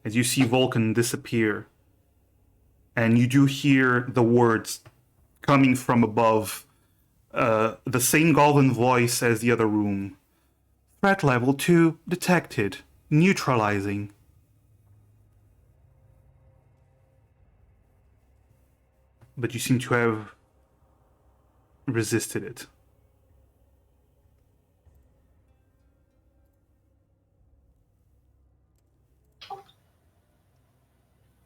Speaker 1: as you see Vulcan disappear. And you do hear the words coming from above, the same golden voice as the other room. Threat level 2 detected. Neutralizing. But you seem to have resisted it.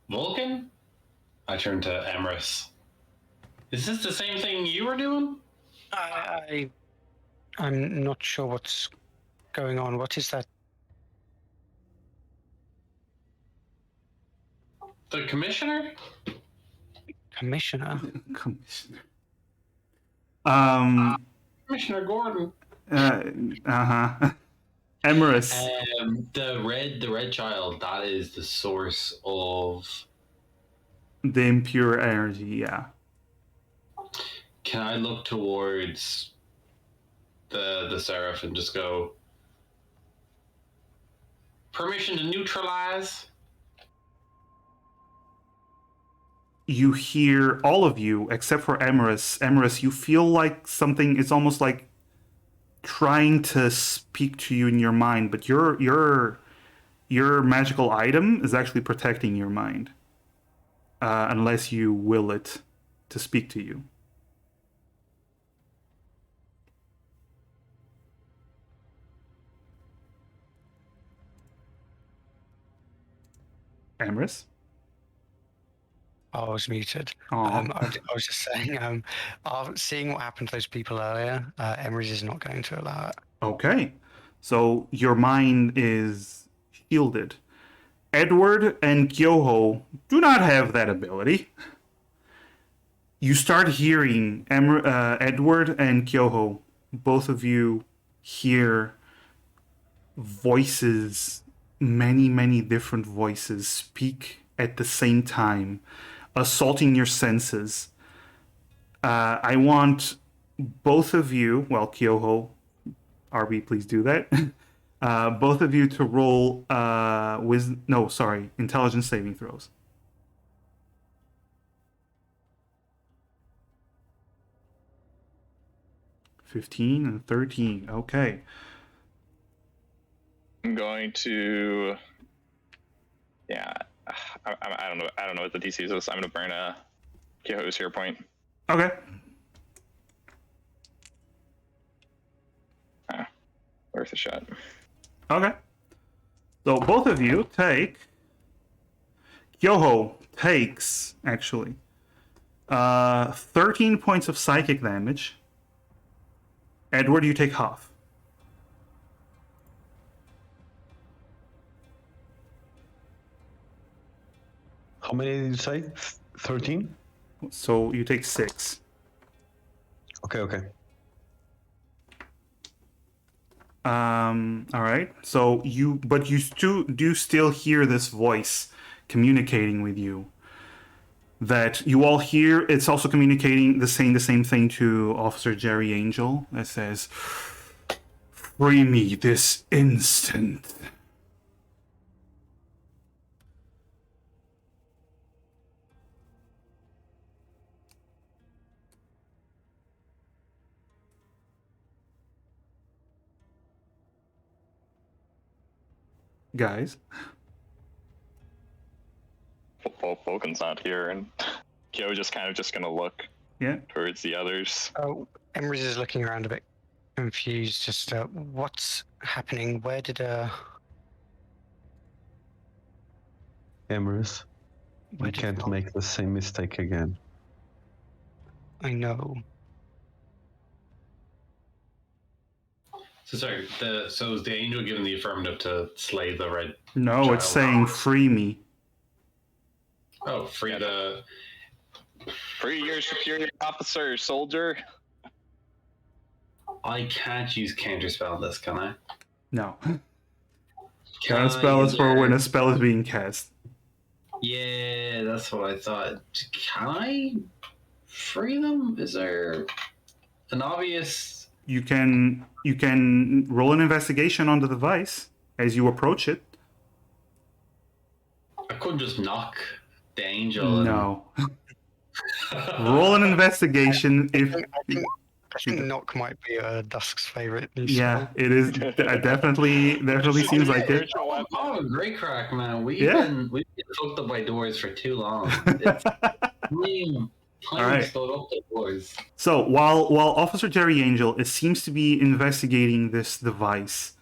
Speaker 3: Vulcan? I turn to Emrys. Is this the same thing you were doing?
Speaker 4: I'm not sure what's going on. What is that?
Speaker 3: The commissioner?
Speaker 4: Commissioner?
Speaker 1: Commissioner.
Speaker 3: Commissioner Gordon.
Speaker 1: Emrys.
Speaker 3: The red child, that is the source of...
Speaker 1: The impure energy, yeah.
Speaker 3: Can I look towards the Seraph and just go, permission to neutralize?
Speaker 1: You hear, all of you, except for Emrys. Emrys, you feel like something is almost like trying to speak to you in your mind, but your magical item is actually protecting your mind. Unless you will it to speak to you. Amorous?
Speaker 4: I was muted.
Speaker 1: Aw.
Speaker 4: I was just saying, seeing what happened to those people earlier, Emery's is not going to allow it.
Speaker 1: Okay. So your mind is shielded. Edward and Kyoho do not have that ability. You start hearing Edward and Kyoho, both of you hear voices, many different voices speak at the same time, assaulting your senses. I want both of you, well, Kyoho, RB, please do that. Both of you to roll intelligence saving throws. 15 and 13. Okay.
Speaker 2: I'm going to. Yeah, I don't know. I don't know what the DC is. I'm going to burn a Kyoho's hero point.
Speaker 1: Okay.
Speaker 2: Worth a shot.
Speaker 1: Okay. So both of you take. Kyoho takes, actually, 13 points of psychic damage. Edward, you take half.
Speaker 5: How many did you say? 13?
Speaker 1: So you take 6.
Speaker 5: Okay.
Speaker 1: All right. So you do still hear this voice communicating with you. That you all hear. It's also communicating saying the same thing to Officer Jerry Angel. That says, "Free me this instant." Guys.
Speaker 2: Vulcan's not here, and Kyo just kind of just gonna look towards the others.
Speaker 4: Oh, Emery's is looking around a bit confused. Just what's happening? Where did
Speaker 5: Emrys,
Speaker 4: Where
Speaker 5: you
Speaker 4: did
Speaker 5: can't make the same mistake again.
Speaker 4: I know.
Speaker 3: So sorry. So is the angel given the affirmative to slay the red?
Speaker 1: No,
Speaker 3: child?
Speaker 1: it's saying free me.
Speaker 3: Oh, free the.
Speaker 2: Free your superior officer, soldier.
Speaker 3: I can't use counterspell this, can I?
Speaker 1: No.
Speaker 3: Can
Speaker 1: Counterspell is for when a spell is being cast.
Speaker 3: Yeah, that's what I thought. Can I free them? Is there an obvious?
Speaker 1: You can roll an investigation on the device as you approach it.
Speaker 3: I couldn't just knock the angel.
Speaker 1: No. Roll an investigation if.
Speaker 4: I think knock might be Dusk's favorite new
Speaker 1: Yeah,
Speaker 4: spell.
Speaker 1: it is. Definitely seems like it.
Speaker 3: Oh, great crack, man. We've
Speaker 1: Yeah.
Speaker 3: been fucked up by doors for too long. It's time
Speaker 1: right.
Speaker 3: slowed up the doors.
Speaker 1: So while Officer Jerry Angel seems to be investigating this device,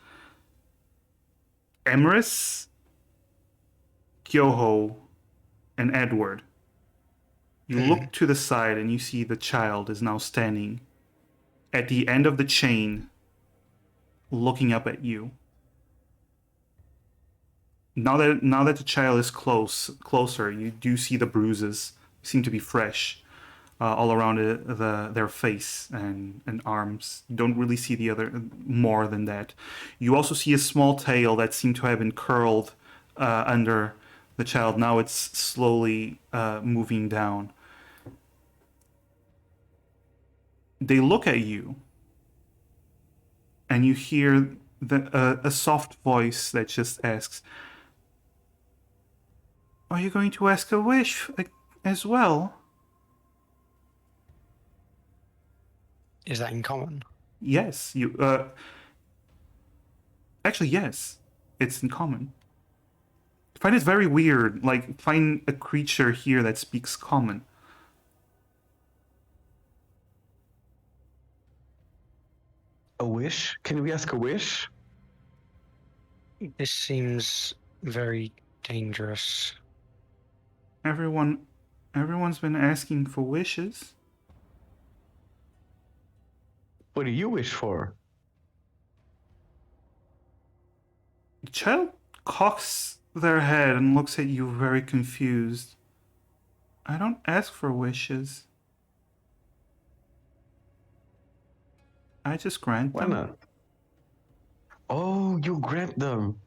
Speaker 1: Emrys, Kyoho, and Edward, you look to the side and you see the child is now standing at the end of the chain, looking up at you. Now that the child is closer, you do see the bruises seem to be fresh all around their face and arms. You don't really see the other more than that. You also see a small tail that seemed to have been curled under the child. Now it's slowly moving down. They look at you, and you hear a soft voice that just asks, "Are you going to ask a wish as well?"
Speaker 4: Is that in common?
Speaker 1: Yes, you. Actually, yes, it's in common. I find it very weird. Like, find a creature here that speaks common.
Speaker 5: A wish? Can we ask a wish?
Speaker 4: This seems very dangerous.
Speaker 1: Everyone's been asking for wishes.
Speaker 5: What do you wish for?
Speaker 1: The child cocks their head and looks at you very confused. I don't ask for wishes. I just grant
Speaker 5: Why
Speaker 1: them.
Speaker 5: not? Oh, you grant them.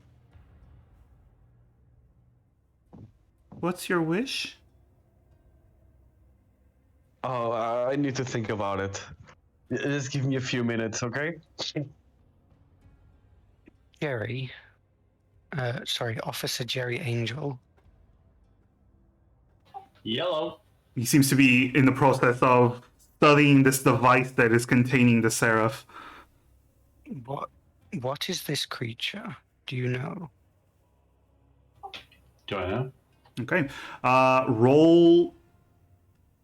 Speaker 1: What's your wish?
Speaker 5: Oh, I need to think about it. Just give me a few minutes, okay?
Speaker 4: Jerry, sorry, Officer Jerry Angel.
Speaker 3: Yellow.
Speaker 1: He seems to be in the process of studying this device that is containing the seraph.
Speaker 4: What is this creature? Do you know?
Speaker 3: Do I know?
Speaker 1: Okay. Roll.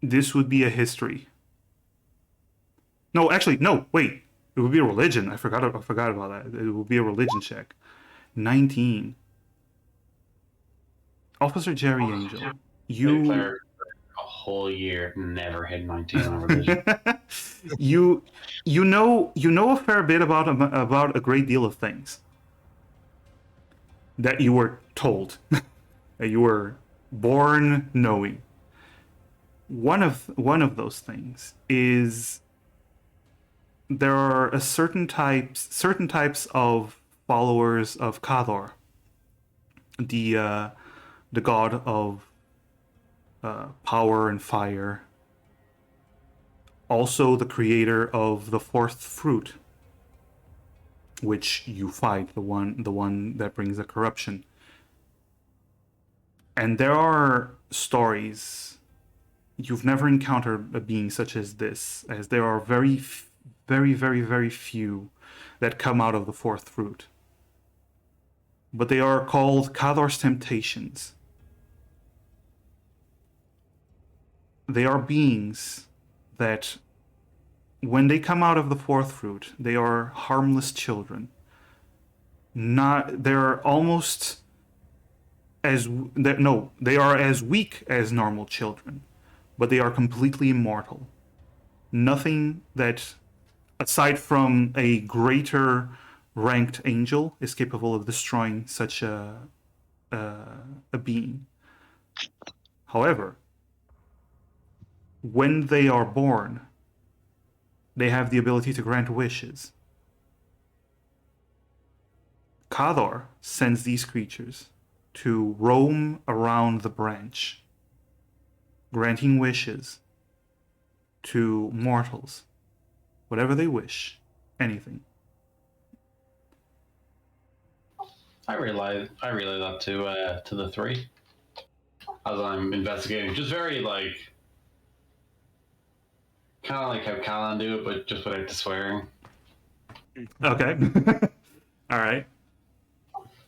Speaker 1: This would be a history. No, actually, no. Wait. It would be a religion. I forgot about that. It would be a religion check. 19. Officer Jerry Angel.
Speaker 3: Play
Speaker 1: You.
Speaker 3: player for a whole year never hit 19 on religion.
Speaker 1: you know a fair bit about a great deal of things that you were told, that you were born knowing. One of those things is there are a certain types of followers of Kador, the god of power and fire, also the creator of the fourth fruit, which you fight, the one that brings the corruption. And there are stories. You've never encountered a being such as this, as there are very, very few that come out of the fourth fruit. But they are called Kador's temptations. They are beings that, when they come out of the fourth fruit, they are harmless children. They're almost as no, they are as weak as normal children, but they are completely immortal. Nothing that, aside from a greater ranked angel, is capable of destroying such a being. However, when they are born, they have the ability to grant wishes. Kador sends these creatures to roam around the branch, granting wishes to mortals, whatever they wish, anything.
Speaker 3: I relay that to the three as I'm investigating. Just very like kind of like how Callan do it, but just without the swearing.
Speaker 1: Okay. All right.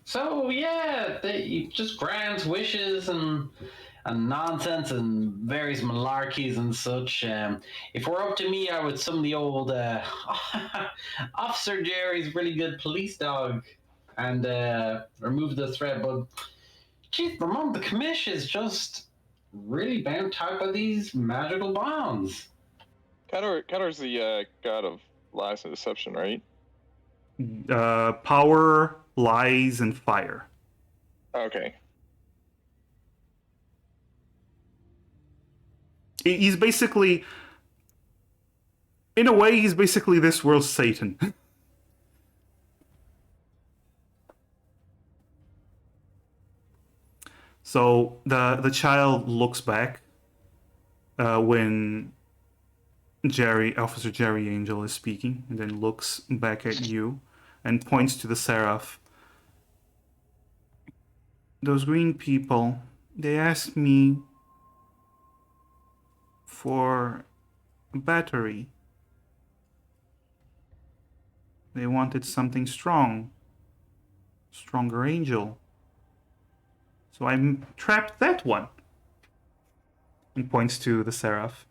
Speaker 3: So yeah, they just grants wishes and nonsense and various malarkeys and such. If we're up to me, I would summon the old Officer Jerry's really good police dog and remove the threat. But geez, the commission is just really bound tight by these magical bonds.
Speaker 2: Kador's the god of lies and deception, right?
Speaker 1: Power, lies, and fire.
Speaker 2: Okay.
Speaker 1: He's basically, in a way, he's basically this world's Satan. So the child looks back when Officer Jerry Angel is speaking, and then looks back at you and points to the seraph. Those green people, they asked me for a battery. They wanted something strong. Stronger angel. So I trapped that one. And points to the seraph.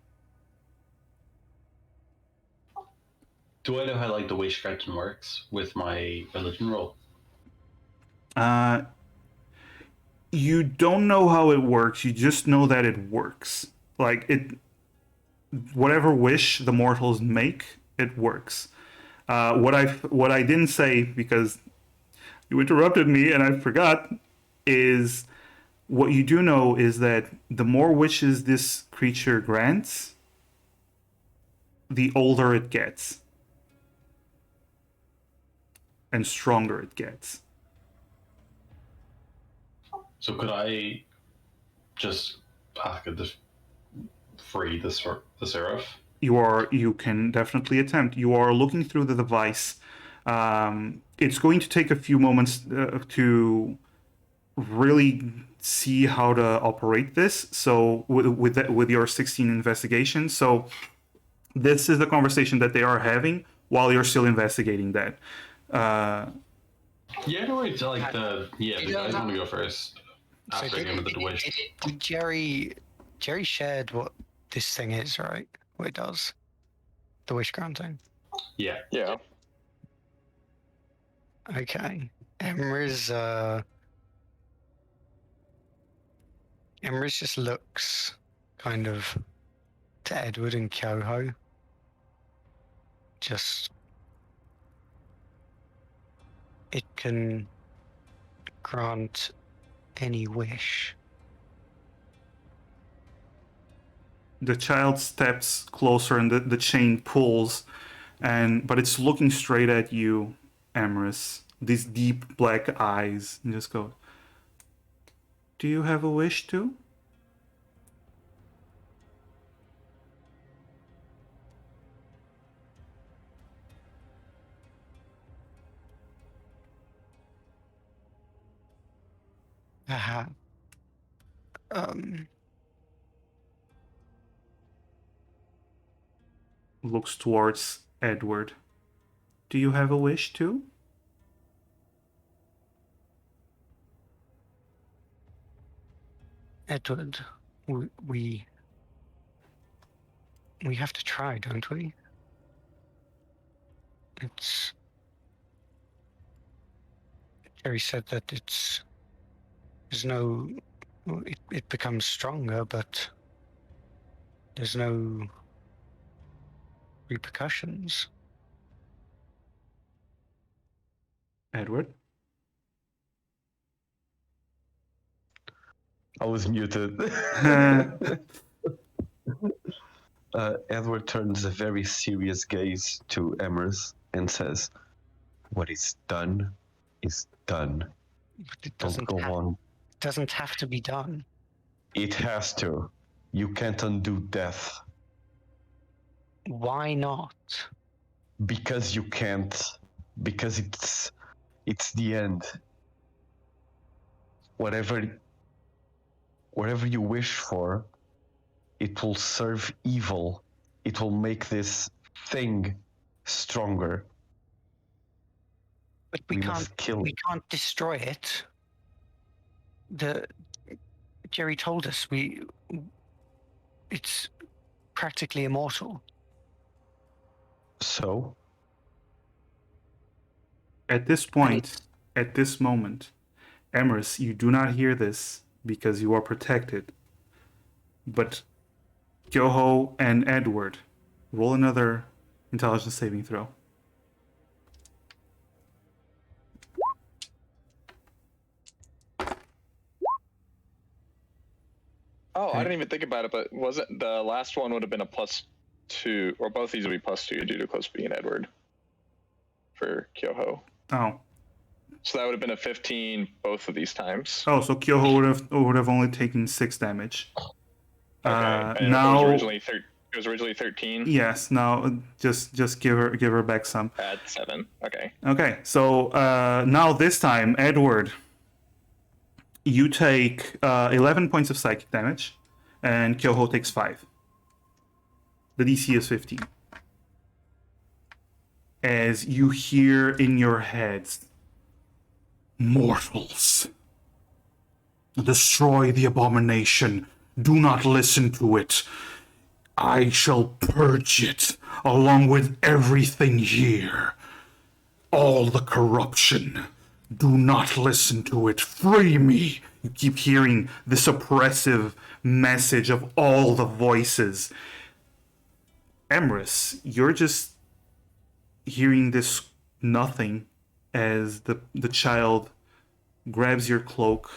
Speaker 3: Do I know how like the wish granting works with my religion roll?
Speaker 1: You don't know how it works. You just know that it works. Like it, whatever wish the mortals make, it works. What I didn't say because you interrupted me and I forgot is what you do know is that the more wishes this creature grants, the older it gets and stronger it gets.
Speaker 6: So could I just ask it to free the seraph?
Speaker 1: You can definitely attempt. You are looking through the device. It's going to take a few moments to really see how to operate this. So with your 16 investigation, so this is the conversation that they are having while you're still investigating that.
Speaker 6: Yeah, no, it's like the guys want to go first.
Speaker 4: So
Speaker 6: After I give it the wish.
Speaker 4: did Jerry shared what this thing is, right? What it does? The wish granting.
Speaker 6: Yeah.
Speaker 2: Yeah.
Speaker 4: Okay. Emrys just looks kind of to Edward and Kyoho. Just it can grant any wish.
Speaker 1: The child steps closer and the chain pulls, but it's looking straight at you, Emrys. These deep black eyes, and just go. Do you have a wish too?
Speaker 4: Aha. Um.
Speaker 1: Looks towards Edward. Do you have a wish too?
Speaker 4: Edward, we have to try, don't we? It's. Jerry said that there's no. It becomes stronger, but there's no repercussions.
Speaker 1: Edward?
Speaker 5: I was muted. Edward turns a very serious gaze to Emrys and says, "What is done is done.
Speaker 4: But it
Speaker 5: Don't go on.
Speaker 4: doesn't have to be done.
Speaker 5: It has to. You can't undo death
Speaker 4: Why not?
Speaker 5: because you can't. Because it's the end. Whatever you wish for, it will serve evil. It will make this thing stronger.
Speaker 4: But
Speaker 5: We must kill
Speaker 4: we
Speaker 5: it.
Speaker 4: can't destroy it. Jerry told us it's practically immortal.
Speaker 5: So,
Speaker 1: At this point, at this moment, Emrys, you do not hear this because you are protected. But Kyoho and Edward, roll another intelligence saving throw.
Speaker 2: Oh, I didn't even think about it, but wasn't the last one would have been a +2, or both these would be +2 due to close being Edward for Kyoho.
Speaker 1: Oh.
Speaker 2: So that would have been a 15 both of these times.
Speaker 1: Oh, so Kyoho would have only taken 6 damage.
Speaker 2: Okay. And
Speaker 1: Now
Speaker 2: it was originally 13.
Speaker 1: yes, now just give her back some.
Speaker 2: Add 7. Okay.
Speaker 1: Okay, so now this time, Edward, you take 11 points of psychic damage, and Kyoho takes 5. The DC is 15. As you hear in your heads, mortals, destroy the abomination. Do not listen to it. I shall purge it along with everything here. All the corruption, Do not listen to it. Free me. You keep hearing this oppressive message of all the voices. Emrys, you're just hearing this nothing as the child grabs your cloak,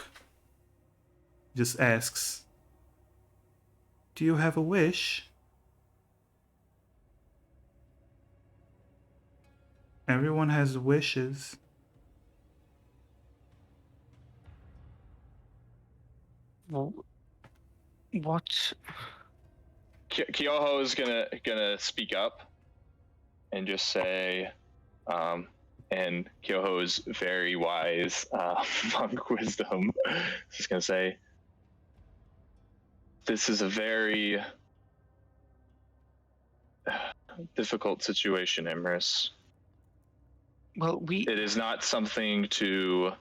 Speaker 1: just asks, "Do you have a wish?" Everyone has wishes.
Speaker 4: What?
Speaker 2: Kyoho is gonna speak up and just say, and Kyoho's very wise monk wisdom is just gonna say, "This is a very difficult situation, Emrys.
Speaker 4: Well,
Speaker 2: It is not something to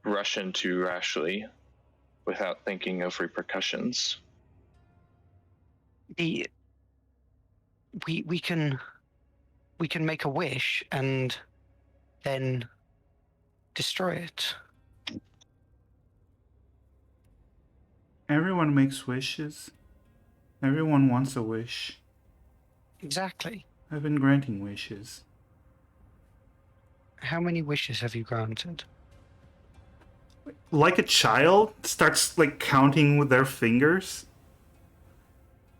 Speaker 2: rush into rashly without thinking of repercussions."
Speaker 4: we can make a wish and then destroy it.
Speaker 1: Everyone makes wishes. Everyone wants a wish.
Speaker 4: Exactly.
Speaker 1: I've been granting wishes.
Speaker 4: How many wishes have you granted?
Speaker 1: Like a child starts like counting with their fingers.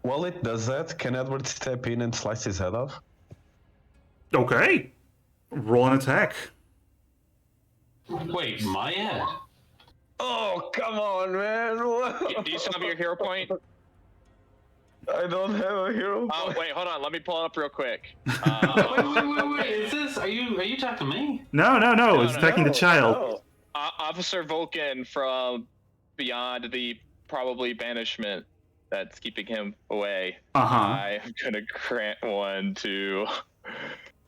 Speaker 5: While it does that, can Edward step in and slice his head off?
Speaker 1: Okay. Roll an attack.
Speaker 3: Wait, my head?
Speaker 5: Oh, come on, man!
Speaker 2: Do you still have your hero point?
Speaker 5: I don't have a hero
Speaker 2: Oh
Speaker 5: point.
Speaker 2: wait, hold on. Let me pull it up real quick.
Speaker 3: Wait! Is this? Are you talking to me?
Speaker 1: No, it's
Speaker 2: no,
Speaker 1: attacking the child.
Speaker 5: No.
Speaker 2: Officer Vulcan from beyond the probably banishment that's keeping him away.
Speaker 1: Uh-huh.
Speaker 2: I'm gonna grant one to.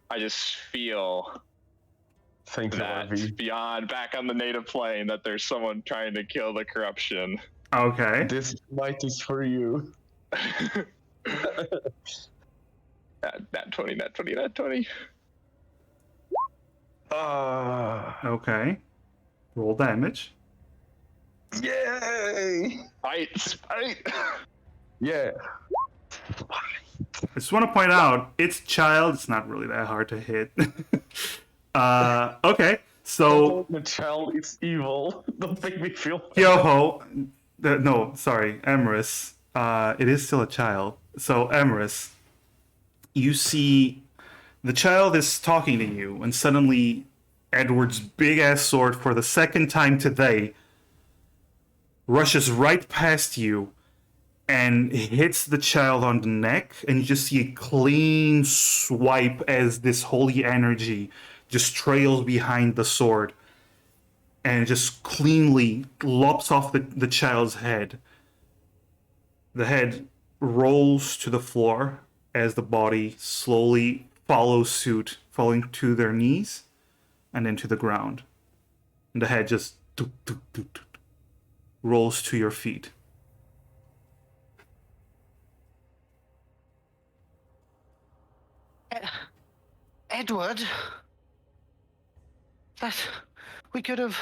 Speaker 2: I just feel
Speaker 5: Thank you,
Speaker 2: that
Speaker 5: Harvey.
Speaker 2: beyond back on the native plane that there's someone trying to kill the corruption.
Speaker 1: Okay.
Speaker 5: This might is for you.
Speaker 2: Nat 20.
Speaker 1: Okay. Roll damage.
Speaker 5: Yay!
Speaker 2: Fight!
Speaker 5: Yeah.
Speaker 1: I just want to point out, it's child. It's not really that hard to hit. Okay. So,
Speaker 5: The child is evil. Don't make me feel bad.
Speaker 1: Kyoho. No, sorry. Emrys. It is still a child. So, Emrys, you see the child is talking to you, and suddenly Edward's big ass sword, for the second time today, rushes right past you and hits the child on the neck, and you just see a clean swipe as this holy energy just trails behind the sword and just cleanly lops off the child's head. The head rolls to the floor as the body slowly follows suit, falling to their knees and then to the ground. And the head just rolls to your feet.
Speaker 4: Edward? That... we could have...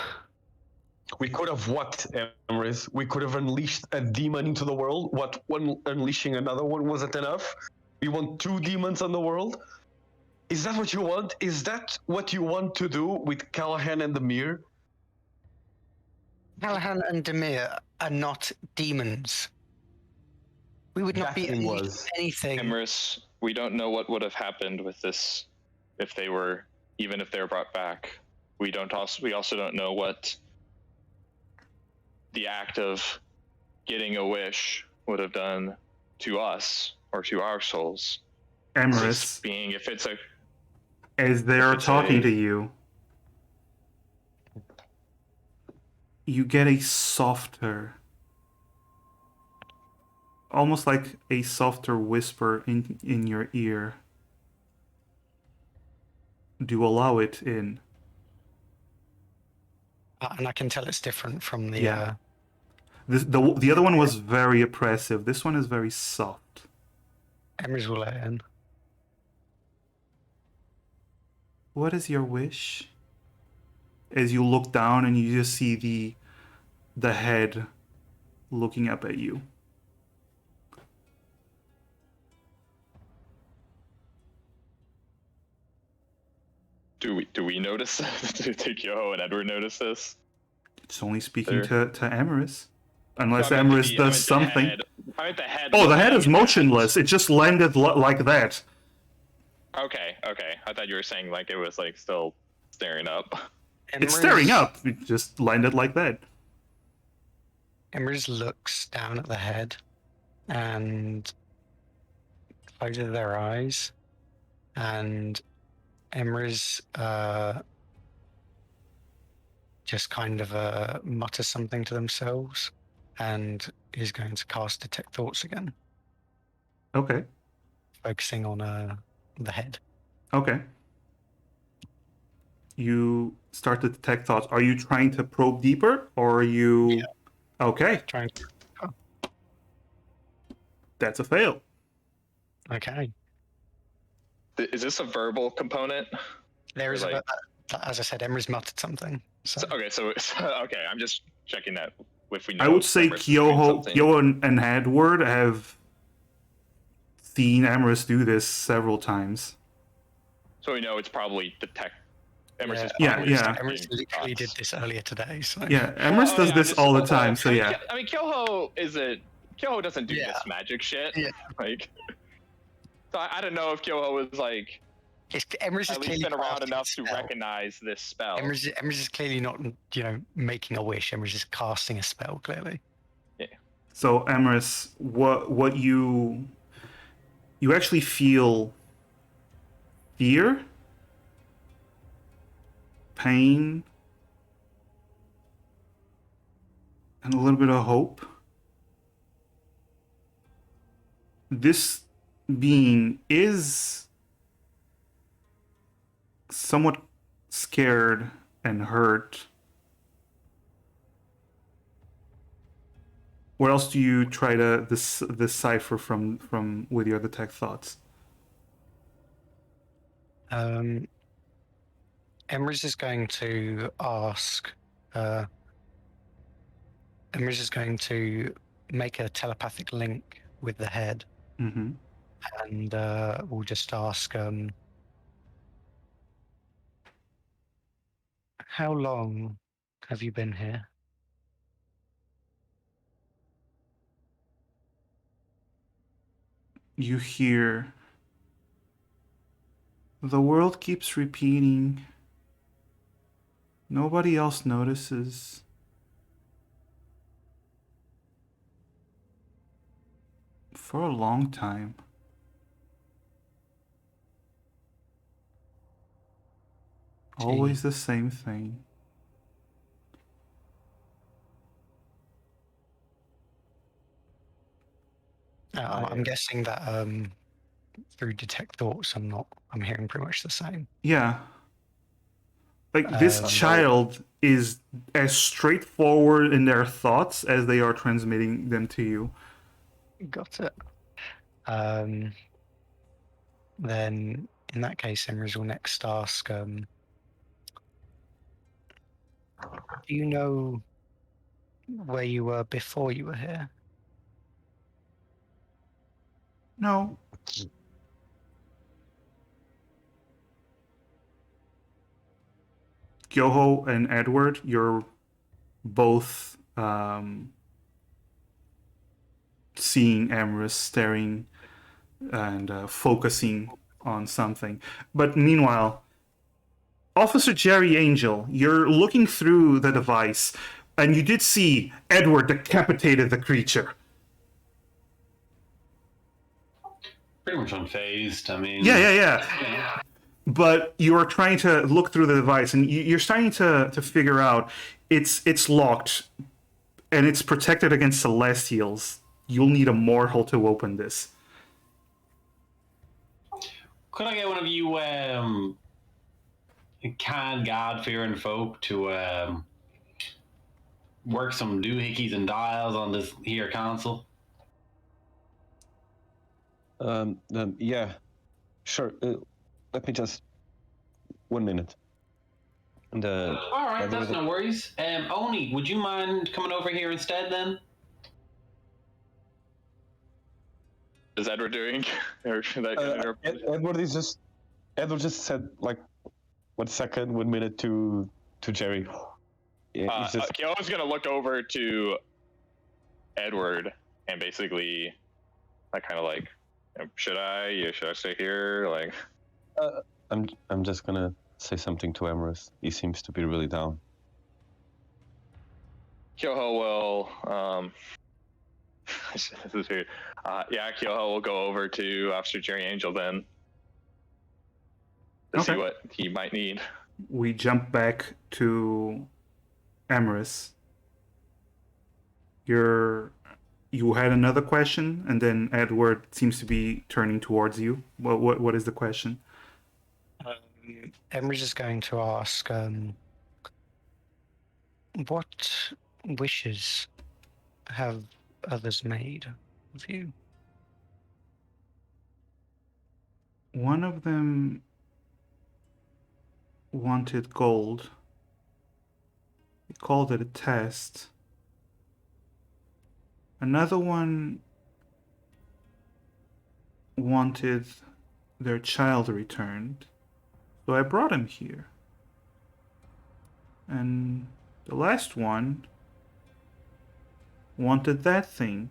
Speaker 5: We could have what, Emrys? We could have unleashed a demon into the world. What, one unleashing another one wasn't enough? We want 2 demons on the world? Is that what you want? Is that what you want to do with Callahan and the Mir?
Speaker 4: Callahan and Demir are not demons. We would not
Speaker 5: That
Speaker 4: be
Speaker 5: thing
Speaker 4: unleashed
Speaker 5: was.
Speaker 4: anything.
Speaker 2: Emrys, we don't know what would have happened with this if they were brought back. We also don't know what the act of getting a wish would have done to us or to our souls.
Speaker 1: Emrys,
Speaker 2: Being if it's a
Speaker 1: as they are talking to you, you get a softer, almost like a softer whisper in your ear. Do allow it in.
Speaker 4: And I can tell it's different from the...
Speaker 1: Yeah. The other one was very oppressive. This one is very soft.
Speaker 4: Emrys will let in.
Speaker 1: What is your wish? as you look down and you just see the head looking up at you.
Speaker 2: Do we notice? Do Kyoho and Edward notice this?
Speaker 1: It's only speaking to Amaris. Unless
Speaker 2: No, I meant
Speaker 1: Amaris
Speaker 2: I
Speaker 1: does
Speaker 2: meant
Speaker 1: something.
Speaker 2: I meant the head.
Speaker 1: Oh, the head
Speaker 2: looking
Speaker 1: is
Speaker 2: at the
Speaker 1: motionless. It just landed like that.
Speaker 2: Okay. I thought you were saying like it was like still staring up.
Speaker 1: It's staring up. It just landed like that.
Speaker 4: Emrys looks down at the head and closes their eyes, and Emrys just kind of mutters something to themselves and is going to cast Detect Thoughts again,
Speaker 1: Okay.
Speaker 4: focusing on the head.
Speaker 1: Okay. You start to detect thoughts. Are you trying to probe deeper, or are you?
Speaker 4: Yeah.
Speaker 1: Okay,
Speaker 4: Trying to...
Speaker 1: that's a fail.
Speaker 4: Okay.
Speaker 2: Is this a verbal component?
Speaker 4: There is,
Speaker 2: Like-
Speaker 4: as I said, Emrys muttered something. So,
Speaker 2: So okay. I'm just checking that if we know.
Speaker 1: I would say
Speaker 2: Emrys is doing something.
Speaker 1: Kyoho and Edward have seen Amaris do this several times.
Speaker 2: So we know it's probably detect. Emrys is
Speaker 1: Yeah,
Speaker 2: probably
Speaker 1: yeah.
Speaker 2: detecting
Speaker 4: Emrys literally did
Speaker 2: thoughts.
Speaker 4: this earlier today. So
Speaker 1: Yeah, Amaris does this all the time. So yeah.
Speaker 2: I mean, Kyoho doesn't do
Speaker 4: Yeah.
Speaker 2: this magic shit.
Speaker 4: Yeah.
Speaker 2: Like, so I don't know if Kyoho was like
Speaker 4: Emrys is
Speaker 2: at least
Speaker 4: clearly
Speaker 2: been around
Speaker 4: casting a
Speaker 2: enough to
Speaker 4: spell.
Speaker 2: recognize this spell.
Speaker 4: Emrys is clearly not, making a wish. Emrys is casting a spell. Clearly.
Speaker 1: So Amaris, what you actually feel fear, pain, and a little bit of hope. This being is somewhat scared and hurt. What else do you try to decipher from with your detect thoughts?
Speaker 4: Emrys is going to ask. Emrys is going to make a telepathic link with the head,
Speaker 1: Mm-hmm.
Speaker 4: and we'll just ask, how long have you been here?
Speaker 1: You hear the world keeps repeating. Nobody else notices. For a long time. Always the same thing.
Speaker 4: I'm guessing that through detect thoughts, I'm hearing pretty much the same.
Speaker 1: Yeah. Like this
Speaker 4: Um,
Speaker 1: child is as straightforward in their thoughts as they are transmitting them to you.
Speaker 4: Got it. Then in that case, Emrys will next ask, do you know where you were before you were here?
Speaker 1: No. Kyoho and Edward, you're both seeing Amaris staring and focusing on something. But meanwhile, Officer Jerry Angel, you're looking through the device, and you did see Edward decapitated the creature.
Speaker 6: Pretty much unfazed. I mean,
Speaker 1: Yeah. But you are trying to look through the device, and you're starting to figure out it's locked, and it's protected against Celestials. You'll need a mortal to open this.
Speaker 3: Could I get one of you canned God-fearing folk to work some doohickeys and dials on this here console?
Speaker 5: Yeah, sure. Let me just 1 minute. The
Speaker 3: All right,
Speaker 5: Edward-
Speaker 3: that's no worries. Oni, would you mind coming over here instead then?
Speaker 2: Is Edward doing? Or should I get interrupted?
Speaker 5: Edward just said like 1 second, 1 minute to Jerry. Yeah, he's just
Speaker 2: Kyo's gonna look over to Edward and basically, kind of like, should I stay here? Like,
Speaker 5: I'm just gonna say something to Emerus. He seems to be really down.
Speaker 2: Kyoho will, this is weird. Yeah, Kyoho will go over to Officer Jerry Angel then to see
Speaker 1: Okay.
Speaker 2: what he might need.
Speaker 1: We jump back to Emerus. You had another question, and then Edward seems to be turning towards you. What is the question?
Speaker 4: Emery is going to ask, what wishes have others made of you?
Speaker 1: One of them wanted gold. He called it a test. Another one wanted their child returned. So I brought him here. And the last one wanted that thing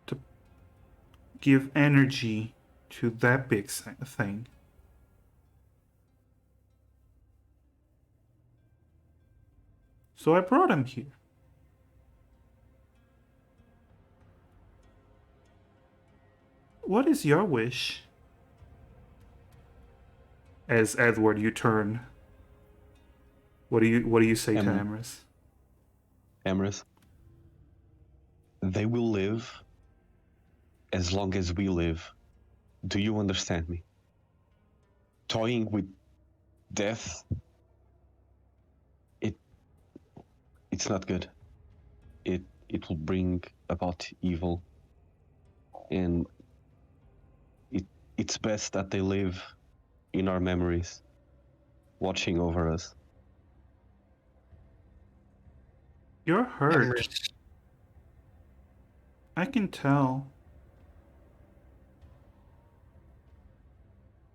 Speaker 1: to give energy to that big thing. So I brought him here. What is your wish? As Edward, you turn. What do you say to Emerus?
Speaker 5: Emerus, they will live as long as we live. Do you understand me? Toying with death, it's not good. It will bring about evil, and it's best that they live in our memories, watching over us.
Speaker 1: You're hurt.
Speaker 4: Emerus,
Speaker 1: I can tell.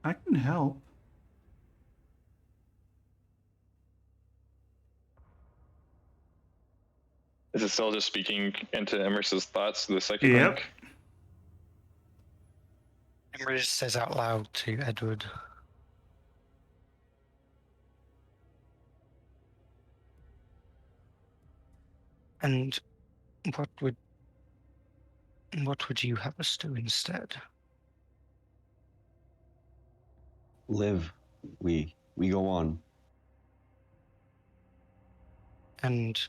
Speaker 1: I can help.
Speaker 2: Is it still just speaking into Emerson's thoughts, the psychic
Speaker 1: Yep.
Speaker 2: link?
Speaker 4: Emerus says out loud to Edward, and what would you have us do instead?
Speaker 5: Live. We go on.
Speaker 4: And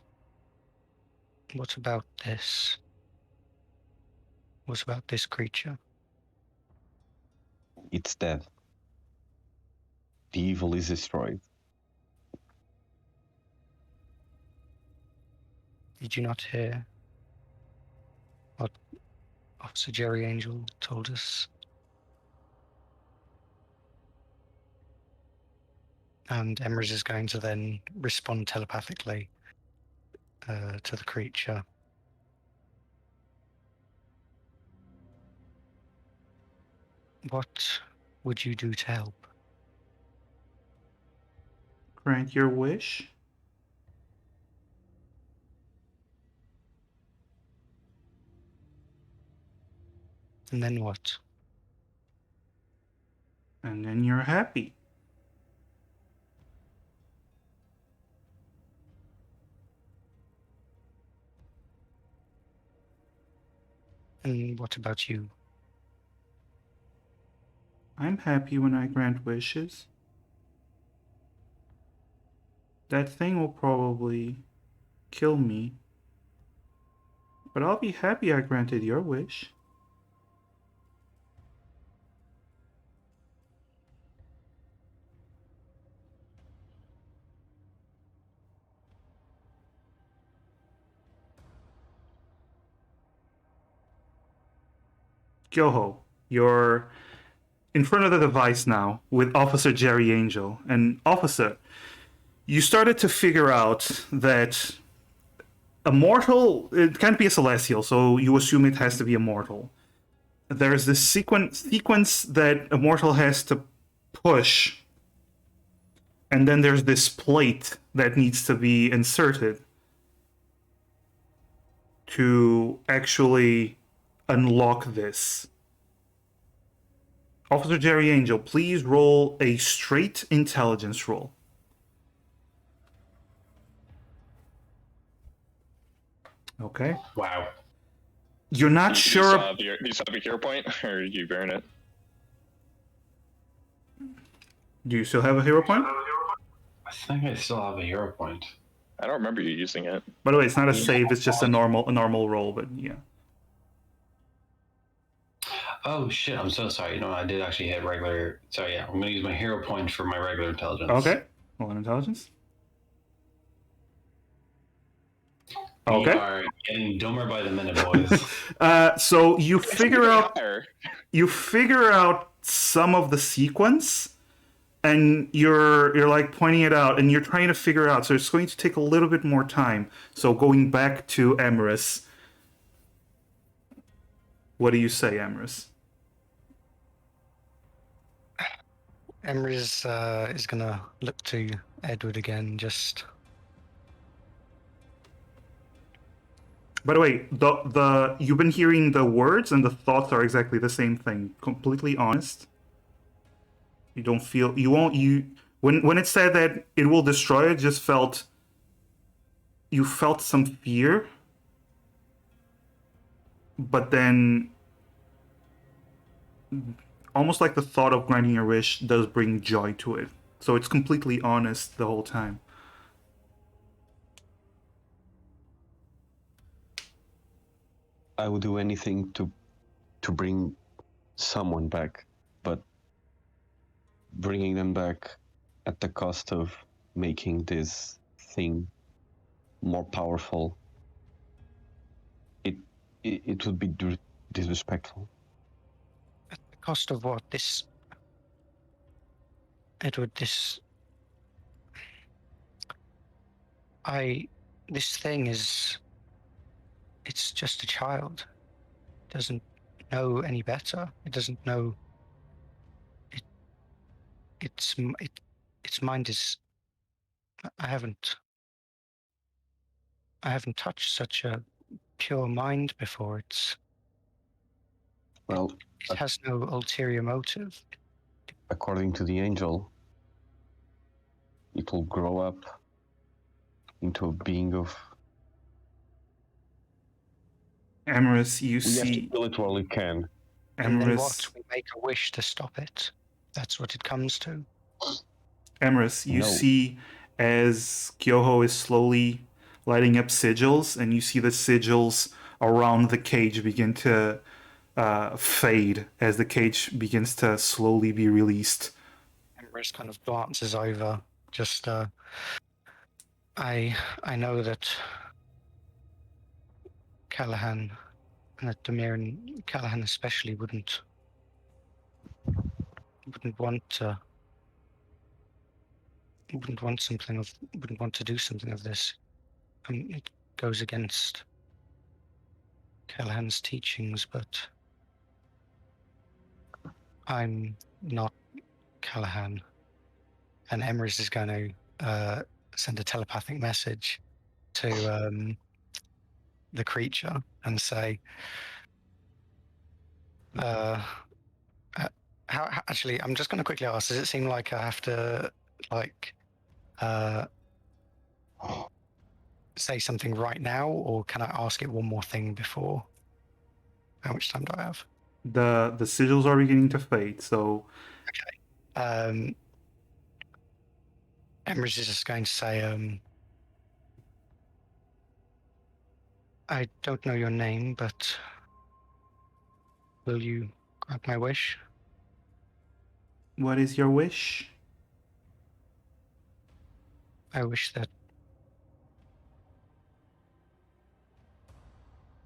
Speaker 4: what about this? What about this creature?
Speaker 5: It's dead. The evil is destroyed.
Speaker 4: Did you not hear what Officer Jerry Angel told us? And Emerus is going to then respond telepathically to the creature. What would you do to help?
Speaker 1: Grant your wish.
Speaker 4: And then what?
Speaker 1: And then you're happy.
Speaker 4: And what about you?
Speaker 1: I'm happy when I grant wishes. That thing will probably kill me. But I'll be happy I granted your wish. Gyoho, your in front of the device now with Officer Jerry Angel. And Officer, you started to figure out that a mortal, it can't be a celestial, so you assume it has to be a mortal. There's this sequence that a mortal has to push, and then there's this plate that needs to be inserted to actually unlock this. Officer Jerry Angel, please roll a straight intelligence roll. Okay.
Speaker 6: Wow.
Speaker 1: You're not
Speaker 2: Do you
Speaker 1: sure.
Speaker 2: still have your, do you still have your hero point, or did you burn it?
Speaker 1: Do you still have a hero point?
Speaker 6: I think I still have a hero point.
Speaker 2: I don't remember you using it.
Speaker 1: By the way, it's not a save, it's just a normal roll, but yeah.
Speaker 3: Oh shit! I'm so sorry. You know, I did actually hit regular. So yeah, I'm gonna use my hero point for my regular intelligence.
Speaker 1: Okay. Roll an intelligence.
Speaker 3: We
Speaker 1: Okay.
Speaker 3: are getting dumber by the minute, boys.
Speaker 1: So you
Speaker 2: It's
Speaker 1: figure
Speaker 2: really
Speaker 1: out
Speaker 2: higher.
Speaker 1: some of the sequence, and you're like pointing it out, and you're trying to figure out. So it's going to take a little bit more time. So going back to Amaris, what do you say, Amaris?
Speaker 4: Emery is gonna look to Edward again. Just
Speaker 1: By the way, the you've been hearing the words and the thoughts are exactly the same thing. Completely honest. You don't feel you won't you when it said that it will destroy it, just felt you felt some fear, but then almost like the thought of granting your wish does bring joy to it. So it's completely honest the whole time.
Speaker 5: I would do anything to bring someone back, but bringing them back at the cost of making this thing more powerful, it would be disrespectful.
Speaker 4: at the cost of what? This, Edward. This thing is. It's just a child. It doesn't know any better. It doesn't know. Its mind is. I haven't touched such a pure mind before.
Speaker 5: Well,
Speaker 4: It has no ulterior motive.
Speaker 5: according to the angel, it will grow up into a being of.
Speaker 1: Amaris, you
Speaker 5: We have to
Speaker 1: see
Speaker 5: kill it while we can.
Speaker 4: And then what?
Speaker 1: Amaris,
Speaker 4: We make a wish to stop it. That's what it comes to.
Speaker 1: Amaris, you
Speaker 5: No.
Speaker 1: see as Kyoho is slowly lighting up sigils, and you see the sigils around the cage begin to fade as the cage begins to slowly be released.
Speaker 4: Emrys kind of glances over. Just, I know that Callahan and that Demir and Callahan especially wouldn't want to. Wouldn't want to do something of this. It goes against Callahan's teachings, but I'm not Callahan. And Emrys is going to send a telepathic message to the creature and say, actually, I'm just going to quickly ask, does it seem like I have to, say something right now, or can I ask it one more thing before? How much time do I have?
Speaker 1: The sigils are beginning to fade, so
Speaker 4: Emrys is just going to say, I don't know your name, but will you grant my wish?
Speaker 1: what is your wish?
Speaker 4: I wish that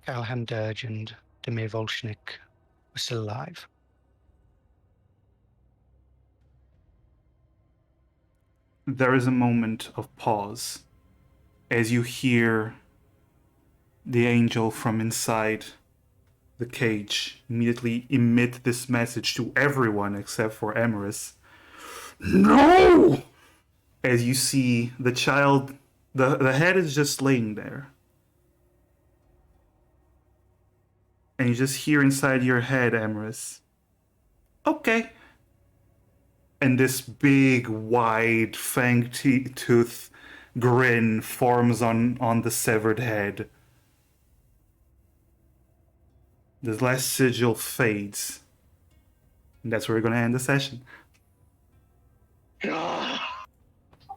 Speaker 4: Callahan Dirge and Demir Volshnik were still alive.
Speaker 1: there is a moment of pause as you hear the angel from inside the cage immediately emit this message to everyone except for Emerus. No! As you see the child, the head is just laying there. And you just hear inside your head, Emerus, okay. And this big, wide, fang-tooth grin forms on the severed head. The last sigil fades. And that's where we're going to end the session.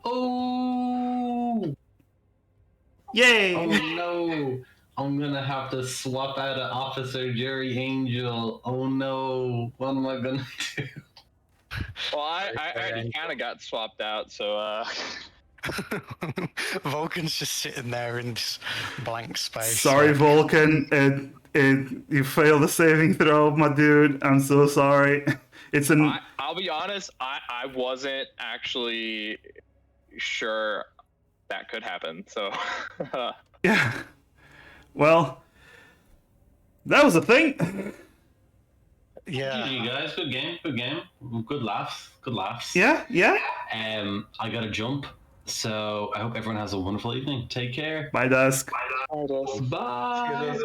Speaker 3: Oh!
Speaker 1: Yay!
Speaker 3: Oh no! I'm gonna have to swap out an Officer Jerry Angel. Oh no! What am I gonna do?
Speaker 2: Well, I already kind of got swapped out, so
Speaker 4: Vulcan's just sitting there in this blank space.
Speaker 1: Sorry,
Speaker 4: like,
Speaker 1: Vulcan. You failed the saving throw, my dude. I'm so sorry. It's an...
Speaker 2: I'll be honest. I wasn't actually sure that could happen. So
Speaker 1: Yeah. Well, that was a thing.
Speaker 4: Yeah.
Speaker 3: GG guys, good game, good laughs,
Speaker 1: Yeah.
Speaker 3: I gotta jump, so I hope everyone has a wonderful evening. Take care.
Speaker 1: By dusk.
Speaker 3: Bye.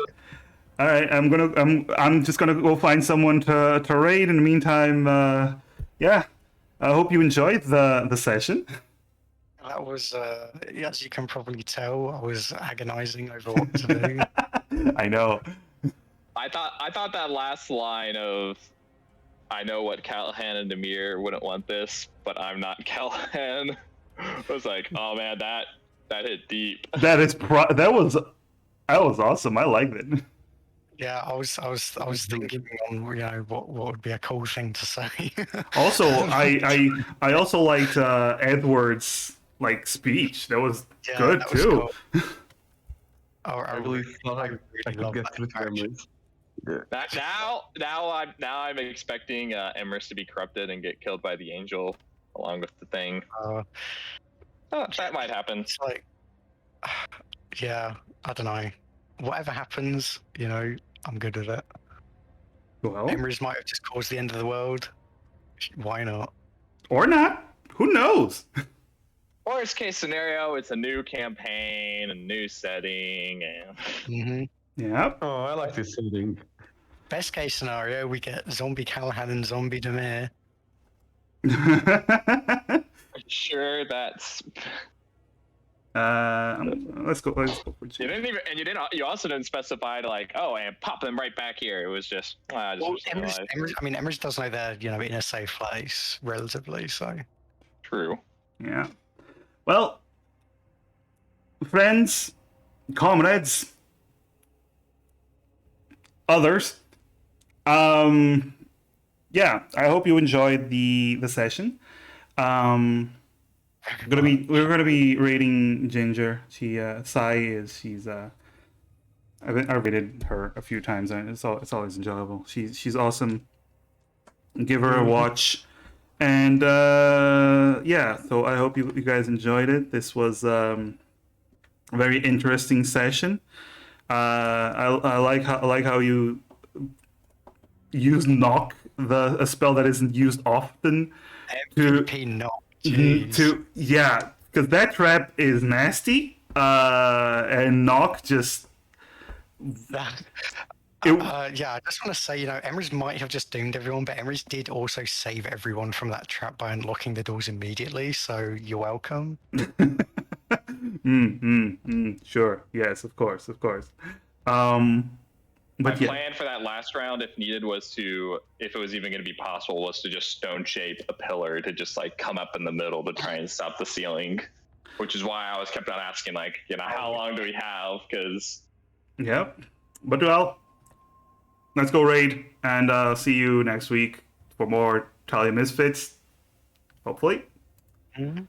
Speaker 1: All right, I'm just gonna go find someone to raid. In the meantime, yeah. I hope you enjoyed the session.
Speaker 4: That was, as you can probably tell, I was agonizing over what to do.
Speaker 1: I know.
Speaker 2: I thought that last line of "I know what Callahan and Demir wouldn't want this, but I'm not Callahan" was like, oh man, that hit deep.
Speaker 1: That was awesome. I liked it.
Speaker 4: Yeah, I was thinking on what would be a cool thing to say.
Speaker 1: Also, I also liked Edward's speech. That was good
Speaker 4: that was
Speaker 1: too.
Speaker 4: cool.
Speaker 5: I really thought I could
Speaker 4: love
Speaker 5: get
Speaker 4: that
Speaker 5: through to
Speaker 4: interaction.
Speaker 5: Emerus.
Speaker 2: Now I'm expecting Emrys to be corrupted and get killed by the angel along with the thing. That might happen.
Speaker 4: It's like, yeah, I don't know. Whatever happens, I'm good with it.
Speaker 1: Well,
Speaker 4: Emrys might have just caused the end of the world. Why not?
Speaker 1: or not. Who knows?
Speaker 2: Worst case scenario, it's a new campaign, a new setting, and
Speaker 4: Mm-hmm.
Speaker 1: Yeah.
Speaker 5: Oh, I like this ending.
Speaker 4: Best case scenario, we get zombie Callahan and zombie Demir.
Speaker 2: sure that's
Speaker 1: Let's go for
Speaker 2: you
Speaker 1: G.
Speaker 2: didn't even you also didn't specify and pop them right back here. It was just
Speaker 4: Emrys does know they're in a safe place relatively, so
Speaker 2: true.
Speaker 1: Yeah. Well, friends, comrades, others. Yeah, I hope you enjoyed the session. We're gonna be rating Ginger. She's I've rated her a few times, and it's always enjoyable. She's awesome. Give her a watch. And yeah, so I hope you guys enjoyed it. This was a very interesting session. I like how you use knock, a spell that isn't used often,
Speaker 4: MVP knock.
Speaker 1: Yeah, because that trap is nasty. And knock just.
Speaker 4: Yeah, I just want to say, Emrys might have just doomed everyone, but Emrys did also save everyone from that trap by unlocking the doors immediately, so you're welcome.
Speaker 1: Sure. Yes, of course.
Speaker 2: My
Speaker 1: But yeah,
Speaker 2: plan for that last round, if needed, was to, if it was even going to be possible, was to just stone shape a pillar to just come up in the middle to try and stop the ceiling, which is why I was kept on asking how long do we have? Because
Speaker 1: yep. But well, let's go raid, and see you next week for more Telia Misfits. Hopefully.
Speaker 4: Mm-hmm.